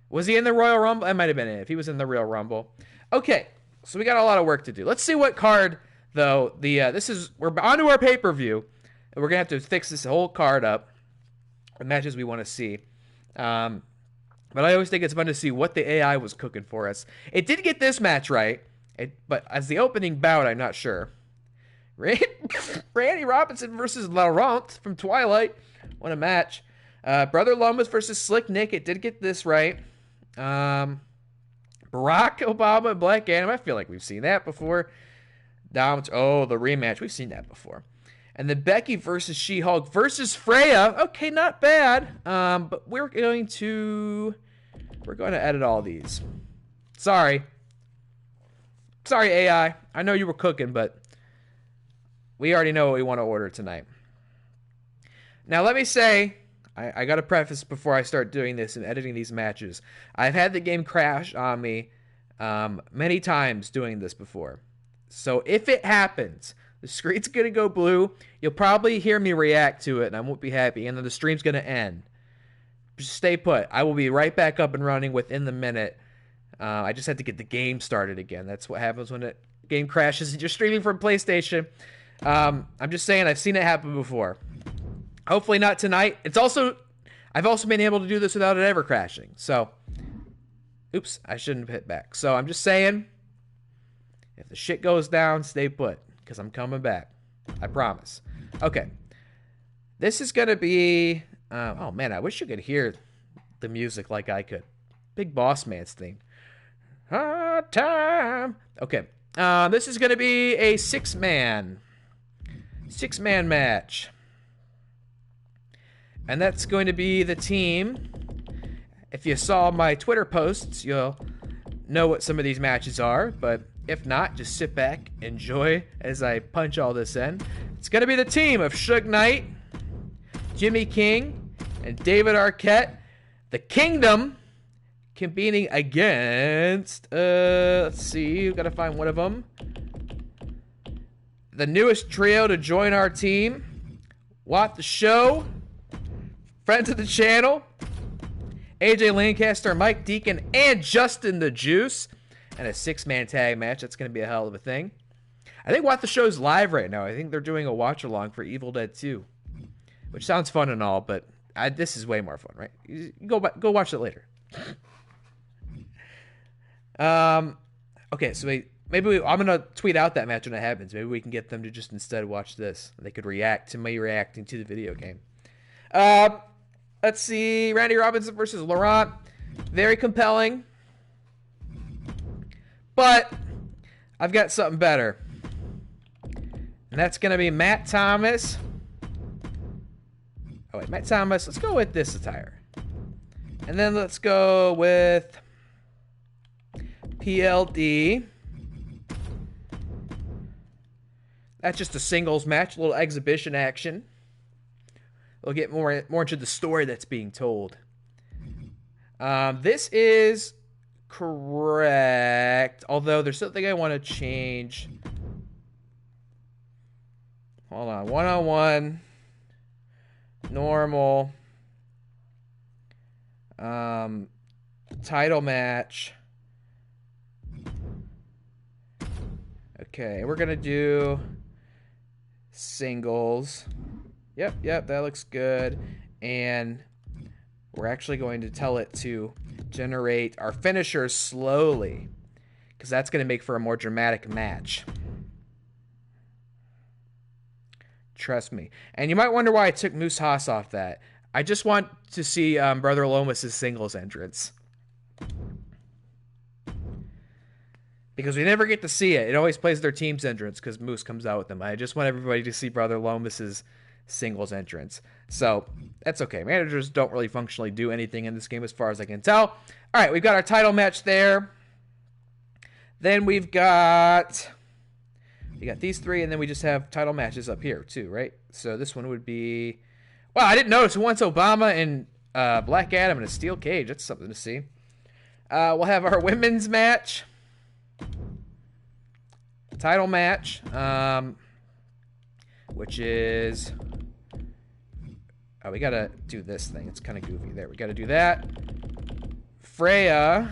Was he in the Royal Rumble? I might have been in it if he was in the Royal Rumble. Okay, so we got a lot of work to do. Let's see what card, though. We're on to our pay-per-view, and we're going to have to fix this whole card up. The matches we want to see. But I always think it's fun to see what the AI was cooking for us. It did get this match right, but as the opening bout, I'm not sure. Randy Robinson versus Laurent from Twilight. What a match. Brother Lomis versus Slick Nick. It did get this right. Barack Obama and Black Adam. I feel like we've seen that before. The rematch. We've seen that before. And then Becky versus She-Hulk versus Freya. Okay, not bad. But we're going to edit all these. Sorry, AI. I know you were cooking, but we already know what we want to order tonight. Now, let me say, I got to preface before I start doing this and editing these matches. I've had the game crash on me many times doing this before. So if it happens, the screen's going to go blue. You'll probably hear me react to it, and I won't be happy. And then the stream's going to end. Just stay put. I will be right back up and running within the minute. I just had to get the game started again. That's what happens when a game crashes and you're streaming from PlayStation. I'm just saying, I've seen it happen before. Hopefully not tonight. I've also been able to do this without it ever crashing. So, oops, I shouldn't have hit back. So I'm just saying, if the shit goes down, stay put, because I'm coming back. I promise. Okay. This is going to be... oh, man, I wish you could hear the music like I could. Big Boss Man's theme. Hard time. Okay. This is going to be a six-man match. And that's going to be the team. If you saw my Twitter posts, you'll know what some of these matches are. But if not, just sit back, enjoy as I punch all this in. It's going to be the team of Suge Knight, Jimmy King, and David Arquette. The Kingdom competing against, let's see, we've got to find one of them. The newest trio to join our team, What the Show, friends of the channel, AJ Lancaster, Mike Deacon, and Justin the Juice. And a six-man tag match. That's going to be a hell of a thing. I think What the Show's live right now. I think they're doing a watch-along for Evil Dead 2. Which sounds fun and all, but this is way more fun, right? You go watch it later. Okay, so I'm gonna tweet out that match when it happens. Maybe we can get them to just instead watch this. They could react to me reacting to the video game. Let's see, Randy Robinson versus Laurent. Very compelling, but I've got something better, and that's gonna be Matt Thomas. Oh wait, Matt Thomas. Let's go with this attire, and then let's go with PLD. That's just a singles match, a little exhibition action. We'll get more into the story that's being told. This is correct, although there's something I want to change. Hold on, 1-on-1, normal, title match. Okay, we're gonna do singles. Yep, that looks good. And we're actually going to tell it to generate our finishers slowly, because that's going to make for a more dramatic match. Trust me. And you might wonder why I took Moose Haas off that. I just want to see Brother Lomis' singles entrance. Because we never get to see it. It always plays their team's entrance because Moose comes out with them. I just want everybody to see Brother Lomis' singles entrance. So, that's okay. Managers don't really functionally do anything in this game as far as I can tell. All right, we've got our title match there. Then we got these three, and then we just have title matches up here too, right? So this one would be... Wow, I didn't notice once Obama and Black Adam in a steel cage. That's something to see. We'll have our women's match. Title match, which is... Oh, we gotta do this thing. It's kind of goofy. There, we gotta do that. Freya.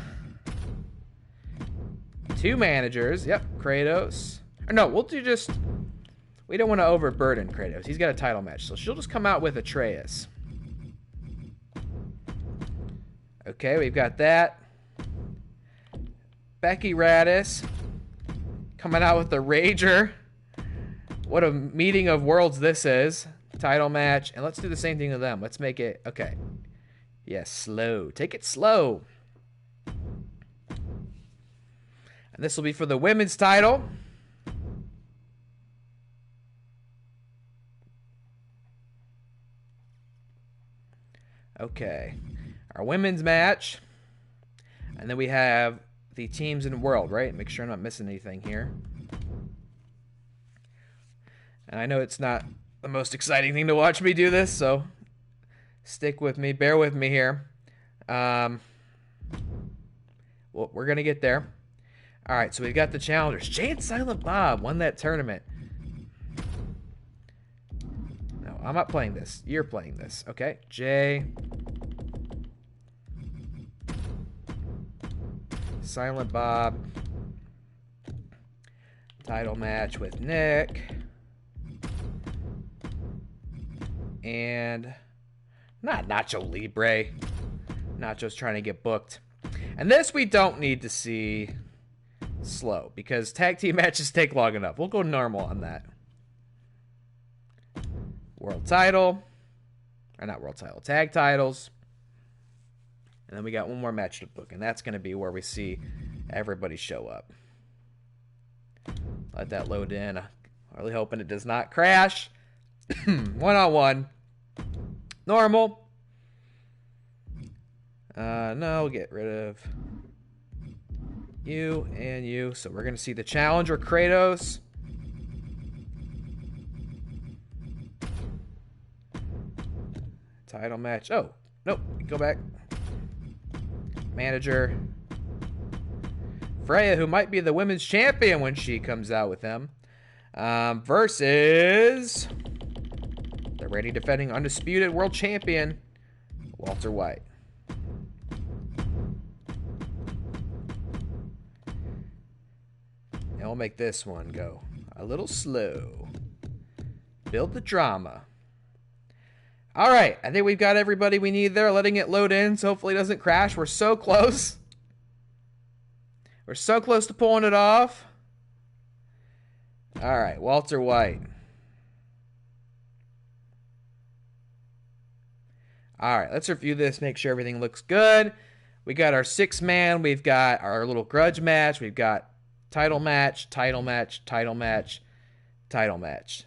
Two managers. Yep, Kratos. Or no, we'll do just... We don't want to overburden Kratos. He's got a title match, so she'll just come out with Atreus. Okay, we've got that. Becky Raddus coming out with the Rager. What a meeting of worlds this is. Title match. And let's do the same thing to them. Let's make it... Okay. Yes, slow. Take it slow. And this will be for the women's title. Okay. Our women's match. And then we have the teams in the world, right? Make sure I'm not missing anything here. And I know it's not the most exciting thing to watch me do this, so stick with me. Bear with me here. Well, we're going to get there. All right, so we've got the challengers. Jay and Silent Bob won that tournament. No, I'm not playing this. You're playing this. Okay, Jay. Silent Bob. Title match with Nick. And not Nacho Libre. Nacho's trying to get booked. And this we don't need to see slow because tag team matches take long enough. We'll go normal on that. World title. Or not world title. Tag titles. And then we got one more match to book. And that's going to be where we see everybody show up. Let that load in. I'm really hoping it does not crash. One-on-one. Normal. No, get rid of you and you. So we're going to see the challenger, Kratos. Title match. Oh, nope. Go back. Manager. Freya, who might be the women's champion when she comes out with them. Versus the reigning defending undisputed world champion, Walter White. And we'll make this one go a little slow. Build the drama. All right, I think we've got everybody we need there. Letting it load in, so hopefully it doesn't crash. We're so close. We're so close to pulling it off. All right, Walter White. All right, let's review this, make sure everything looks good. We got our 6-man. We've got our little grudge match. We've got title match, title match, title match, title match.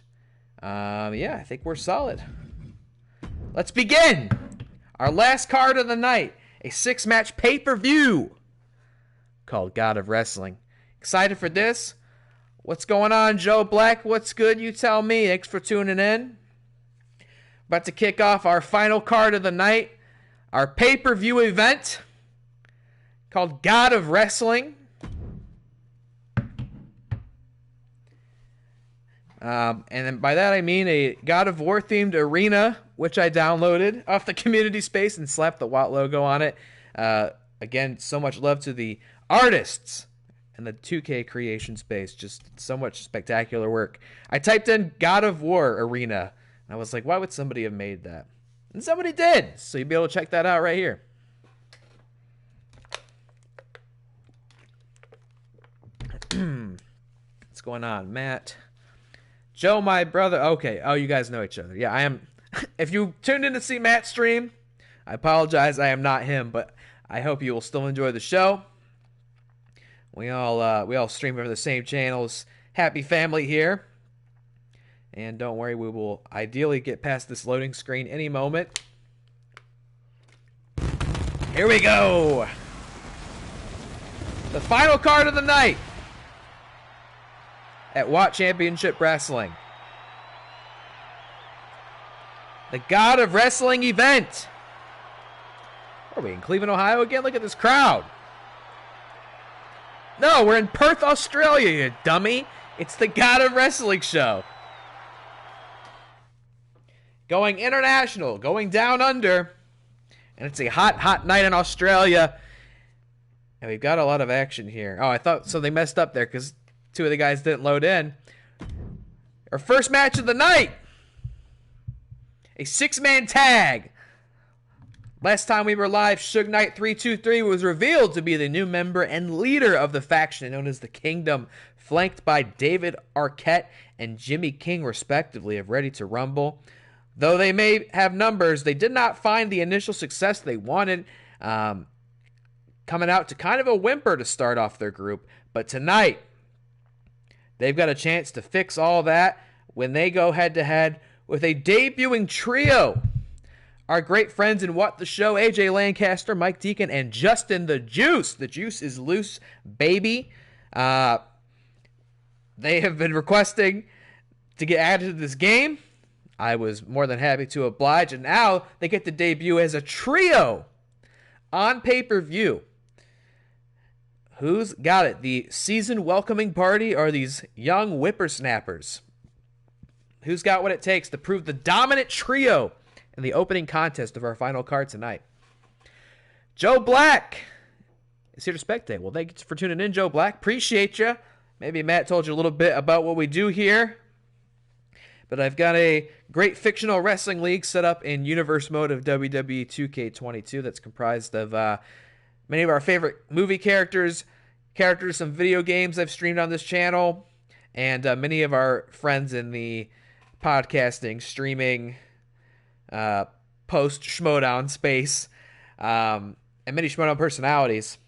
Yeah, I think we're solid. Let's begin. Our last card of the night, a 6-match pay-per-view called God of Wrestling. Excited for this? What's going on, Joe Black? What's good? You tell me. Thanks for tuning in. About to kick off our final card of the night, our pay-per-view event called God of Wrestling. And then by that I mean a God of War themed arena, which I downloaded off the community space and slapped the WAT logo on it. Again, so much love to the artists and the 2K creation space. Just so much spectacular work. I typed in God of War arena, and I was like, why would somebody have made that? And somebody did. So you'll be able to check that out right here. What's going on, Matt? Joe, my brother. Okay. Oh, you guys know each other. Yeah, I am. If you tuned in to see Matt stream, I apologize. I am not him, but I hope you will still enjoy the show. We all stream over the same channels. Happy family here. And don't worry, we will ideally get past this loading screen any moment. Here we go. The final card of the night at WAT Championship Wrestling. The God of Wrestling event. Are we in Cleveland, Ohio again? Look at this crowd. No, we're in Perth, Australia, you dummy. It's the God of Wrestling show. Going international, going down under. And it's a hot, hot night in Australia. And we've got a lot of action here. Oh, I thought so they messed up there because 2 of the guys didn't load in. Our first match of the night. A 6-man tag. Last time we were live, Suge Knight 323 was revealed to be the new member and leader of the faction known as the Kingdom, flanked by David Arquette and Jimmy King, respectively, of Ready to Rumble. Though they may have numbers, they did not find the initial success they wanted, coming out to kind of a whimper to start off their group. But tonight, they've got a chance to fix all that when they go head-to-head with a debuting trio. Our great friends in What the Show, AJ Lancaster, Mike Deacon, and Justin the Juice. The Juice is loose, baby. They have been requesting to get added to this game. I was more than happy to oblige, and now they get to debut as a trio on pay-per-view. Who's got it? The seasoned welcoming party or these young whippersnappers? Who's got what it takes to prove the dominant trio in the opening contest of our final card tonight? Joe Black is here to spectate. Well, thank you for tuning in, Joe Black. Appreciate you. Maybe Matt told you a little bit about what we do here. But I've got a great fictional wrestling league set up in universe mode of WWE 2K22 that's comprised of many of our favorite movie characters from video games I've streamed on this channel, and many of our friends in the podcasting, streaming, post-Schmodown space, and many Schmodown personalities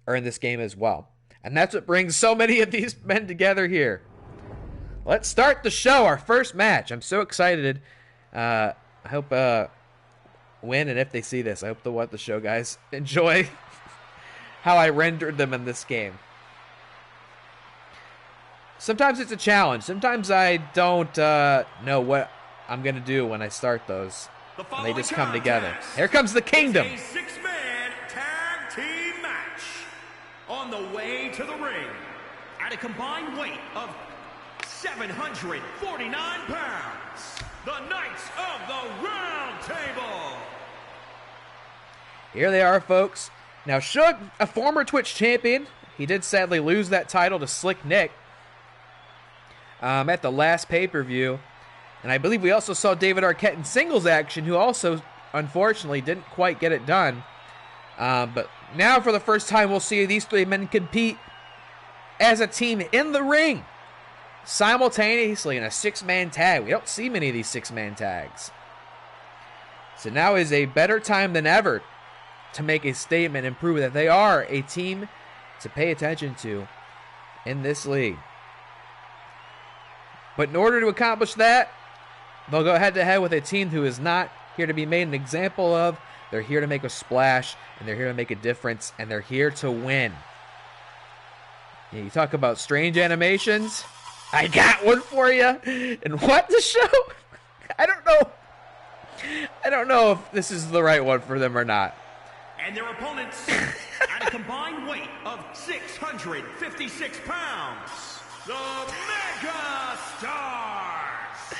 are in this game as well. And that's what brings so many of these men together here. Let's start the show, our first match. I'm so excited. I hope when and if they see this, I hope they'll watch the show, guys. Enjoy how I rendered them in this game. Sometimes it's a challenge. Sometimes I don't know what I'm going to do when I start those. And they just come together. Here comes the Kingdom. A six-man tag team match. On the way to the ring, at a combined weight of 749 pounds, the Knights of the Round Table. Here they are, folks. Now, Shug, a former Twitch champion, he did sadly lose that title to Slick Nick at the last pay-per-view. And I believe we also saw David Arquette in singles action, who also, unfortunately, didn't quite get it done. But now, for the first time, we'll see these three men compete as a team in the ring, simultaneously in a six-man tag. We don't see many of these six-man tags. So now is a better time than ever to make a statement and prove that they are a team to pay attention to in this league. But in order to accomplish that, they'll go head-to-head with a team who is not here to be made an example of. They're here to make a splash, and they're here to make a difference, and they're here to win. You talk about strange animations. I got one for you. And what the show? I don't know if this is the right one for them or not. And their opponents, at a combined weight of 656 pounds, the Mega Stars.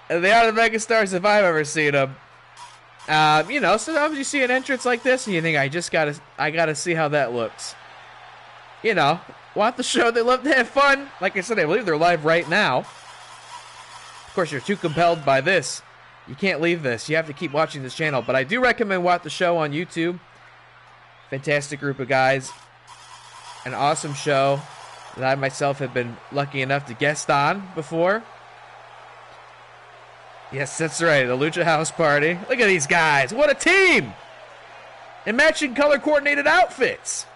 They are the Mega Stars if I've ever seen them. You know, sometimes you see an entrance like this and you think, I gotta see how that looks. You know, want the show, they love to have fun. Like I said, I believe they're live right now. Of course, you're too compelled by this. You can't leave this. You have to keep watching this channel. But I do recommend watch the show on YouTube. Fantastic group of guys. An awesome show that I myself have been lucky enough to guest on before. Yes, that's right. The Lucha House Party. Look at these guys. What a team! In matching color-coordinated outfits.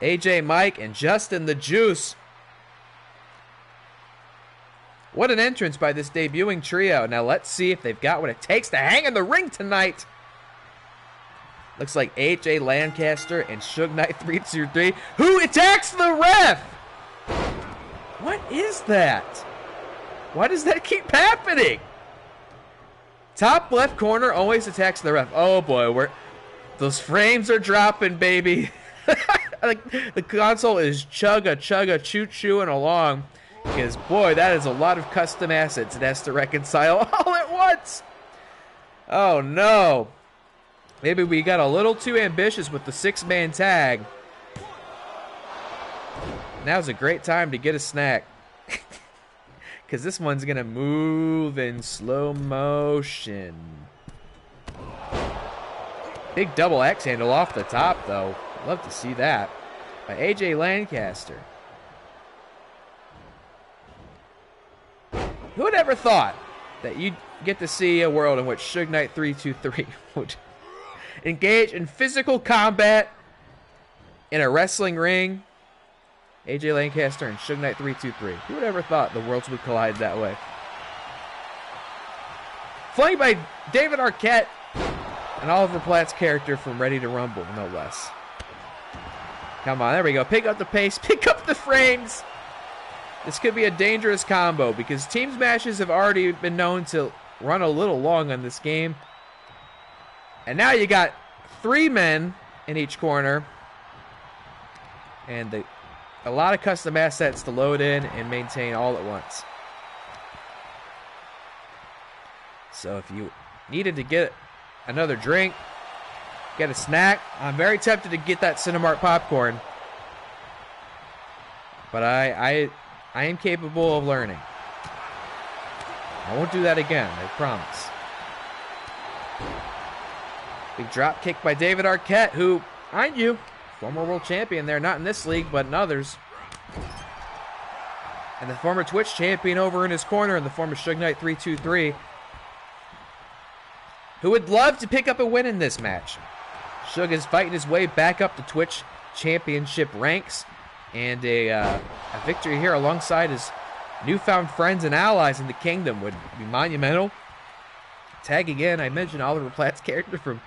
AJ, Mike, and Justin the Juice. What an entrance by this debuting trio. Now let's see if they've got what it takes to hang in the ring tonight. Looks like AJ Lancaster and Suge Knight 323, who attacks the ref. What is that? Why does that keep happening? Top left corner always attacks the ref. Oh boy, those frames are dropping, baby. Like the console is choo-chooing along. Because, boy, that is a lot of custom assets it has to reconcile all at once. Oh, no. Maybe we got a little too ambitious with the six-man tag. Now's a great time to get a snack. Because this one's going to move in slow motion. Big double X handle off the top, though. Love to see that. By AJ Lancaster. Who would ever thought that you'd get to see a world in which Suge Knight 323 would engage in physical combat in a wrestling ring? AJ Lancaster and Suge Knight 323. Who would ever thought the worlds would collide that way? Flanked by David Arquette and Oliver Platt's character from Ready to Rumble, no less. Come on, there we go. Pick up the pace, pick up the frames. This could be a dangerous combo because teams matches have already been known to run a little long on this game. And now you got 3 men in each corner. And a lot of custom assets to load in and maintain all at once. So if you needed to get another drink, get a snack, I'm very tempted to get that Cinemark popcorn. But I am capable of learning. I won't do that again, I promise. Big drop kick by David Arquette, who, mind you, former world champion there, not in this league, but in others. And the former Twitch champion over in his corner, and the former Suge Knight 323, who would love to pick up a win in this match. Suge is fighting his way back up the Twitch championship ranks, and a victory here alongside his newfound friends and allies in the kingdom would be monumental. Tagging in, I mentioned Oliver Platt's character from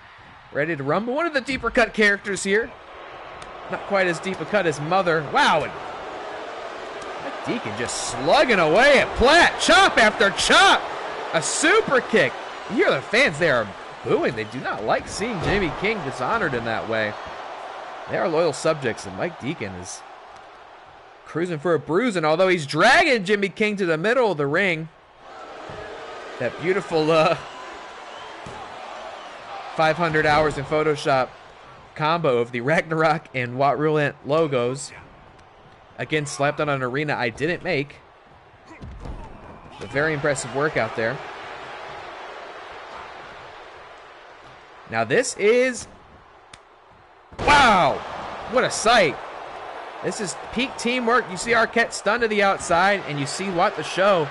Ready to Rumble, one of the deeper cut characters here. Not quite as deep a cut as Mother. Wow, and Mike Deacon just slugging away at Platt. Chop after chop. A super kick. You hear the fans there are booing. They do not like seeing Jimmy King dishonored in that way. They are loyal subjects, and Mike Deacon is cruising for a bruise. And although he's dragging Jimmy King to the middle of the ring, that beautiful 500 hours in Photoshop combo of the Ragnarok and Wat Rulant logos, again slapped on an arena I didn't make. A very impressive work out there. Now this is, wow, what a sight. This is peak teamwork. You see Arquette stunned to the outside, and you see what the show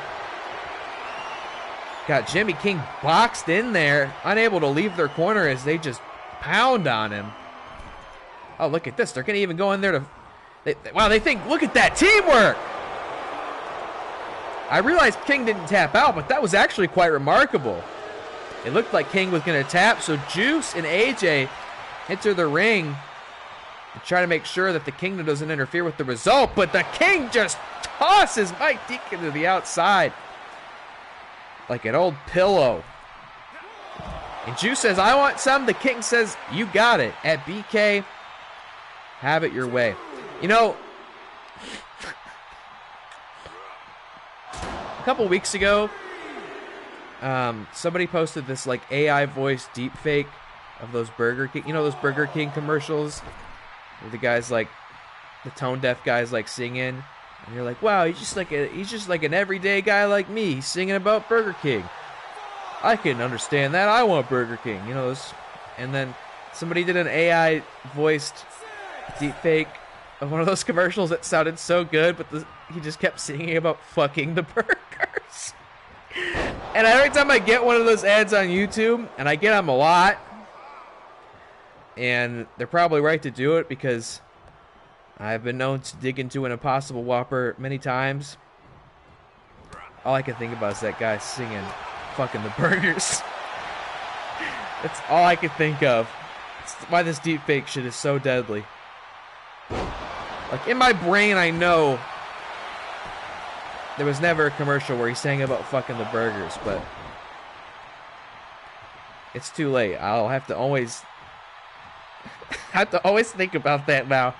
got Jimmy King boxed in there, unable to leave their corner as they just pound on him. Oh, look at this. They're going to even go in there to... wow, they think, look at that teamwork! I realized King didn't tap out, but that was actually quite remarkable. It looked like King was going to tap, so Juice and AJ enter the ring to try to make sure that the Kingdom doesn't interfere with the result, but the King just tosses Mike Deacon to the outside like an old pillow. And Juice says, I want some. The King says, you got it. At BK, have it your way. You know, a couple weeks ago, somebody posted this like AI voice deep fake of those Burger King, you know, those Burger King commercials where the guys like, the tone deaf guys like singing, and you're like, wow, he's just like an everyday guy like me. He's singing about Burger King. I can understand that. I want Burger King, you know. This, and then somebody did an AI voiced deep fake of one of those commercials that sounded so good, but he just kept singing about fucking the burgers. And every time I get one of those ads on YouTube, and I get them a lot, and they're probably right to do it because I've been known to dig into an Impossible Whopper many times. All I can think about is that guy singing fucking the burgers. That's all I can think of. That's why this deepfake shit is so deadly. Like, in my brain, I know there was never a commercial where he sang about fucking the burgers, but it's too late. I'll have to always think about that now.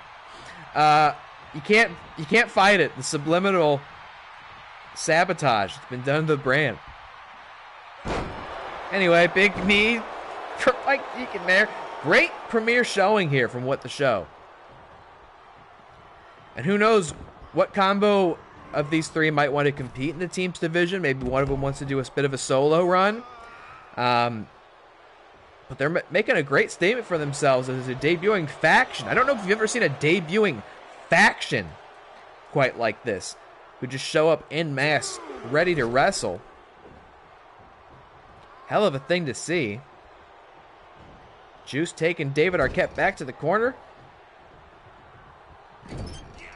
You can't fight it. The subliminal sabotage has been done to the brand. Anyway, big knee for Mike Deacon there. Great premiere showing here from What the Show. And who knows what combo of these three might want to compete in the teams division. Maybe one of them wants to do a bit of a solo run. But they're making a great statement for themselves as a debuting faction. I don't know if you've ever seen a debuting faction quite like this, who just show up en masse, ready to wrestle. Hell of a thing to see. Juice taking David Arquette back to the corner.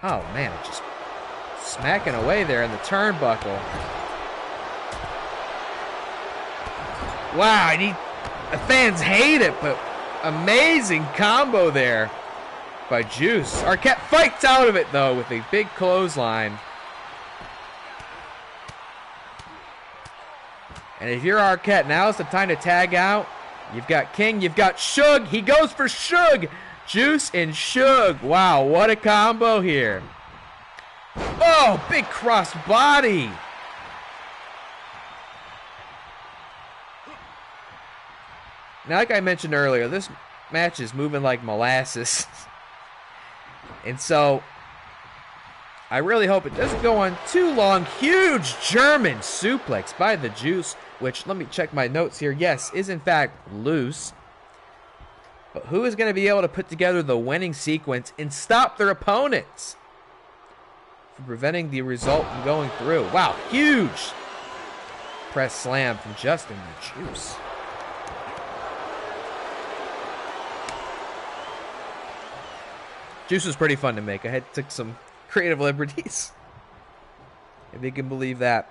Oh, man, just smacking away there in the turnbuckle. Wow, the fans hate it, but amazing combo there by Juice. Arquette fights out of it, though, with a big clothesline. And if you're Arquette, now's the time to tag out You've got King, you've got Suge. He goes for Suge. Juice and Suge. Wow, what a combo here. Oh, big cross body. Now, like I mentioned earlier, this match is moving like molasses. And so, I really hope it doesn't go on too long. Huge German suplex by the Juice, which, let me check my notes here. Yes, is in fact loose. But who is going to be able to put together the winning sequence and stop their opponents from preventing the result from going through? Wow, huge press slam from Justin the Juice. Juice was pretty fun to make. I took some creative liberties, if you can believe that.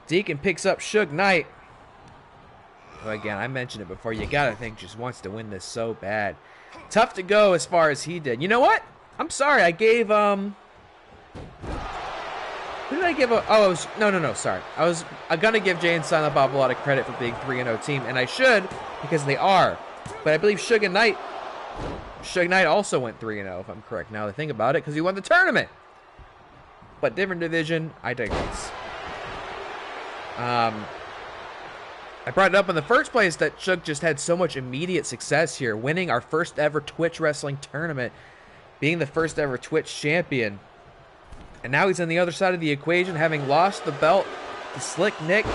Deacon picks up Suge Knight. Well, again, I mentioned it before. You gotta think just wants to win this so bad. Tough to go as far as he did. You know what? I'm sorry. I gave who did I give no, sorry. I'm gonna give Jay and Silent Bob a lot of credit for being 3-0 team, and I should, because they are. But I believe Suge Knight also went 3-0, if I'm correct now to think about it, because he won the tournament. But different division, I digress. I brought it up in the first place that Suge just had so much immediate success here, winning our first ever Twitch wrestling tournament, being the first ever Twitch champion. And now he's on the other side of the equation, having lost the belt to Slick Nick.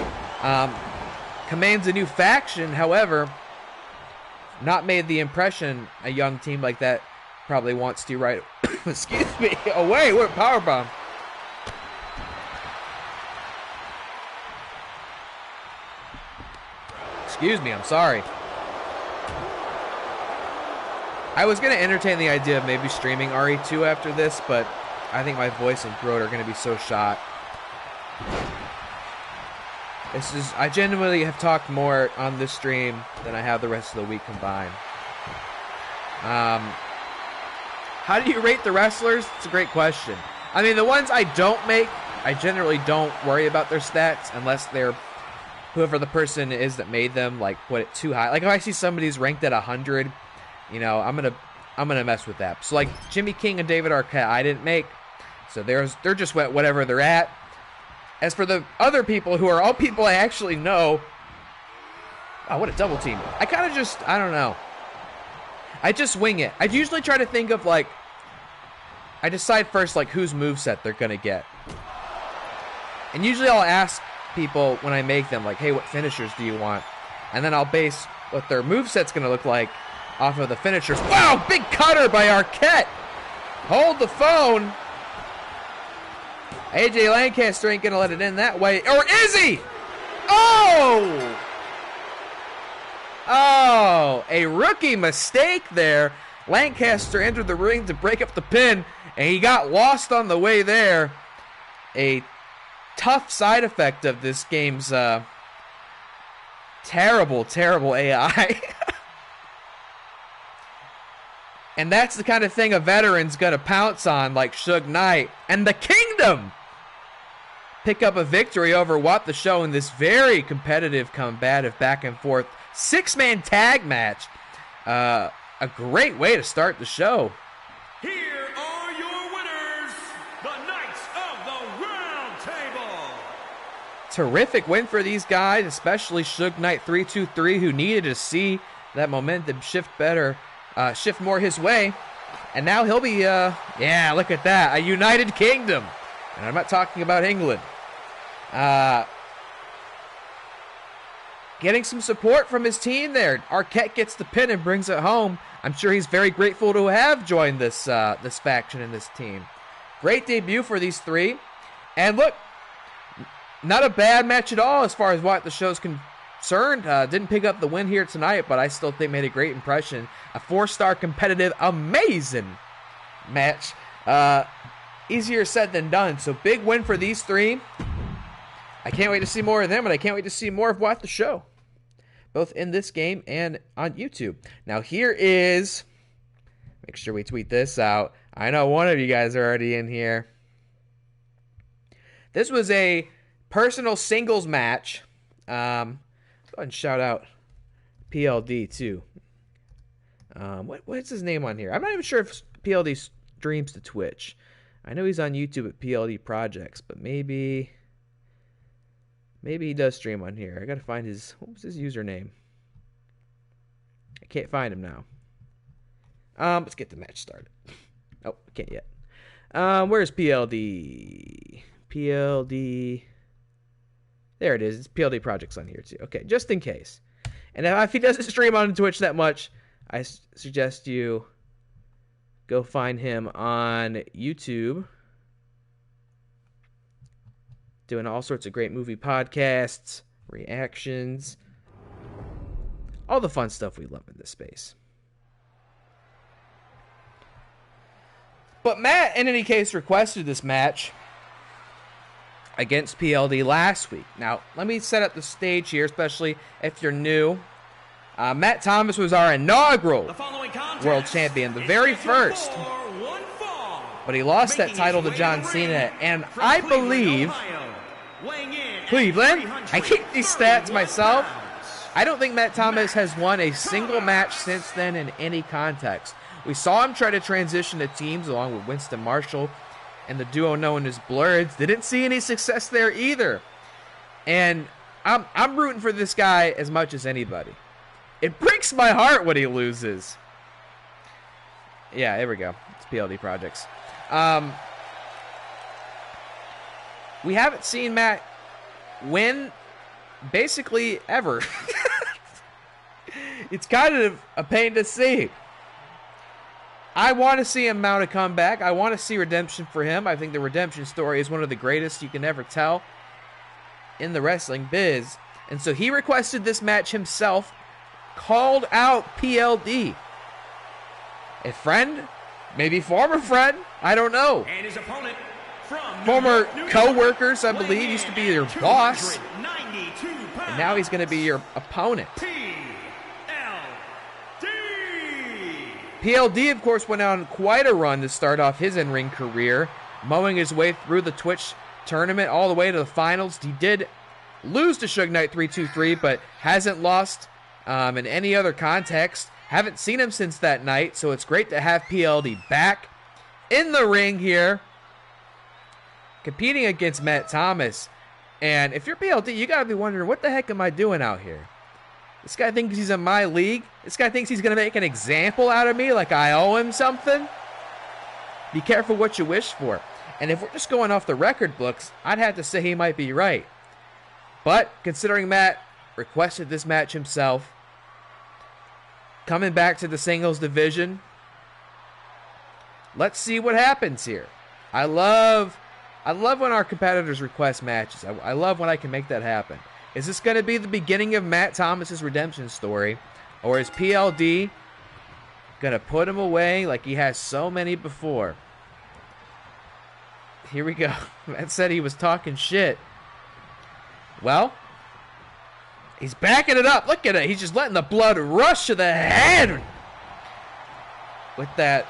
Commands a new faction, however, not made the impression a young team like that probably wants to, right? Excuse me. Away. What powerbomb. Excuse me. I'm sorry. I was going to entertain the idea of maybe streaming RE2 after this, but I think my voice and throat are going to be so shot. I genuinely have talked more on this stream than I have the rest of the week combined. How do you rate the wrestlers? It's a great question. I mean, the ones I don't make, I generally don't worry about their stats unless they're whoever the person is that made them, like, put it too high. Like, if I see somebody's ranked at 100, you know, I'm gonna mess with that. So, like, Jimmy King and David Arquette, I didn't make, so they're just whatever they're at. As for the other people who are all people I actually know, oh, what a double team. I kind of just, I don't know. I just wing it. I usually try to think of, like, I decide first, like, whose moveset they're going to get. And usually I'll ask people when I make them, like, hey, what finishers do you want? And then I'll base what their moveset's going to look like off of the finishers. Wow, big cutter by Arquette. Hold the phone. AJ Lancaster ain't going to let it in that way. Or is he? Oh! Oh, a rookie mistake there. Lancaster entered the ring to break up the pin, and he got lost on the way there. A tough side effect of this game's terrible, terrible AI. And that's the kind of thing a veteran's going to pounce on, like Suge Knight. And the Kingdom pick up a victory over What the Show in this very competitive, combative, back and forth six-man tag match. A great way to start the show. Here are your winners, the Knights of the Round Table. Terrific win for these guys, especially Suge Knight 323, who needed to see that momentum shift more his way. And now he'll be, yeah, look at that, a United Kingdom. And I'm not talking about England. Getting some support from his team there. Arquette gets the pin and brings it home. I'm sure he's very grateful to have joined this this faction and this team. Great debut for these three. And look, not a bad match at all as far as what the show's concerned. Didn't pick up the win here tonight, but I still think made a great impression. A 4-star competitive, amazing match. Easier said than done. So big win for these three. I can't wait to see more of them, and I can't wait to see more of What the Show, both in this game and on YouTube. Now here is, make sure we tweet this out. I know one of you guys are already in here. This was a personal singles match Go ahead and shout out PLD too. What's his name on here? I'm not even sure if PLD streams to Twitch. I know he's on YouTube at PLD Projects, but maybe he does stream on here. I gotta find what was his username? I can't find him now. Let's get the match started. Oh, can't yet. Where's PLD? PLD. There it is. It's PLD Projects on here too. Okay, just in case. And if he doesn't stream on Twitch that much, I suggest you go find him on YouTube, doing all sorts of great movie podcasts, reactions, all the fun stuff we love in this space. But Matt, in any case, requested this match against PLD last week. Now, let me set up the stage here, especially if you're new. Matt Thomas was our inaugural world champion, the very first. But he lost that title to John Cena, and I believe Cleveland, I keep these stats myself. I don't think Matt Thomas has won a single match since then in any context. We saw him try to transition to teams along with Winston Marshall and the duo known as Blurreds. Didn't see any success there either. And I'm rooting for this guy as much as anybody. It breaks my heart when he loses. Yeah, there we go. It's PLD Projects. We haven't seen Matt win basically ever. It's kind of a pain to see. I want to see him mount a comeback. I want to see redemption for him. I think the redemption story is one of the greatest you can ever tell in the wrestling biz. And so he requested this match himself, called out PLD. A friend, maybe former friend, I don't know. And his opponent from former co-workers, I believe, used to be your boss. And now he's going to be your opponent. PLD, of course, went on quite a run to start off his in-ring career, mowing his way through the Twitch tournament all the way to the finals. He did lose to Suge Knight 323, but hasn't lost in any other context. Haven't seen him since that night, so it's great to have PLD back in the ring here, competing against Matt Thomas. And if you're PLD, you got to be wondering, what the heck am I doing out here? This guy thinks he's in my league. This guy thinks he's going to make an example out of me like I owe him something. Be careful what you wish for. And if we're just going off the record books, I'd have to say he might be right. But considering Matt requested this match himself, coming back to the singles division, let's see what happens here. I love when our competitors request matches. I love when I can make that happen. Is this going to be the beginning of Matt Thomas's redemption story? Or is PLD going to put him away like he has so many before? Here we go. Matt said he was talking shit. Well, he's backing it up. Look at it. He's just letting the blood rush to the head. With that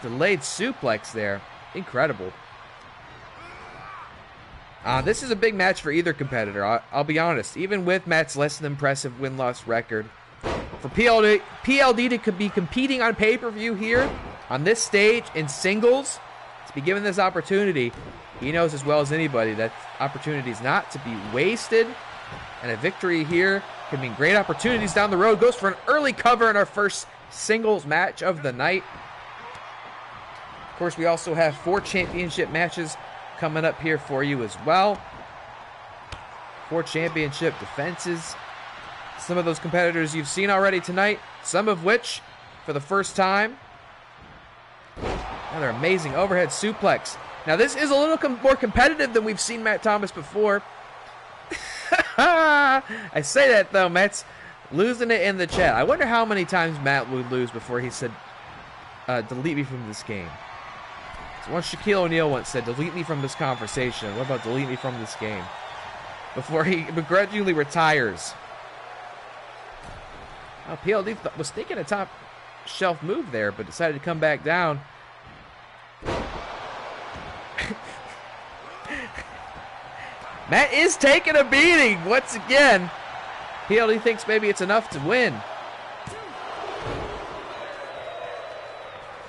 delayed suplex there. Incredible. This is a big match for either competitor. I'll be honest. Even with Matt's less than impressive win-loss record, for PLD to be competing on pay-per-view here, on this stage, in singles, to be given this opportunity, he knows as well as anybody that opportunity is not to be wasted. And a victory here could mean great opportunities down the road. Goes for an early cover in our first singles match of the night. Of course, we also have 4 championship matches coming up here for you as well. 4 championship defenses. Some of those competitors you've seen already tonight, some of which for the first time. Another amazing overhead suplex. Now this is a little more competitive than we've seen Matt Thomas before. I say that though, Matt's losing it in the chat. I wonder how many times Matt would lose before he said, delete me from this game. Once Shaquille O'Neal once said, delete me from this conversation. What about delete me from this game? Before he begrudgingly retires. Oh, PLD was thinking a top shelf move there, but decided to come back down. Matt is taking a beating once again. PLD thinks maybe it's enough to win.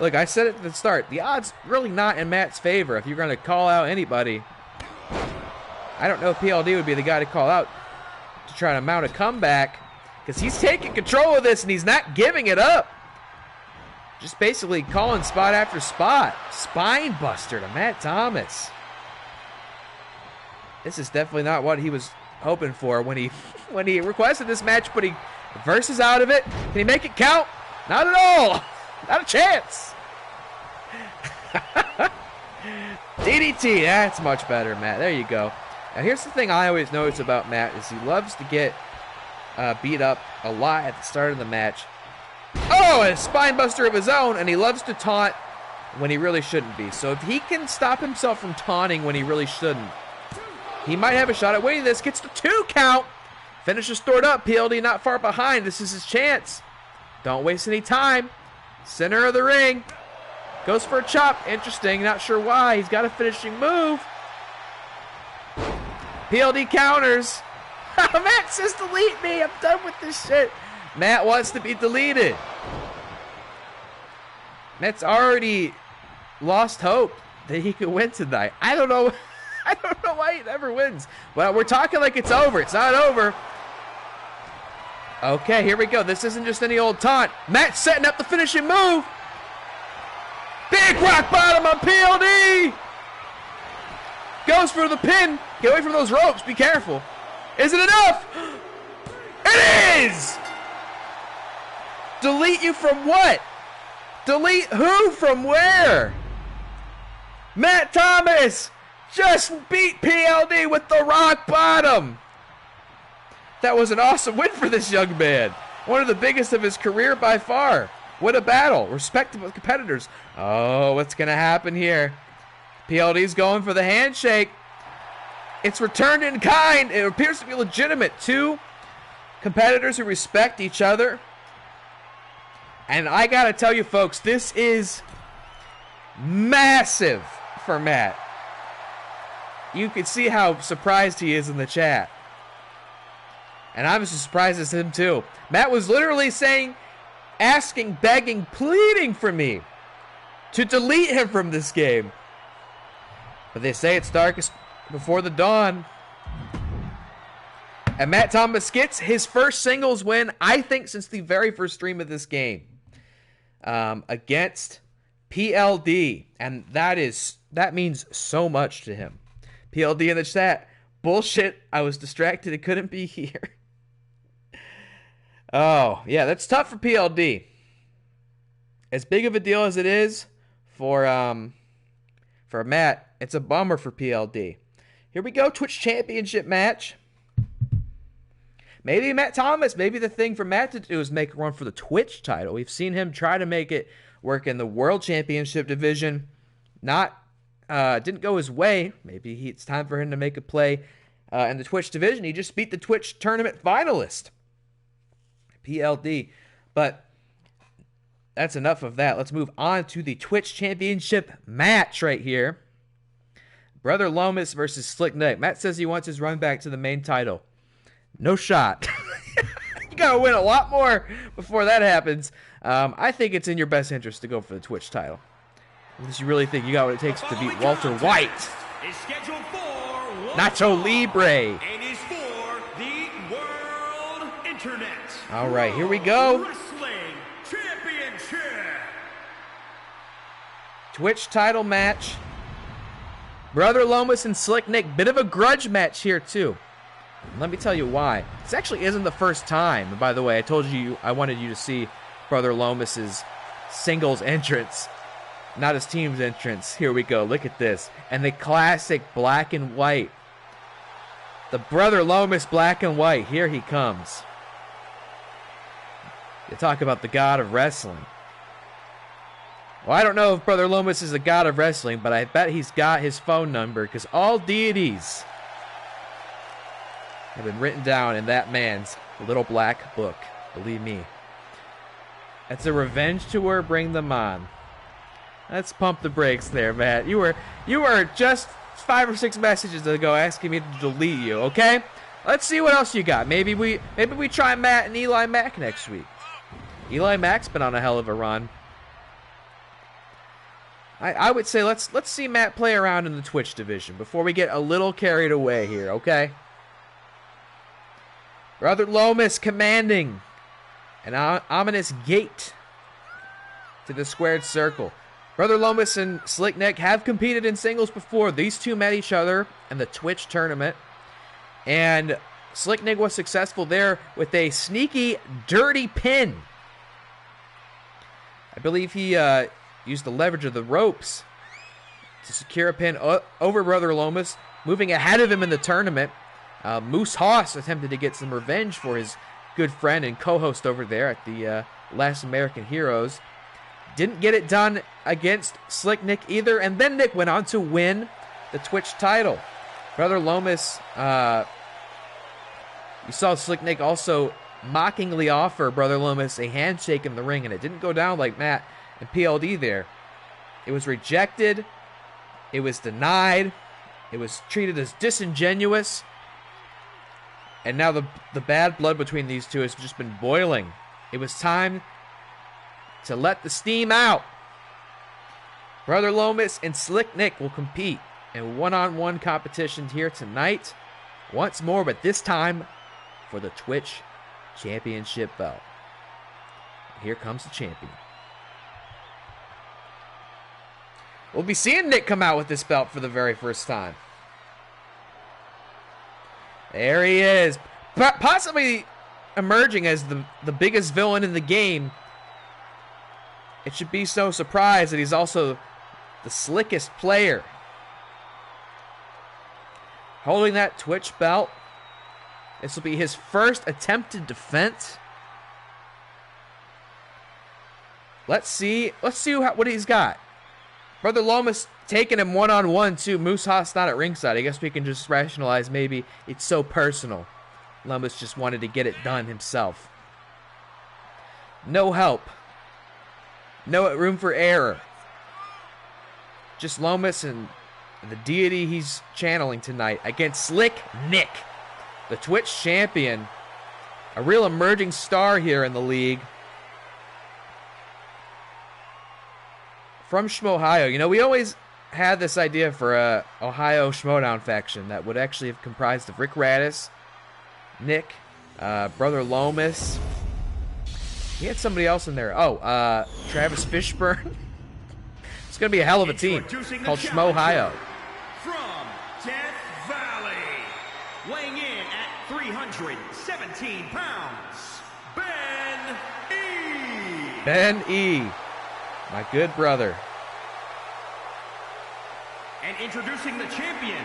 Look, I said it at the start. The odds really not in Matt's favor if you're going to call out anybody. I don't know if PLD would be the guy to call out to try to mount a comeback, because he's taking control of this and he's not giving it up. Just basically calling spot after spot. Spine buster to Matt Thomas. This is definitely not what he was hoping for when he requested this match, but he reverses out of it. Can he make it count? Not at all. Not a chance. DDT, that's much better, Matt. There you go. Now here's the thing I always notice about Matt is he loves to get beat up a lot at the start of the match. Oh, a spine buster of his own, and he loves to taunt when he really shouldn't be. So if he can stop himself from taunting when he really shouldn't, he might have a shot at winning this. Gets the 2 count. Finisher stored up. PLD not far behind. This is his chance. Don't waste any time. Center of the ring. Goes for a chop. Interesting. Not sure why. He's got a finishing move. PLD counters. Matt says delete me. I'm done with this shit. Matt wants to be deleted. Matt's already lost hope that he could win tonight. I don't know. I don't know why he never wins. Well, we're talking like it's over. It's not over. Okay, here we go. This isn't just any old taunt. Matt's setting up the finishing move. Big rock bottom on PLD. Goes for the pin. Get away from those ropes. Be careful. Is it enough? It is! Delete you from what? Delete who from where? Matt Thomas just beat PLD with the rock bottom. That was an awesome win for this young man. One of the biggest of his career by far. What a battle. Respectable competitors. Oh, what's going to happen here? PLD's going for the handshake. It's returned in kind. It appears to be legitimate. 2 competitors who respect each other. And I got to tell you, folks, this is massive for Matt. You can see how surprised he is in the chat. And I'm as surprised as him, too. Matt was literally saying, asking, begging, pleading for me to delete him from this game. But they say it's darkest before the dawn. And Matt Thomas gets his first singles win, I think, since the very first stream of this game. Against PLD. And that means so much to him. PLD in the chat. Bullshit. I was distracted. It couldn't be here. Oh, yeah, that's tough for PLD. As big of a deal as it is for Matt, it's a bummer for PLD. Here we go, Twitch Championship match. Maybe Matt Thomas, maybe the thing for Matt to do is make a run for the Twitch title. We've seen him try to make it work in the World Championship division. Didn't go his way. Maybe it's time for him to make a play in the Twitch division. He just beat the Twitch tournament finalist, PLD. But that's enough of that. Let's move on to the Twitch Championship match right here. Brother Lomis versus Slick Nick. Matt says he wants his run back to the main title. No shot. You gotta win a lot more before that happens. I think it's in your best interest to go for the Twitch title. Unless you really think you got what it takes to beat Walter White. Is scheduled for Nacho Libre. And is for the World Internet. All right, here we go. Wrestling Championship. Twitch title match. Brother Lomis and Slick Nick. Bit of a grudge match here, too. Let me tell you why. This actually isn't the first time. By the way, I told you I wanted you to see Brother Lomis's singles entrance, not his team's entrance. Here we go. Look at this. And the classic black and white. The Brother Lomis black and white. Here he comes. You talk about the god of wrestling. Well, I don't know if Brother Lomis is a god of wrestling, but I bet he's got his phone number, because all deities have been written down in that man's little black book. Believe me. That's a revenge tour. Bring them on. Let's pump the brakes there, Matt. You were just 5 or 6 messages ago asking me to delete you, okay? Let's see what else you got. Maybe we try Matt and EliMac next week. EliMac's been on a hell of a run. I would say let's see Matt play around in the Twitch division before we get a little carried away here, okay? Brother Lomis commanding an ominous gate to the squared circle. Brother Lomis and Slick Nick have competed in singles before. These two met each other in the Twitch tournament. And Slick Nick was successful there with a sneaky, dirty pin. I believe he used the leverage of the ropes to secure a pin over Brother Lomis, moving ahead of him in the tournament. Moose Haas attempted to get some revenge for his good friend and co-host over there at the Last American Heroes. Didn't get it done against Slick Nick either, and then Nick went on to win the Twitch title. Brother Lomis, you saw Slick Nick also mockingly offer Brother Lomis a handshake in the ring, and it didn't go down like Matt and PLD there. It was rejected. It was denied. It was treated as disingenuous. And now the bad blood between these two has just been boiling. It was time to let the steam out. Brother Lomis and Slick Nick will compete in one-on-one competition here tonight. Once more, but this time for the Twitch Championship belt. Here comes the champion. We'll be seeing Nick come out with this belt for the very first time. There he is. Possibly emerging as the biggest villain in the game. It should be no surprise that he's also the slickest player. Holding that Twitch belt. This will be his first attempted defense. Let's see what he's got. Brother Lomis taking him one-on-one, too. Moose Haas not at ringside. I guess we can just rationalize maybe it's so personal. Lomis just wanted to get it done himself. No help. No room for error. Just Lomis and the deity he's channeling tonight against Slick Nick, the Twitch champion. A real emerging star here in the league. From Schmohio. You know, we always had this idea for a Ohio Schmodown faction that would actually have comprised of Rick Raddus, Nick, Brother Lomis. He had somebody else in there. Oh, Travis Fishburne. It's going to be a hell of a team called Schmohio. From Death Valley, weighing in at 317 pounds, Ben E. Ben E. My good brother. And introducing the champion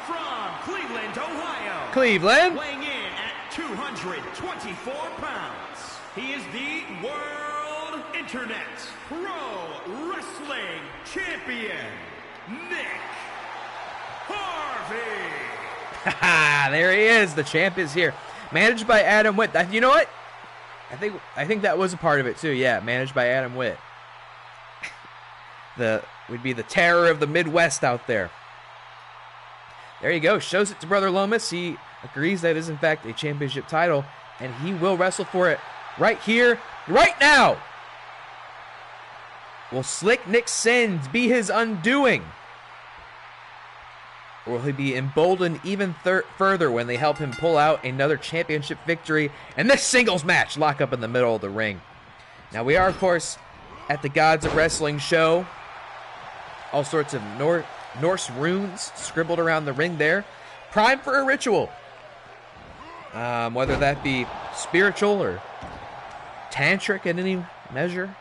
from Cleveland, Ohio. Cleveland. Weighing in at 224 pounds. He is the World Internet Pro Wrestling Champion, Nick Harvey. There he is. The champ is here. Managed by Adam Witt. You know what? I think that was a part of it too. Yeah, managed by Adam Witt. Would be the terror of the Midwest out there. There you go. Shows it to Brother Lomis. He agrees that is in fact a championship title, and he will wrestle for it right here, right now. Will Slick Nick's sins be his undoing? Or will he be emboldened even further when they help him pull out another championship victory in this singles match lock up in the middle of the ring? Now we are, of course, at the Gods of Wrestling show. All sorts of Norse runes scribbled around the ring there. Prime for a ritual. Whether that be spiritual or tantric in any measure.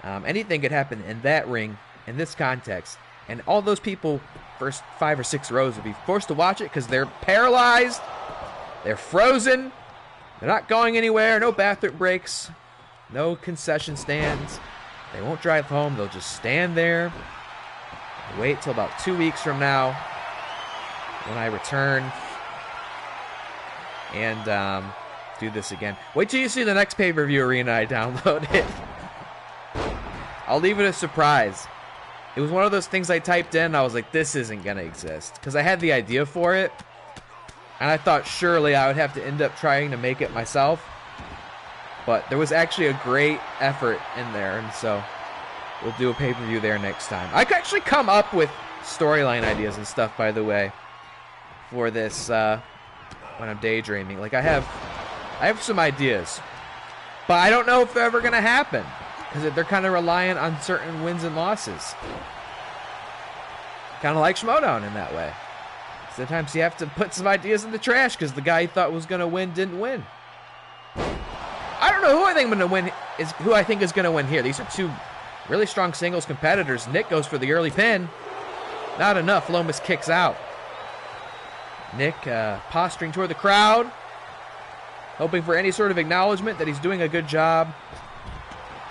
Anything could happen in that ring, in this context. And all those people, first 5 or 6 rows, would be forced to watch it because they're paralyzed. They're frozen. They're not going anywhere. No bathroom breaks. No concession stands. They won't drive home. They'll just stand there. Wait till about 2 weeks from now when I return and do this again. Wait till you see the next pay-per-view arena I downloaded. I'll leave it a surprise. It was one of those things I typed in, and I was like, this isn't going to exist. Because I had the idea for it, and I thought surely I would have to end up trying to make it myself. But there was actually a great effort in there, and so we'll do a pay-per-view there next time. I could actually come up with storyline ideas and stuff, by the way, for this when I'm daydreaming. Like, I have some ideas, but I don't know if they're ever going to happen because they're kind of reliant on certain wins and losses. Kind of like Schmodown in that way. Sometimes you have to put some ideas in the trash because the guy you thought was going to win didn't win. I don't know who I think is going to win here. These are two really strong singles competitors. Nick goes for the early pin. Not enough. Lomis kicks out. Nick posturing toward the crowd, hoping for any sort of acknowledgement that he's doing a good job.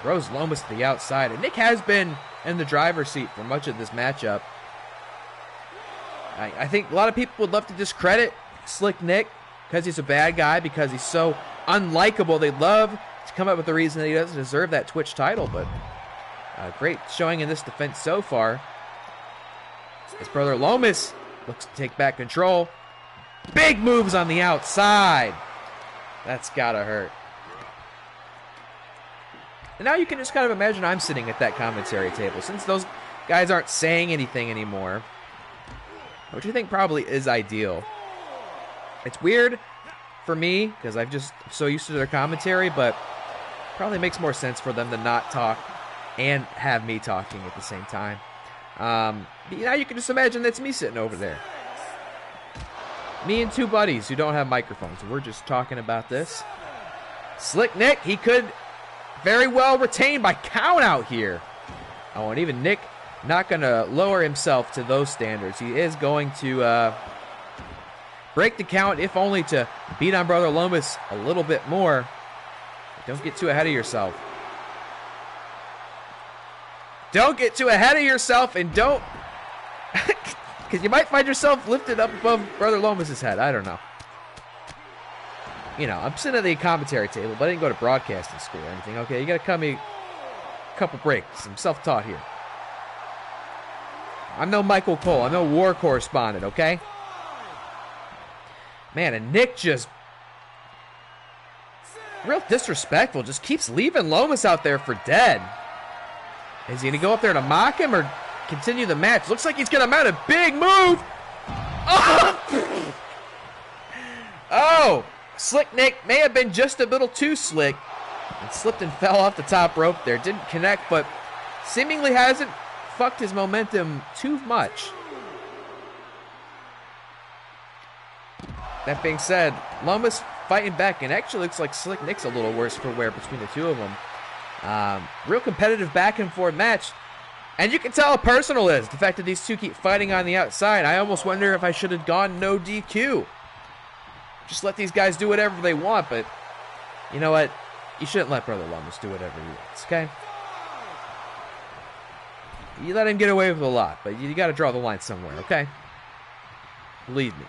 Throws Lomis to the outside. And Nick has been in the driver's seat for much of this matchup. I think a lot of people would love to discredit Slick Nick because he's a bad guy, because he's so unlikable. They'd love to come up with a reason that he doesn't deserve that Twitch title, but great showing in this defense so far. His brother Lomis looks to take back control. Big moves on the outside. That's gotta hurt. And now you can just kind of imagine I'm sitting at that commentary table. Since those guys aren't saying anything anymore, which I think probably is ideal. It's weird for me because I'm just so used to their commentary, but probably makes more sense for them to not talk and have me talking at the same time. But now you can just imagine that's me sitting over there. Me and two buddies who don't have microphones. We're just talking about this. Slick Nick, he could very well retain by count out here. Oh, and even Nick not going to lower himself to those standards. He is going to break the count, if only to beat on brother Lomis a little bit more. Don't get too ahead of yourself. Don't get too ahead of yourself, and don't... Because you might find yourself lifted up above brother Lomis' head. I don't know. You know, I'm sitting at the commentary table, but I didn't go to broadcasting school or anything. Okay, you got to cut me a couple breaks. I'm self-taught here. I'm no Michael Cole. I'm no war correspondent, okay? Man, and Nick just... real disrespectful. Just keeps leaving Lomis out there for dead. Is he going to go up there to mock him or continue the match? Looks like he's going to mount a big move. Oh! Oh! Slick Nick may have been just a little too slick and slipped and fell off the top rope there. Didn't connect, but seemingly hasn't fucked his momentum too much. That being said, Lomis fighting back, and actually looks like Slick Nick's a little worse for wear between the two of them. Real competitive back and forth match. And you can tell how personal it is. The fact that these two keep fighting on the outside. I almost wonder if I should have gone no DQ. Just let these guys do whatever they want, but you know what? You shouldn't let brother Lomis do whatever he wants, okay? You let him get away with a lot, but you got to draw the line somewhere, okay? Believe me.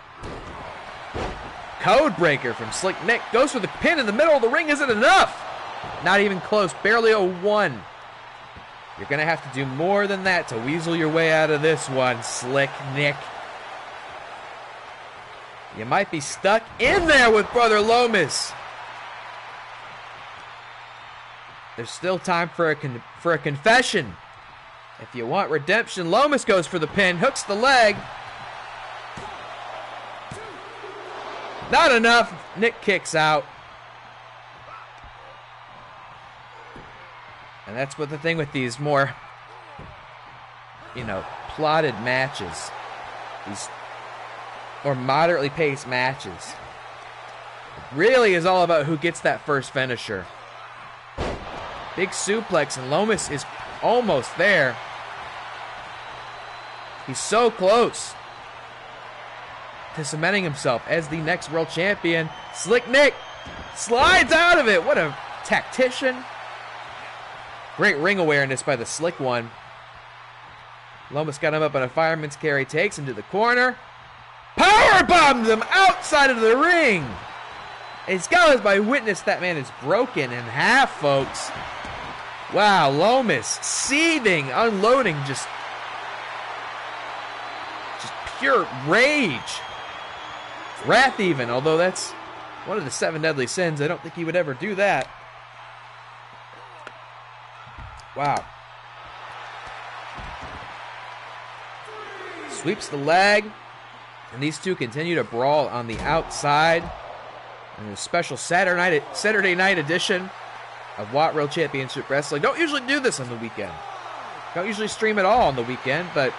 Code breaker from Slick Nick. Goes for the pin in the middle of the ring. Isn't enough. Not even close. Barely a 1. You're going to have to do more than that to weasel your way out of this one, Slick Nick. You might be stuck in there with brother Lomis. There's still time for a confession. If you want redemption, Lomis goes for the pin. Hooks the leg. Not enough. Nick kicks out. And that's what the thing with these more, you know, plotted matches. These more moderately paced matches. Really is all about who gets that first finisher. Big suplex, and Lomis is almost there. He's so close to cementing himself as the next world champion. Slick Nick slides out of it. What a tactician. Great ring awareness by the Slick One. Lomis got him up on a fireman's carry. Takes him to the corner. Power bombs him outside of the ring. As God is my witness, that man is broken in half, folks. Wow, Lomis seething, unloading just pure rage. Wrath even, although that's one of the 7 deadly sins. I don't think he would ever do that. Wow. Sweeps the leg. And these two continue to brawl on the outside. In a special Saturday night edition of WAT World Championship Wrestling. Don't usually do this on the weekend. Don't usually stream at all on the weekend, but,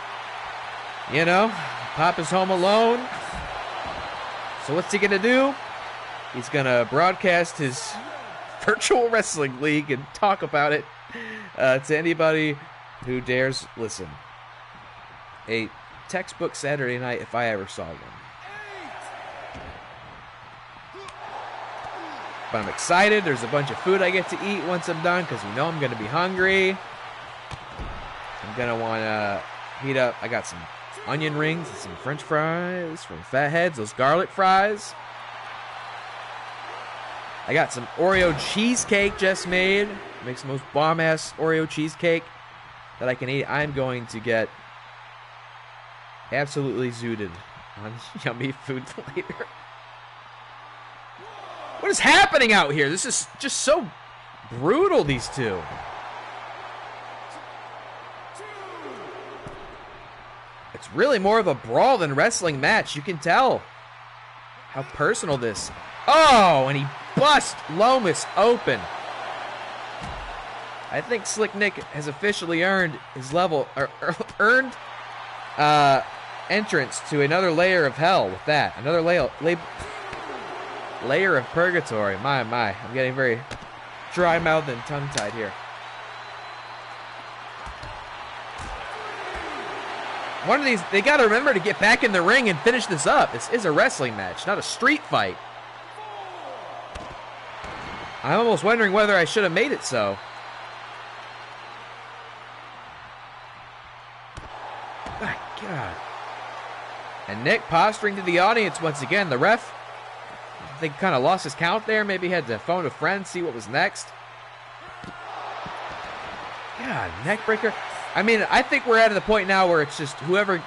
you know, Pop is home alone. So what's he going to do? He's going to broadcast his virtual wrestling league and talk about it to anybody who dares listen. A textbook Saturday night if I ever saw one. But I'm excited. There's a bunch of food I get to eat once I'm done because you know I'm going to be hungry. I'm going to want to heat up. I got some onion rings and some french fries from Fatheads, those garlic fries. I got some Oreo cheesecake just made. Makes the most bomb-ass Oreo cheesecake that I can eat. I'm going to get absolutely zooted on yummy food later. What is happening out here? This is just so brutal, these two. It's really more of a brawl than wrestling match. You can tell how personal this. Oh, and he busts Lomis open. I think Slick Nick has officially earned his earned entrance to another layer of hell with that. Another layer of purgatory. My. I'm getting very dry-mouthed and tongue-tied here. One of these, they got to remember to get back in the ring and finish this up. This is a wrestling match, not a street fight. I'm almost wondering whether I should have made it so. My God. And Nick posturing to the audience once again. The ref, I think, kind of lost his count there. Maybe had to phone a friend, see what was next. God, neckbreaker. I mean, I think we're at the point now where it's just whoever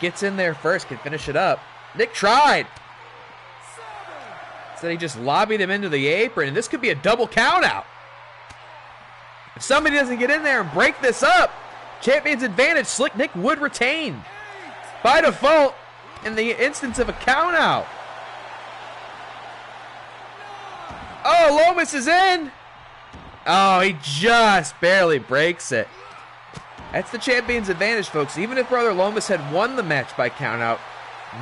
gets in there first can finish it up. Nick tried. Instead, he just lobbied him into the apron, and this could be a double countout. If somebody doesn't get in there and break this up, champion's advantage, Slick Nick would retain by default in the instance of a countout. Oh, Lomis is in. Oh, he just barely breaks it. That's the champion's advantage, folks. Even if Brother Lomis had won the match by countout,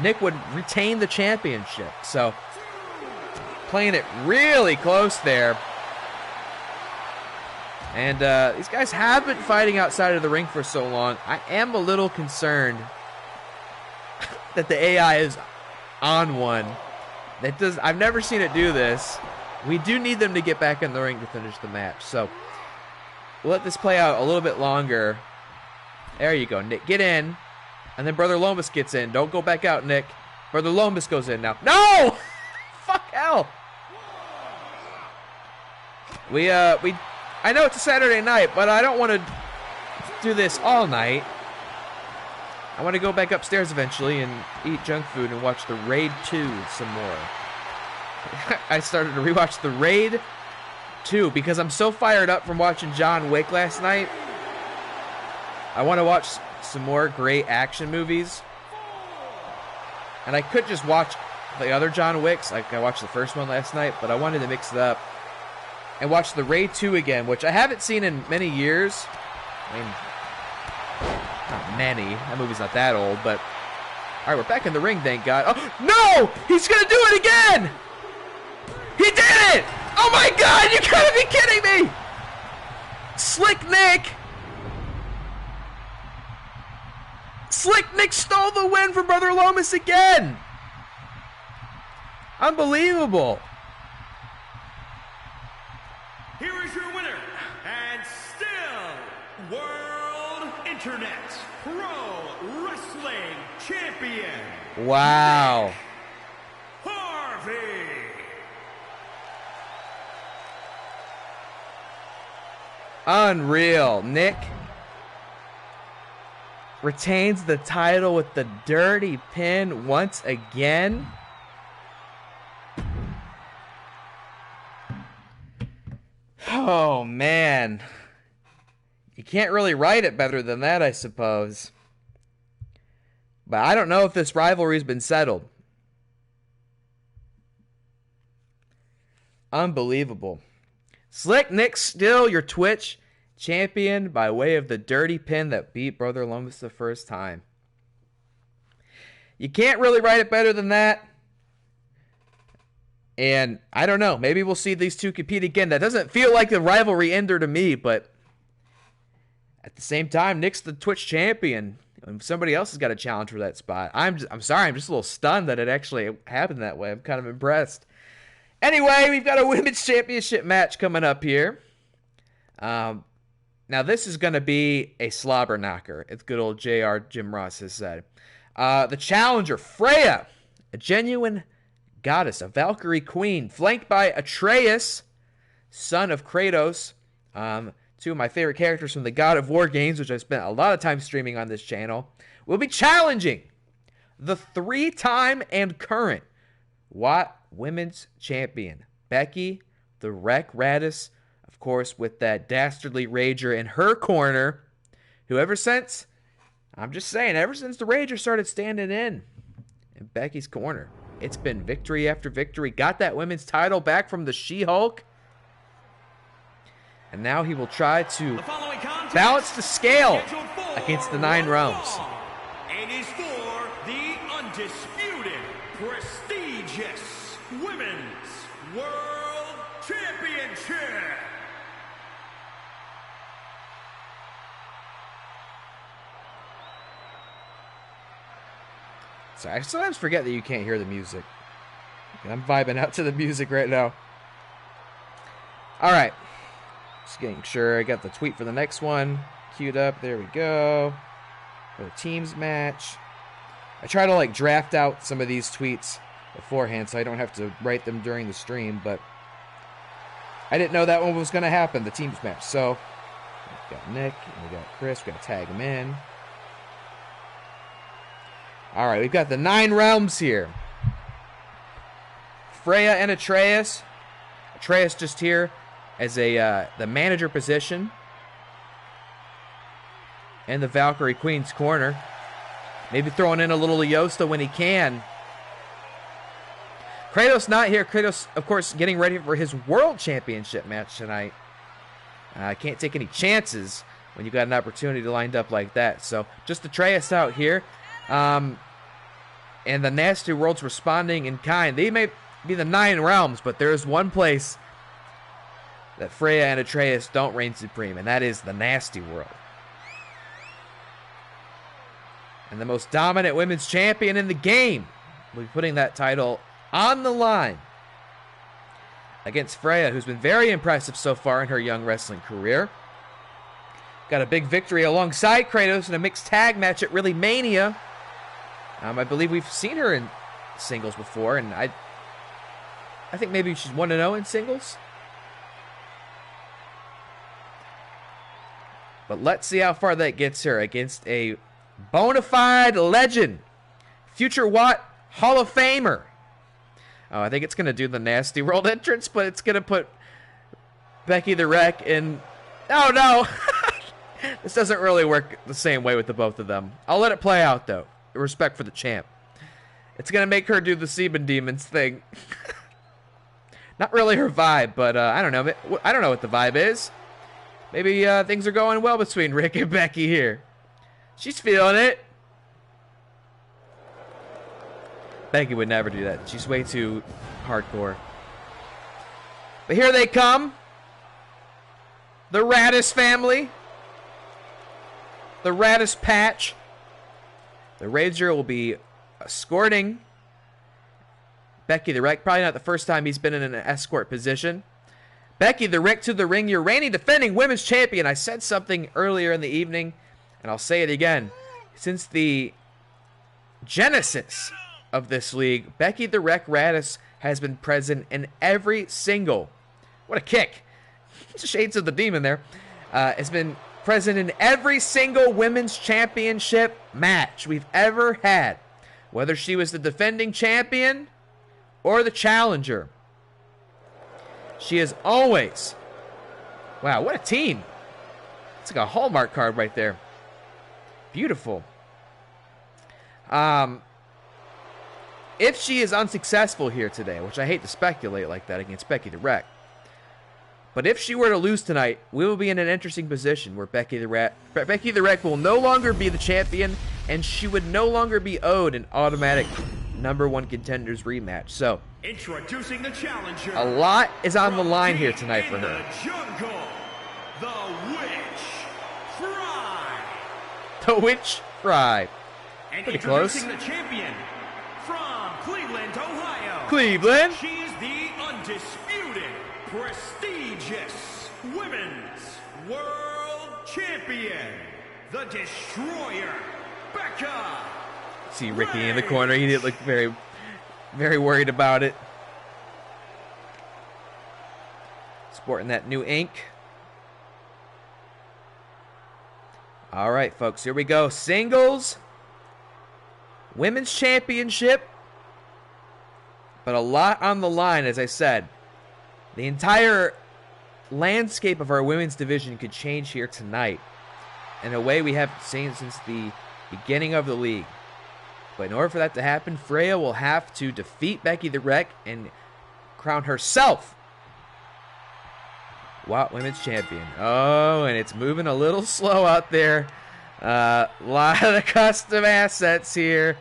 Nick would retain the championship. So, playing it really close there. And these guys have been fighting outside of the ring for so long. I am a little concerned that the AI is on one. I've never seen it do this. We do need them to get back in the ring to finish the match. So, we'll let this play out a little bit longer. There you go, Nick. Get in. And then Brother Lomis gets in. Don't go back out, Nick. Brother Lomis goes in now. No! Fuck hell. I know it's a Saturday night, but I don't want to do this all night. I want to go back upstairs eventually and eat junk food and watch the Raid 2 some more. I started to rewatch the Raid 2 because I'm so fired up from watching John Wick last night. I want to watch some more great action movies. And I could just watch the other John Wicks. Like I watched the first one last night, but I wanted to mix it up and watch the Raid 2 again, which I haven't seen in many years. I mean, not many. That movie's not that old, but all right, we're back in the ring, thank God. Oh, no! He's going to do it again! He did it! Oh my God, you gotta be kidding me! Slick Nick! Slick Nick stole the win for Brother Lomis again! Unbelievable. Here is your winner, and still World Internet Pro Wrestling Champion. Wow. Harvey. Unreal. Nick retains the title with the dirty pin once again. Oh, man. You can't really write it better than that, I suppose. But I don't know if this rivalry's been settled. Unbelievable. Slick Nick still your Twitch champion by way of the dirty pin that beat Brother Lomis the first time. You can't really write it better than that. And I don't know. Maybe we'll see these two compete again. That doesn't feel like the rivalry ender to me, but at the same time, Nick's the Twitch champion. And somebody else has got a challenge for that spot. I'm sorry. I'm just a little stunned that it actually happened that way. I'm kind of impressed. Anyway, we've got a women's championship match coming up here. Now, this is going to be a slobber knocker, as good old JR Jim Ross has said. The challenger, Freya, a genuine goddess, a Valkyrie queen, flanked by Atreus, son of Kratos, two of my favorite characters from the God of War games, which I spent a lot of time streaming on this channel, will be challenging the 3-time and current WAT Women's Champion, Becky the Wreck Raddus, of course, with that dastardly Rager in her corner, who ever since the Rager started standing in Becky's corner, it's been victory after victory. Got that women's title back from the She-Hulk. And now he will try to balance the scale against the 9 realms. And is for the undisputed, prestigious Women's World Championship. So I sometimes forget that you can't hear the music. I'm vibing out to the music right now. All right. Just getting sure I got the tweet for the next one queued up. There we go. For the teams match. I try to draft out some of these tweets beforehand so I don't have to write them during the stream, but I didn't know that one was going to happen, the teams match. So we got Nick and we got Chris. We got to tag him in. All right, we've got the 9 realms here. Freya and Atreus. Atreus just here as the manager position in the Valkyrie Queen's corner. Maybe throwing in a little Yosta when he can. Kratos not here. Kratos, of course, getting ready for his World Championship match tonight. Can't take any chances when you got an opportunity lined up like that. So just Atreus out here. And the Nasty World's responding in kind. They may be the 9 realms, but there is one place that Freya and Atreus don't reign supreme, and that is the Nasty World. And the most dominant women's champion in the game will be putting that title on the line against Freya, who's been very impressive so far in her young wrestling career. Got a big victory alongside Kratos in a mixed tag match at Really Mania. I believe we've seen her in singles before, and I think maybe she's 1-0 in singles. But let's see how far that gets her against a bona fide legend, future WAT Hall of Famer. Oh, I think it's going to do the Nasty World entrance, but it's going to put Becky the Wreck in... Oh, no! This doesn't really work the same way with the both of them. I'll let it play out, though. Respect for the champ. It's going to make her do the Seaman Demons thing. Not really her vibe, but I don't know. I don't know what the vibe is. Maybe things are going well between Rick and Becky here. She's feeling it. Becky would never do that. She's way too hardcore. But here they come. The Raddus family. The Raddus patch. The Rager will be escorting Becky the Wreck. Probably not the first time he's been in an escort position. Becky the Wreck to the ring, your reigning defending women's champion. I said something earlier in the evening, and I'll say it again. Since the genesis of this league, Becky the Wreck Raddus has been present in every single... What a kick. Shades of the demon there. Has been present in every single women's championship match we've ever had. Whether she was the defending champion or the challenger. She is always... Wow, what a team. It's like a Hallmark card right there. Beautiful. If she is unsuccessful here today, which I hate to speculate like that against Becky the Wreck, but if she were to lose tonight, we will be in an interesting position where Becky the Wreck will no longer be the champion, and she would no longer be owed an automatic #1 Contenders rematch. So, introducing the challenger, a lot is on the line here tonight for her. Jungle, the Witch Fry. The Witch Fry. And pretty close. The champion from Cleveland, Ohio. Cleveland. She's the undisputed, prestigious Women's World Champion, the Destroyer, Becca. See Ricky in the corner. He didn't look very, very worried about it. Sporting that new ink. All right, folks. Here we go. Singles. Women's Championship. But a lot on the line, as I said. The entire landscape of our women's division could change here tonight in a way we haven't seen since the beginning of the league. But in order for that to happen, Freya will have to defeat Becky the Wreck and crown herself WAT Women's Champion. Oh, and it's moving a little slow out there. A lot of the custom assets here.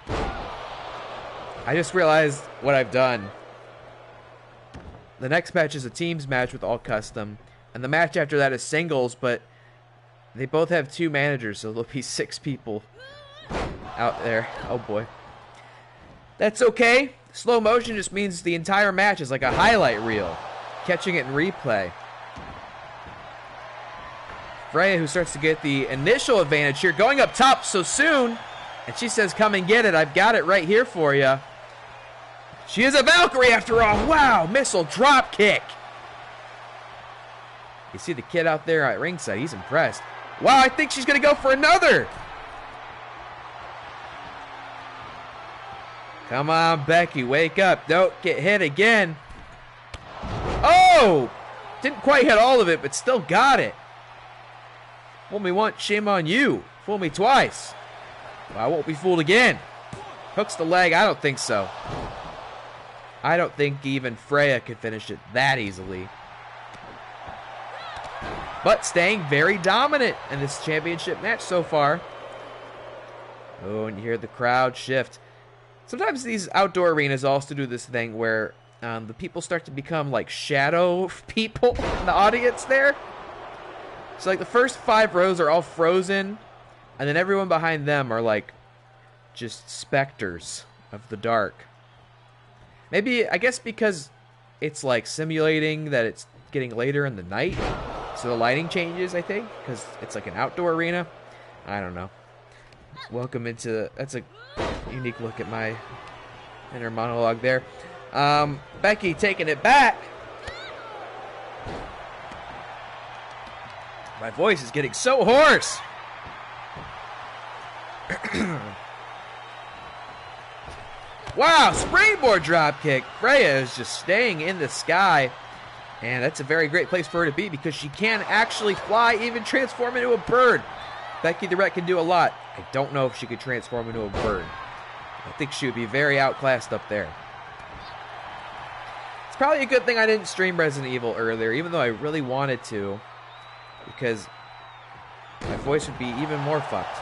I just realized what I've done. The next match is a teams match with all custom, and the match after that is singles, but they both have 2 managers, so there'll be 6 people out there. Oh boy. That's okay. Slow motion just means the entire match is like a highlight reel. Catching it in replay. Freya, who starts to get the initial advantage here, going up top so soon. And she says, come and get it. I've got it right here for you. She is a Valkyrie after all. Wow, missile drop kick. You see the kid out there at ringside. He's impressed. Wow, I think she's going to go for another. Come on, Becky, wake up. Don't get hit again. Oh! Didn't quite hit all of it, but still got it. Fool me once, shame on you. Fool me twice. Well, I won't be fooled again. Hooks the leg. I don't think so. I don't think even Freya could finish it that easily. But staying very dominant in this championship match so far. Oh, and you hear the crowd shift. Sometimes these outdoor arenas also do this thing where the people start to become like shadow people in the audience there. So like the first 5 rows are all frozen, and then everyone behind them are like just specters of the dark. Maybe, I guess because it's like simulating that it's getting later in the night, so the lighting changes, I think, because it's like an outdoor arena. I don't know. Welcome into, that's a unique look at my inner monologue there. Becky taking it back. My voice is getting so hoarse. Wow, springboard drop kick. Freya is just staying in the sky. And that's a very great place for her to be because she can actually fly, even transform into a bird. Becky the Wreck can do a lot. I don't know if she could transform into a bird. I think she would be very outclassed up there. It's probably a good thing I didn't stream Resident Evil earlier, even though I really wanted to, because my voice would be even more fucked.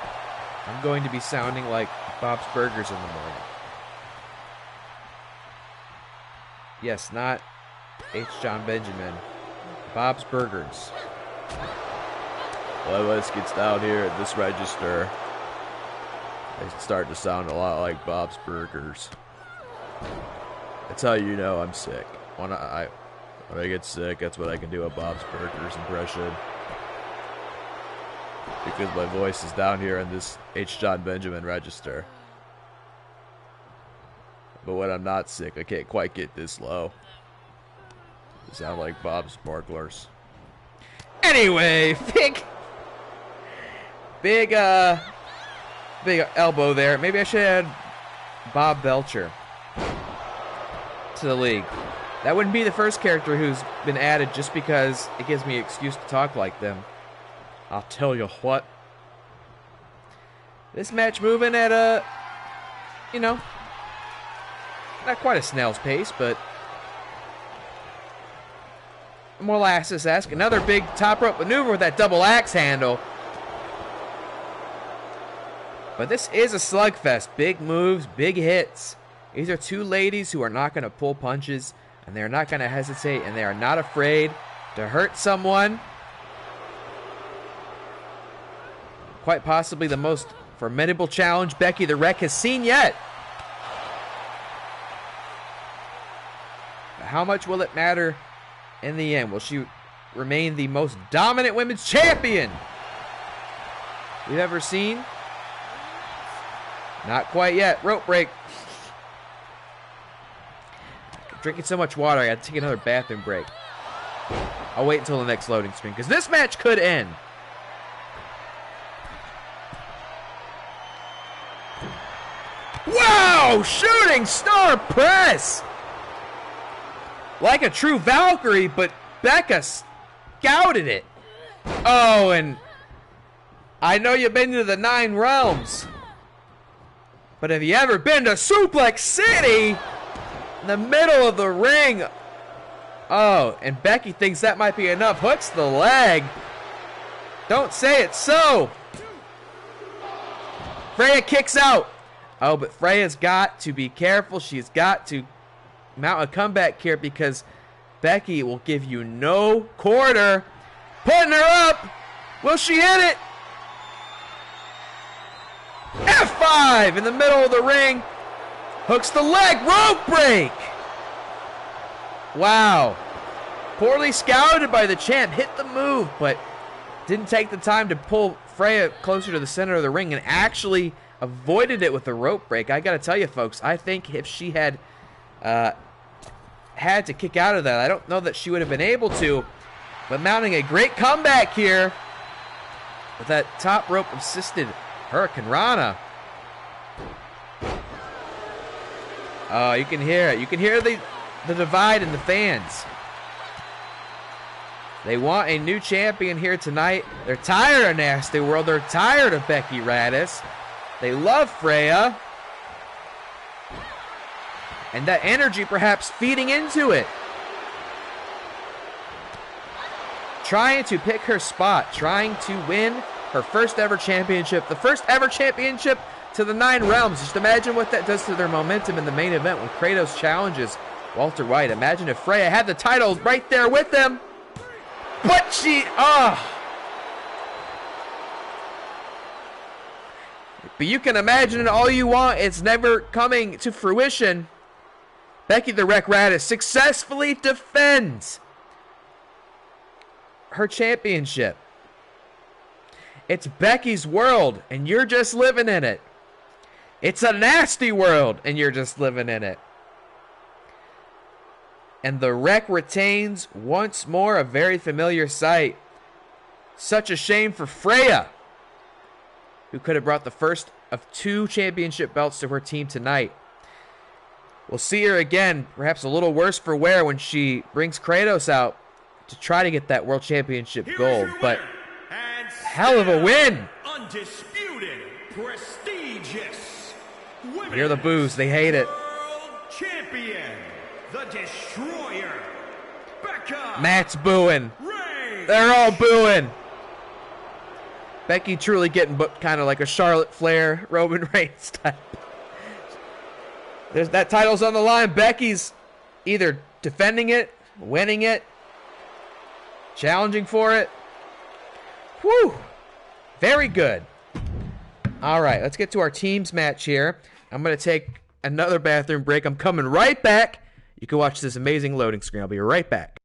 I'm going to be sounding like Bob's Burgers in the morning. Yes, not H. John Benjamin. Bob's Burgers. Well, this gets down here at this register. They start to sound a lot like Bob's Burgers. That's how you know I'm sick. When I get sick, that's what I can do a Bob's Burgers impression. Because my voice is down here in this H. John Benjamin register. But when I'm not sick, I can't quite get this low. I sound like Bob's Sparklers. Anyway, Big, big elbow there. Maybe I should add Bob Belcher to the league. That wouldn't be the first character who's been added just because it gives me an excuse to talk like them. I'll tell you what. This match moving at a, you know, not quite a snail's pace, but molasses-esque. Another big top rope maneuver with that double axe handle. But this is a slugfest. Big moves, big hits. These are two ladies who are not going to pull punches, and they're not going to hesitate, and they are not afraid to hurt someone. Quite possibly the most formidable challenge Becky the Wreck has seen yet. But how much will it matter in the end? Will she remain the most dominant women's champion we've ever seen? Not quite yet. Rope break. Drinking so much water, I gotta take another bathroom break. I'll wait until the next loading screen, because this match could end. Wow! Shooting star press! Like a true Valkyrie, but Becca scouted it. Oh, and I know you've been to the 9 realms, but have you ever been to Suplex City? In the middle of the ring. Oh, and Becky thinks that might be enough. Hooks the leg. Don't say it's so. Freya kicks out. Oh, but Freya's got to be careful. She's got to mount a comeback here because Becky will give you no quarter. Putting her up. Will she hit it? F5 in the middle of the ring. Hooks the leg. Rope break. Wow. Poorly scouted by the champ. Hit the move, but didn't take the time to pull Freya closer to the center of the ring and actually avoided it with the rope break. I got to tell you, folks, I think if she had had to kick out of that, I don't know that she would have been able to. But mounting a great comeback here with that top rope assisted Hurricane Rana. Oh, you can hear it. You can hear the divide in the fans. They want a new champion here tonight. They're tired of Nasty World. They're tired of Becky Raddus. They love Freya. And that energy perhaps feeding into it. Trying to pick her spot. Trying to win her first ever championship. The first ever championship to the 9 realms. Just imagine what that does to their momentum in the main event when Kratos challenges Walter White. Imagine if Freya had the title right there with them. But she, But you can imagine it all you want. It's never coming to fruition. Becky the Wreck Raddus successfully defends her championship. It's Becky's world, and you're just living in it. It's a nasty world, and you're just living in it. And the Wreck retains once more a very familiar sight. Such a shame for Freya, who could have brought the first of 2 championship belts to her team tonight. We'll see her again, perhaps a little worse for wear, when she brings Kratos out to try to get that World Championship gold. But hell of a win. Undisputed, prestigious women's Hear the boos, they hate it. World Champion, the Destroyer, Becca. Matt's booing. Reigns. They're all booing. Becky truly getting booked kind of like a Charlotte Flair, Roman Reigns type. There's that title's on the line. Becky's either defending it, winning it, challenging for it. Whew. Very good. All right, let's get to our teams match here. I'm going to take another bathroom break. I'm coming right back. You can watch this amazing loading screen. I'll be right back.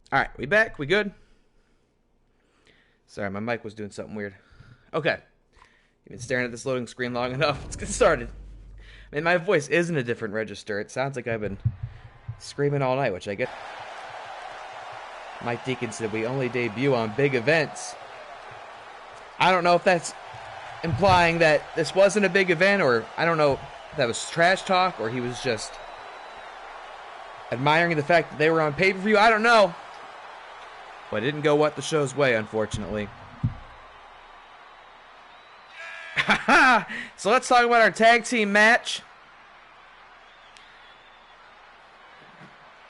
All right, we back? We good? Sorry, my mic was doing something weird. Okay. You've been staring at this loading screen long enough. Let's get started. I mean, my voice is in a different register. It sounds like I've been screaming all night, which I get. Mike Deacon said we only debut on big events. I don't know if that's implying that this wasn't a big event, or I don't know if that was trash talk, or he was just admiring the fact that they were on pay-per-view. I don't know. But it didn't go what the show's way, unfortunately. So let's talk about our tag team match.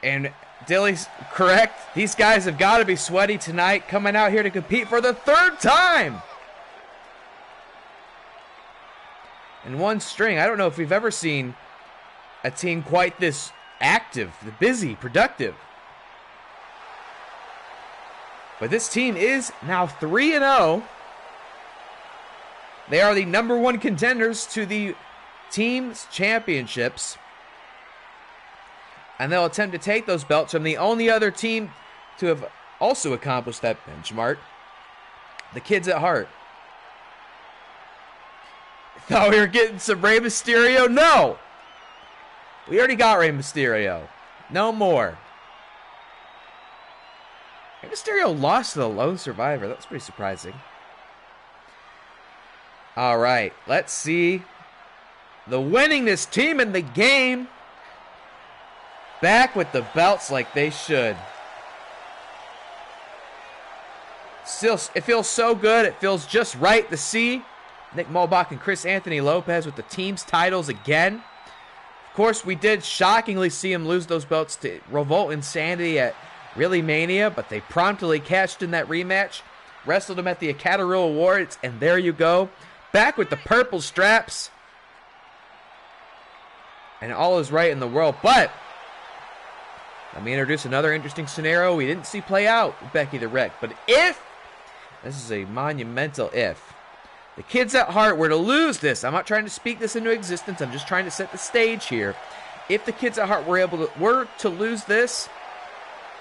And Dilly's correct. These guys have got to be sweaty tonight, coming out here to compete for the third time in one string. I don't know if we've ever seen a team quite this active, busy, productive. But this team is now 3-0. They are the #1 contenders to the team's championships. And they'll attempt to take those belts from the only other team to have also accomplished that benchmark, the kids at Hart. Thought we were getting some Rey Mysterio? No! We already got Rey Mysterio. No more. Rey Mysterio lost to the Lone Survivor. That was pretty surprising. All right, let's see the winningest team in the game back with the belts like they should. Still, it feels so good. It feels just right to see Nick Mulbach and Chris Anthony Lopez with the team's titles again. Of course, we did shockingly see him lose those belts to Revolt Insanity at Really Mania, but they promptly cashed in that rematch, wrestled him at the Academy Awards, and there you go. Back with the purple straps. And all is right in the world. But let me introduce another interesting scenario we didn't see play out with Becky the Wreck. But if, this is a monumental if, the kids at Hart were to lose this, I'm not trying to speak this into existence, I'm just trying to set the stage here. If the kids at Hart were to lose this,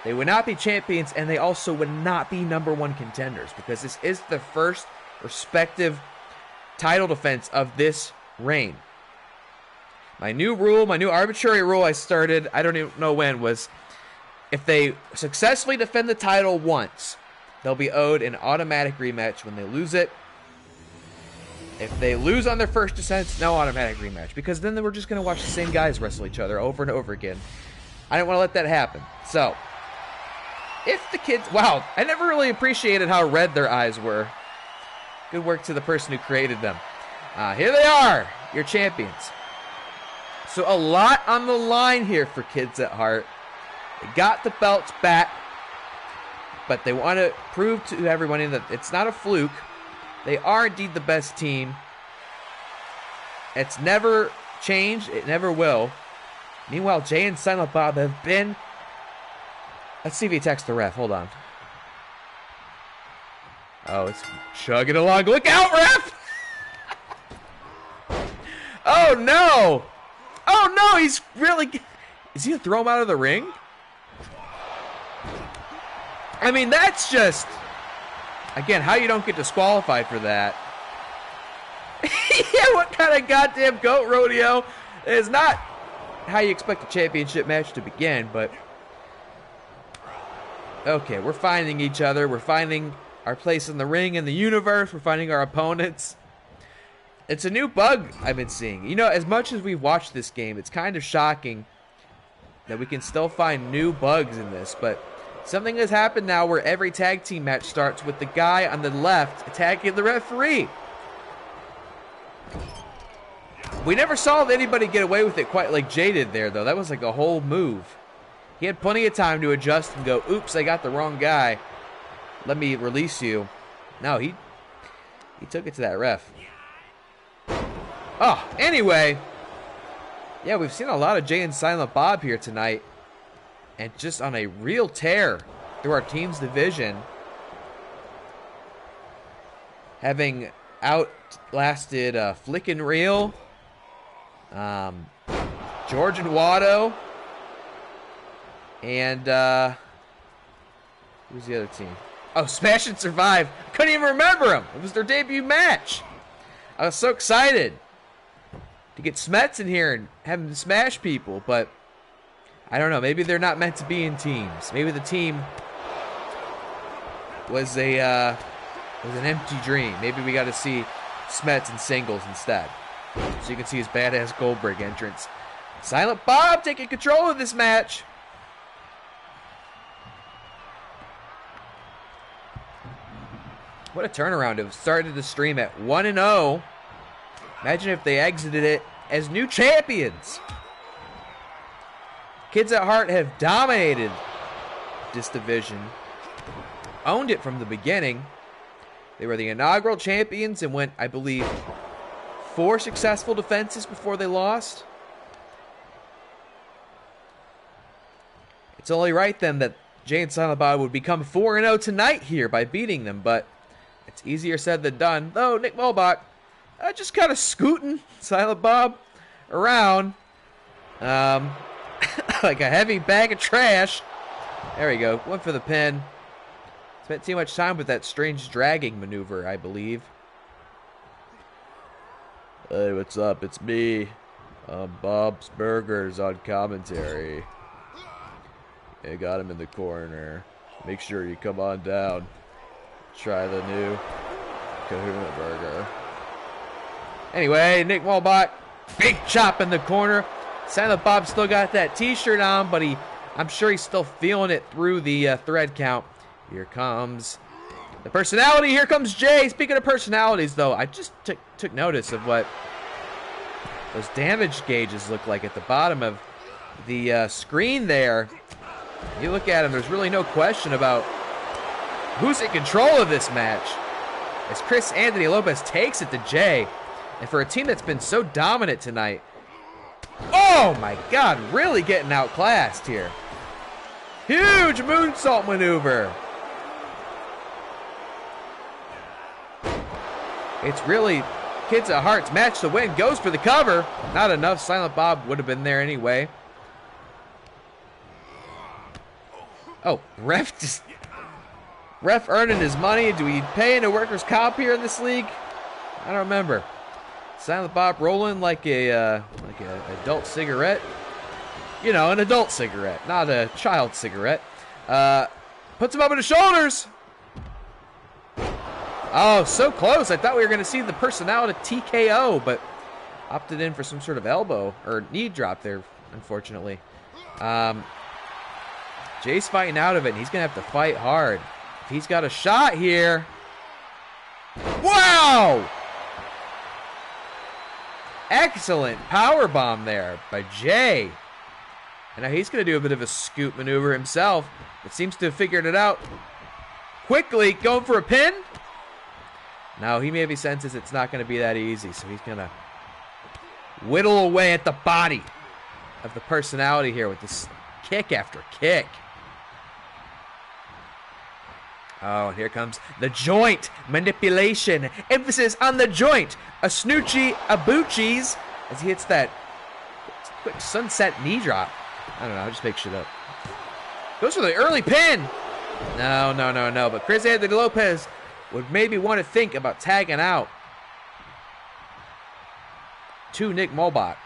they would not be champions, and they also would not be #1 contenders, because this is the first respective title defense of this reign. My new rule, my new arbitrary rule I started, I don't even know when, was if they successfully defend the title once, they'll be owed an automatic rematch when they lose it. If they lose on their first defense, no automatic rematch, because then we're just going to watch the same guys wrestle each other over and over again. I don't want to let that happen. So, if the kids... Wow, I never really appreciated how red their eyes were. Good work to the person who created them. Here they are, your champions. So a lot on the line here for kids at Hart. They got the belts back, but they want to prove to everyone that it's not a fluke. They are indeed the best team. It's never changed. It never will. Meanwhile, Jay and Silent Bob have been... Let's see if he texts the ref. Hold on. Oh, it's chugging along. Look out, ref! Oh, no! Oh, no, he's really... Is he going to throw him out of the ring? I mean, that's just... Again, how you don't get disqualified for that. Yeah, what kind of goddamn goat rodeo? It's not how you expect a championship match to begin, but... Okay, we're finding each other. We're finding our place in the ring, in the universe. We're finding our opponents. It's a new bug I've been seeing. You know, as much as we've watched this game, it's kind of shocking that we can still find new bugs in this. But something has happened now where every tag team match starts with the guy on the left attacking the referee. We never saw anybody get away with it quite like Jay did there, though. That was like a whole move. He had plenty of time to adjust and go, oops, I got the wrong guy. Let me release you. No, he took it to that ref. Oh, anyway. Yeah, we've seen a lot of Jay and Silent Bob here tonight. And just on a real tear through our team's division. Having outlasted Flick and Reel, George and Watto, and Who's the other team? Oh, Smash and Survive. I couldn't even remember them. It was their debut match. I was so excited to get Smets in here and have him smash people, but I don't know. Maybe they're not meant to be in teams. Maybe the team was an empty dream. Maybe we got to see Smets in singles instead. So you can see his badass Goldberg entrance. Silent Bob taking control of this match. What a turnaround. It started the stream at 1-0. Imagine if they exited it as new champions. Kids at Hart have dominated this division. Owned it from the beginning. They were the inaugural champions and went, I believe, 4 successful defenses before they lost. It's only right then that Jay and Silent Bob would become 4-0 tonight here by beating them, but it's easier said than done. Though Nick Mulbach just kind of scooting Silent Bob around like a heavy bag of trash. There we go. Went for the pin. Spent too much time with that strange dragging maneuver, I believe. Hey, what's up? It's me. Bob's Burgers on commentary. I got him in the corner. Make sure you come on down. Try the new Kahuna Burger. Anyway, Nick Mulbach, big chop in the corner. Silent Bob still got that t-shirt on, but I'm sure he's still feeling it through the thread count. Here comes the personality. Here comes Jay. Speaking of personalities, though, I just took notice of what those damage gauges look like at the bottom of the screen there. You look at them, there's really no question about who's in control of this match. As Chris Anthony Lopez takes it to Jay. And for a team that's been so dominant tonight, oh my God, really getting outclassed here. Huge moonsault maneuver. It's really Kids at Heart's match to win. Goes for the cover. Not enough. Silent Bob would have been there anyway. Oh, ref earning his money. Do we pay into workers' comp here in this league? I don't remember. Silent Bob rolling like a adult cigarette. You know, an adult cigarette, not a child cigarette. Puts him up on his shoulders. Oh, so close. I thought we were going to see the personality TKO, but opted in for some sort of elbow or knee drop there, unfortunately. Jay's fighting out of it, and he's going to have to fight hard. If he's got a shot here. Wow! Excellent power bomb there by Jay. And now he's going to do a bit of a scoop maneuver himself, but seems to have figured it out quickly. Going for a pin. Now he maybe senses it's not going to be that easy, so he's going to whittle away at the body of the personality here with this kick after kick. Oh, and here comes the joint manipulation. Emphasis on the joint. A snoochie, a boochies, as he hits that quick sunset knee drop. I don't know, I'll just make shit up. Goes for the early pin. No. But Chris Anthony Lopez would maybe want to think about tagging out to Nick Mulbach.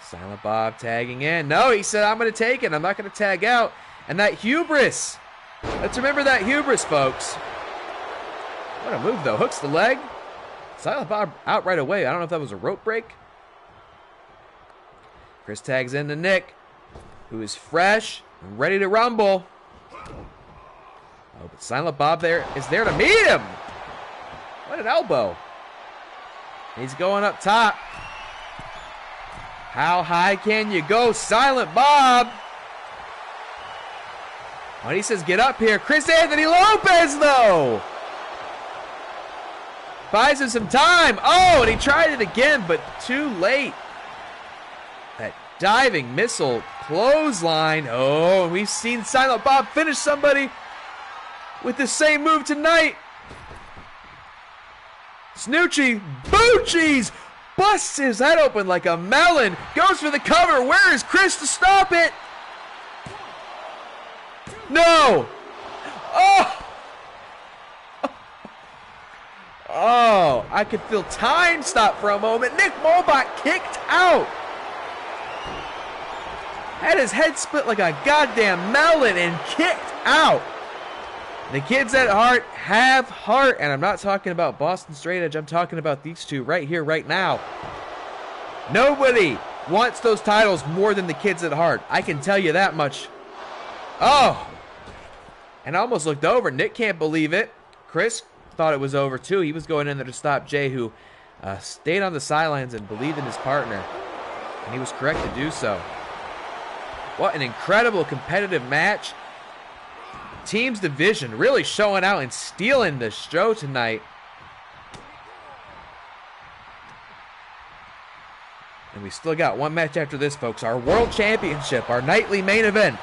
Silent Bob tagging in. No, he said, I'm going to take it. I'm not going to tag out. And that hubris. Let's remember that hubris, folks. What a move, though. Hooks the leg. Silent Bob out right away. I don't know if that was a rope break. Chris tags into Nick, who is fresh and ready to rumble. Oh, but Silent Bob is there to meet him. What an elbow. He's going up top. How high can you go, Silent Bob? When he says get up here, Chris Anthony Lopez, though, buys him some time. Oh, and he tried it again, but too late. That diving missile clothesline. Oh, and we've seen Silent Bob finish somebody with the same move tonight. Snoochie Boochies busts his head open like a melon. Goes for the cover. Where is Chris to stop it? No! Oh! Oh, I could feel time stop for a moment. Nick Mulbach kicked out. Had his head split like a goddamn melon and kicked out. The kids at Hart have heart, and I'm not talking about Boston Straight Edge. I'm talking about these two right here, right now. Nobody wants those titles more than the kids at Hart. I can tell you that much. Oh, and I almost looked over. Nick can't believe it. Chris thought it was over too. He was going in there to stop Jay, who stayed on the sidelines and believed in his partner, and he was correct to do so. What an incredible competitive match. Teams division really showing out and stealing the show tonight. And we still got one match after this, folks. Our World Championship, our nightly main event.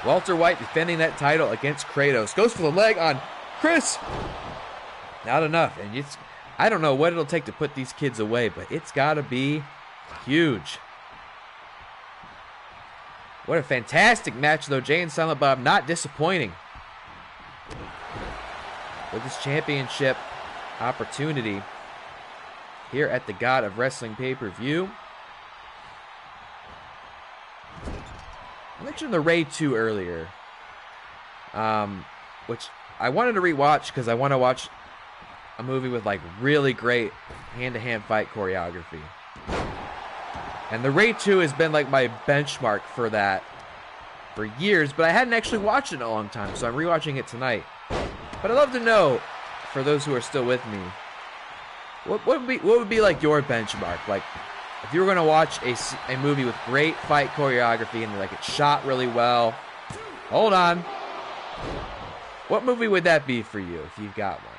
Walter White defending that title against Kratos. Goes for the leg on Chris. Not enough. And I don't know what it'll take to put these kids away, but it's got to be huge. What a fantastic match, though. Jay and Silent Bob not disappointing with this championship opportunity here at the God of Wrestling pay-per-view. I mentioned the Raid 2 earlier, which I wanted to rewatch because I want to watch a movie with like really great hand-to-hand fight choreography. And the Raid 2 has been like my benchmark for that for years, but I hadn't actually watched it in a long time, so I'm rewatching it tonight. But I'd love to know, for those who are still with me, what would be like your benchmark? Like, if you were going to watch a movie with great fight choreography and like it's shot really well, hold on. What movie would that be for you if you've got one?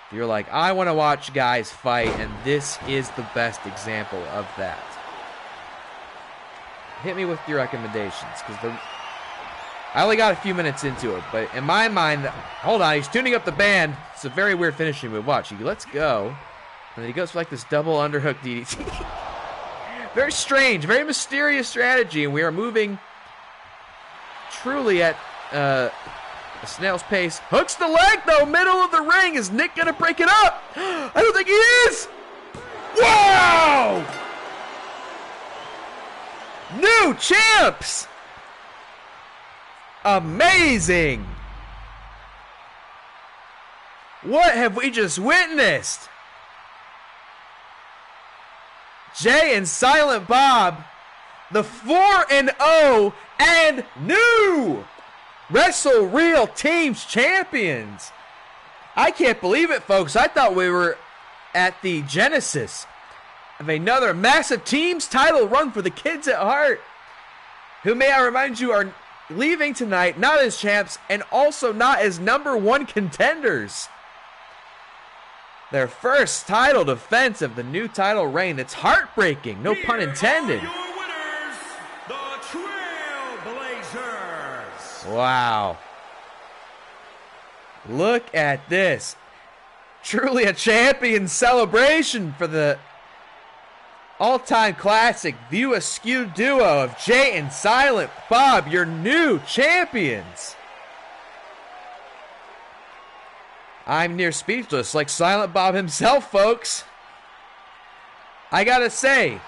If you're like, I want to watch guys fight, and this is the best example of that. Hit me with your recommendations, because I only got a few minutes into it, but in my mind, hold on, he's tuning up the band. It's a very weird finishing move. Watch, he lets go, and then he goes for like this double underhook DDT. Very strange, very mysterious strategy, and we are moving truly at a snail's pace. Hooks the leg, though, middle of the ring. Is Nick going to break it up? I don't think he is. Wow! New champs! Amazing! What have we just witnessed? Jay and Silent Bob, the 4-0 and new Wrestle Real Teams champions. I can't believe it, folks. I thought we were at the genesis of another massive teams title run for the kids at Hart, who, may I remind you, are leaving tonight not as champs and also not as #1 contenders. Their first title defense of the new title reign. It's heartbreaking, no pun intended. Your winners, the Trailblazers. Wow. Look at this. Truly a champion celebration for the all-time classic View Askew duo of Jay and Silent Bob, your new champions. I'm near speechless, like Silent Bob himself, folks. I gotta say,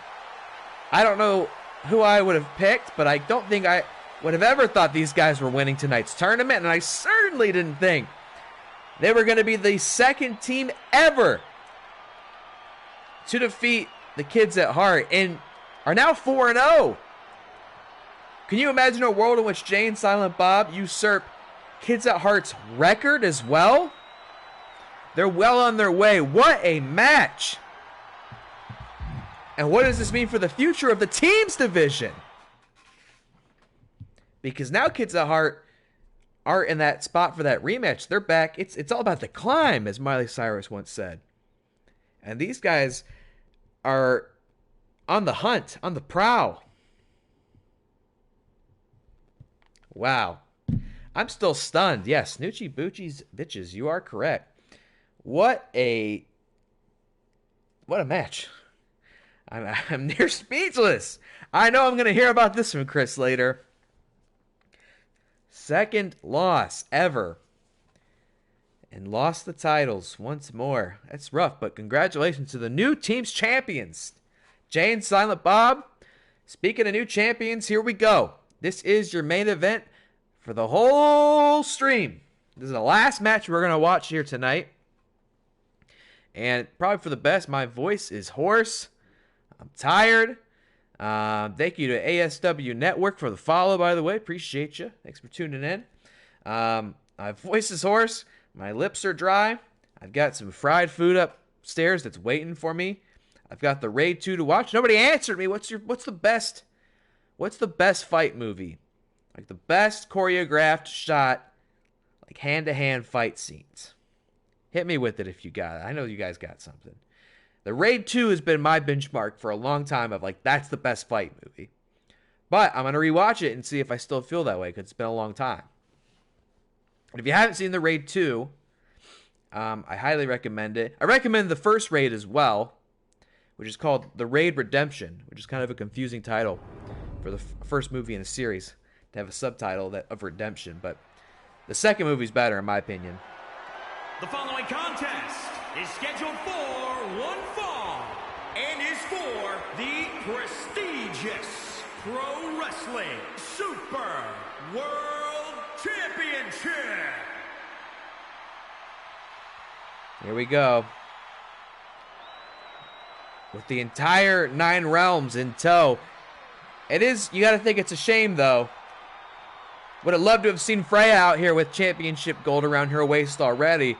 I don't know who I would have picked, but I don't think I would have ever thought these guys were winning tonight's tournament, and I certainly didn't think they were going to be the second team ever to defeat the kids at Hart and are now 4-0. Can you imagine a world in which Jay and Silent Bob usurp kids at Hart's record as well? They're well on their way. What a match. And what does this mean for the future of the teams division? Because now kids at Hart are in that spot for that rematch. They're back. It's all about the climb, as Miley Cyrus once said. And these guys are on the hunt, on the prowl. Wow. I'm still stunned. Yes, Snoochie Boochie's bitches. You are correct. What a match. I'm near speechless. I know I'm going to hear about this from Chris later. Second loss ever. And lost the titles once more. That's rough, but congratulations to the new team's champions. Jay and Silent Bob. Speaking of new champions, here we go. This is your main event for the whole stream. This is the last match we're going to watch here tonight. And probably for the best, my voice is hoarse. I'm tired. Thank you to ASW Network for the follow, by the way. Appreciate you. Thanks for tuning in. My voice is hoarse. My lips are dry. I've got some fried food upstairs that's waiting for me. I've got the Raid 2 to watch. Nobody answered me. What's the best fight movie? Like the best choreographed shot, like hand-to-hand fight scenes. Hit me with it if you got it. I know you guys got something. The Raid 2 has been my benchmark for a long time of like, that's the best fight movie. But I'm going to rewatch it and see if I still feel that way because it's been a long time. And if you haven't seen the Raid 2, I highly recommend it. I recommend the first Raid as well, which is called The Raid Redemption, which is kind of a confusing title for the first movie in a series to have a subtitle of redemption. But the second movie's better, in my opinion. The following contest is scheduled for one fall and is for the prestigious Pro Wrestling Super World Championship. Here we go. With the entire 9 realms in tow. It is, you got to think it's a shame, though. Would have loved to have seen Freya out here with championship gold around her waist already.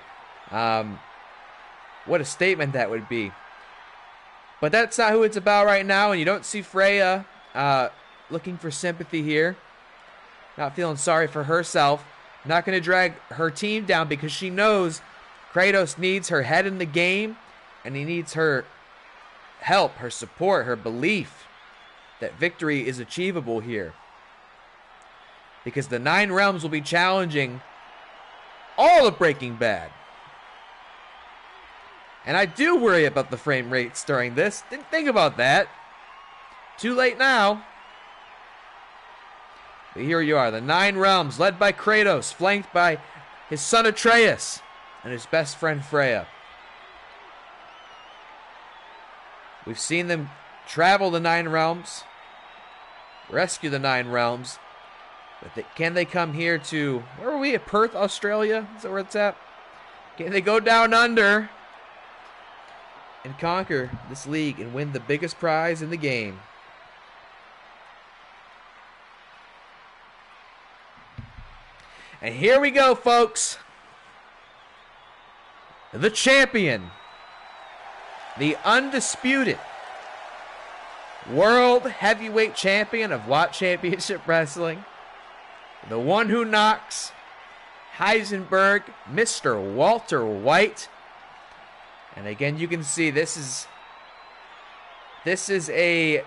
What a statement that would be. But that's not who it's about right now, and you don't see Freya looking for sympathy here. Not feeling sorry for herself. Not going to drag her team down because she knows Kratos needs her head in the game, and he needs her help, her support, her belief that victory is achievable here. Because the 9 realms will be challenging all of Breaking Bad. And I do worry about the frame rates during this. Didn't think about that. Too late now. But here you are, the 9 realms, led by Kratos, flanked by his son Atreus and his best friend Freya. We've seen them travel the 9 realms, rescue the 9 realms. But can they come here to, where are we, at Perth, Australia? Is that where it's at? Can they go down under and conquer this league and win the biggest prize in the game? And here we go, folks. The champion, the undisputed World Heavyweight Champion of WAT Championship Wrestling, the one who knocks Heisenberg, Mr. Walter White. And again, you can see this is a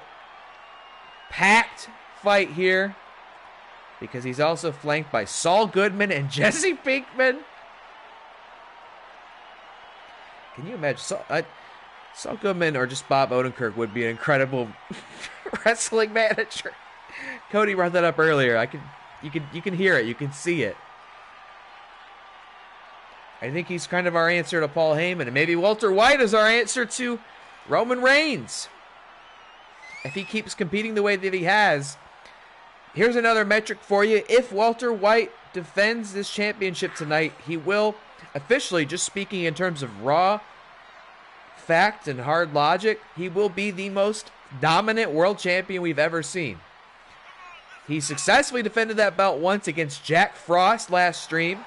packed fight here because he's also flanked by Saul Goodman and Jesse Pinkman. Can you imagine Saul Goodman or just Bob Odenkirk would be an incredible wrestling manager. Cody brought that up earlier. You can hear it, you can see it. I think he's kind of our answer to Paul Heyman, and maybe Walter White is our answer to Roman Reigns. If he keeps competing the way that he has. Here's another metric for you. If Walter White defends this championship tonight, he will officially, just speaking in terms of raw fact and hard logic, he will be the most dominant world champion we've ever seen. He successfully defended that belt once against Jack Frost last stream.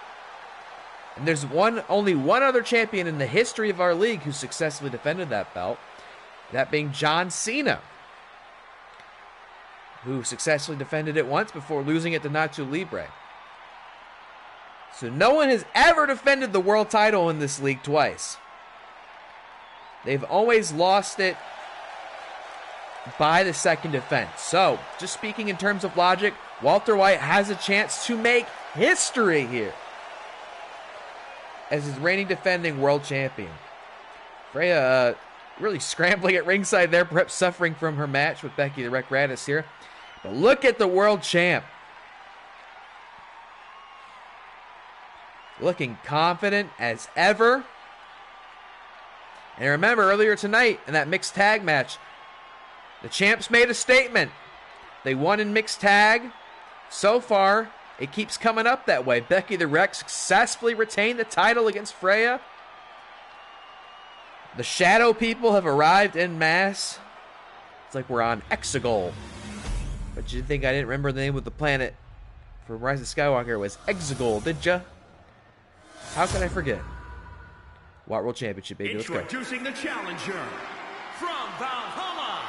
And there's only one other champion in the history of our league who successfully defended that belt. That being John Cena, who successfully defended it once before losing it to Nacho Libre. So no one has ever defended the world title in this league twice. They've always lost it by the second defense. So, just speaking in terms of logic, Walter White has a chance to make history here as his reigning defending world champion. Freya really scrambling at ringside there, perhaps suffering from her match with Becky the Wreck Raddus here. But look at the world champ. looking confident as ever. And remember, earlier tonight in that mixed tag match, the champs made a statement. They won in mixed tag. So far, it keeps coming up that way. Becky the Wreck successfully retained the title against Freya. The Shadow people have arrived en masse. It's like we're on Exegol. But you think I didn't remember the name of the planet for Rise of Skywalker? It was Exegol, did ya? How could I forget? World Championship, baby. Let's go. Introducing the challenger from Valhalla,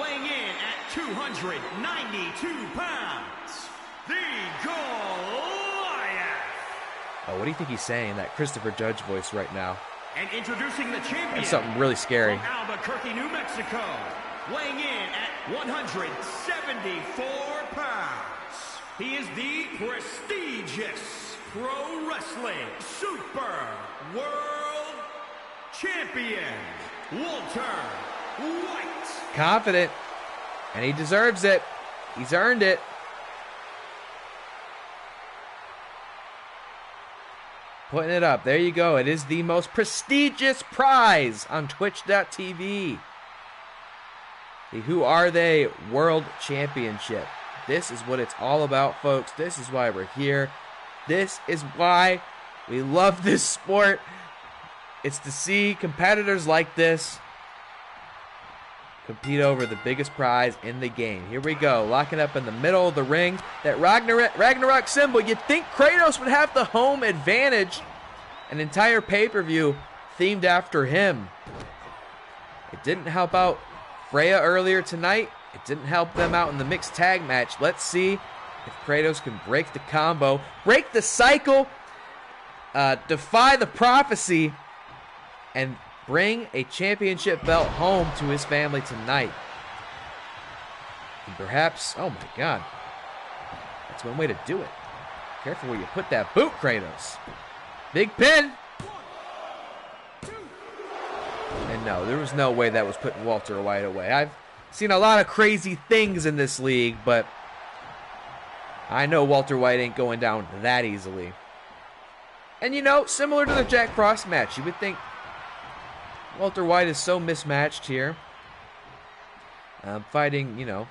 weighing in at 292 pounds, the Goliath. Oh, what do you think he's saying? That Christopher Judge voice right now. And introducing the champion. That's something really scary. From Albuquerque, New Mexico, weighing in at 174 pounds. He is the prestigious Pro Wrestling Super World Champion, Walter White. Confident, and he deserves it. He's earned it. Putting it up. There you go. It is the most prestigious prize on Twitch.tv. The Who Are They World Championship. This is what it's all about, folks. This is why we're here. This is why we love this sport. It's to see competitors like this compete over the biggest prize in the game. Here we go. Locking up in the middle of the ring. That Ragnarok symbol. You'd think Kratos would have the home advantage. An entire pay-per-view themed after him. It didn't help out Freya earlier tonight. It didn't help them out in the mixed tag match. Let's see if Kratos can break the combo, break the cycle, defy the prophecy, and bring a championship belt home to his family tonight. And perhaps, oh my God, that's one way to do it. Careful where you put that boot, Kratos. Big pin. And no, there was no way that was putting Walter White away. I've seen a lot of crazy things in this league, but I know Walter White ain't going down that easily. And you know, similar to the Jack Frost match, you would think Walter White is so mismatched here. Fighting, you know,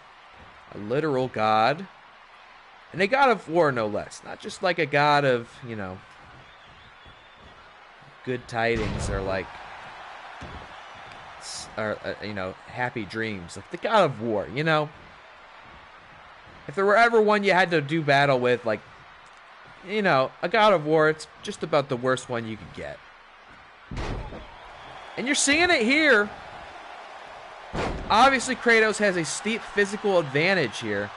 a literal god. And a god of war, no less. Not just like a god of, you know, good tidings or like, you know, happy dreams. Like the god of war, you know. If there were ever one you had to do battle with, like, you know, a god of war, it's just about the worst one you could get. And you're seeing it here. Obviously, Kratos has a steep physical advantage here.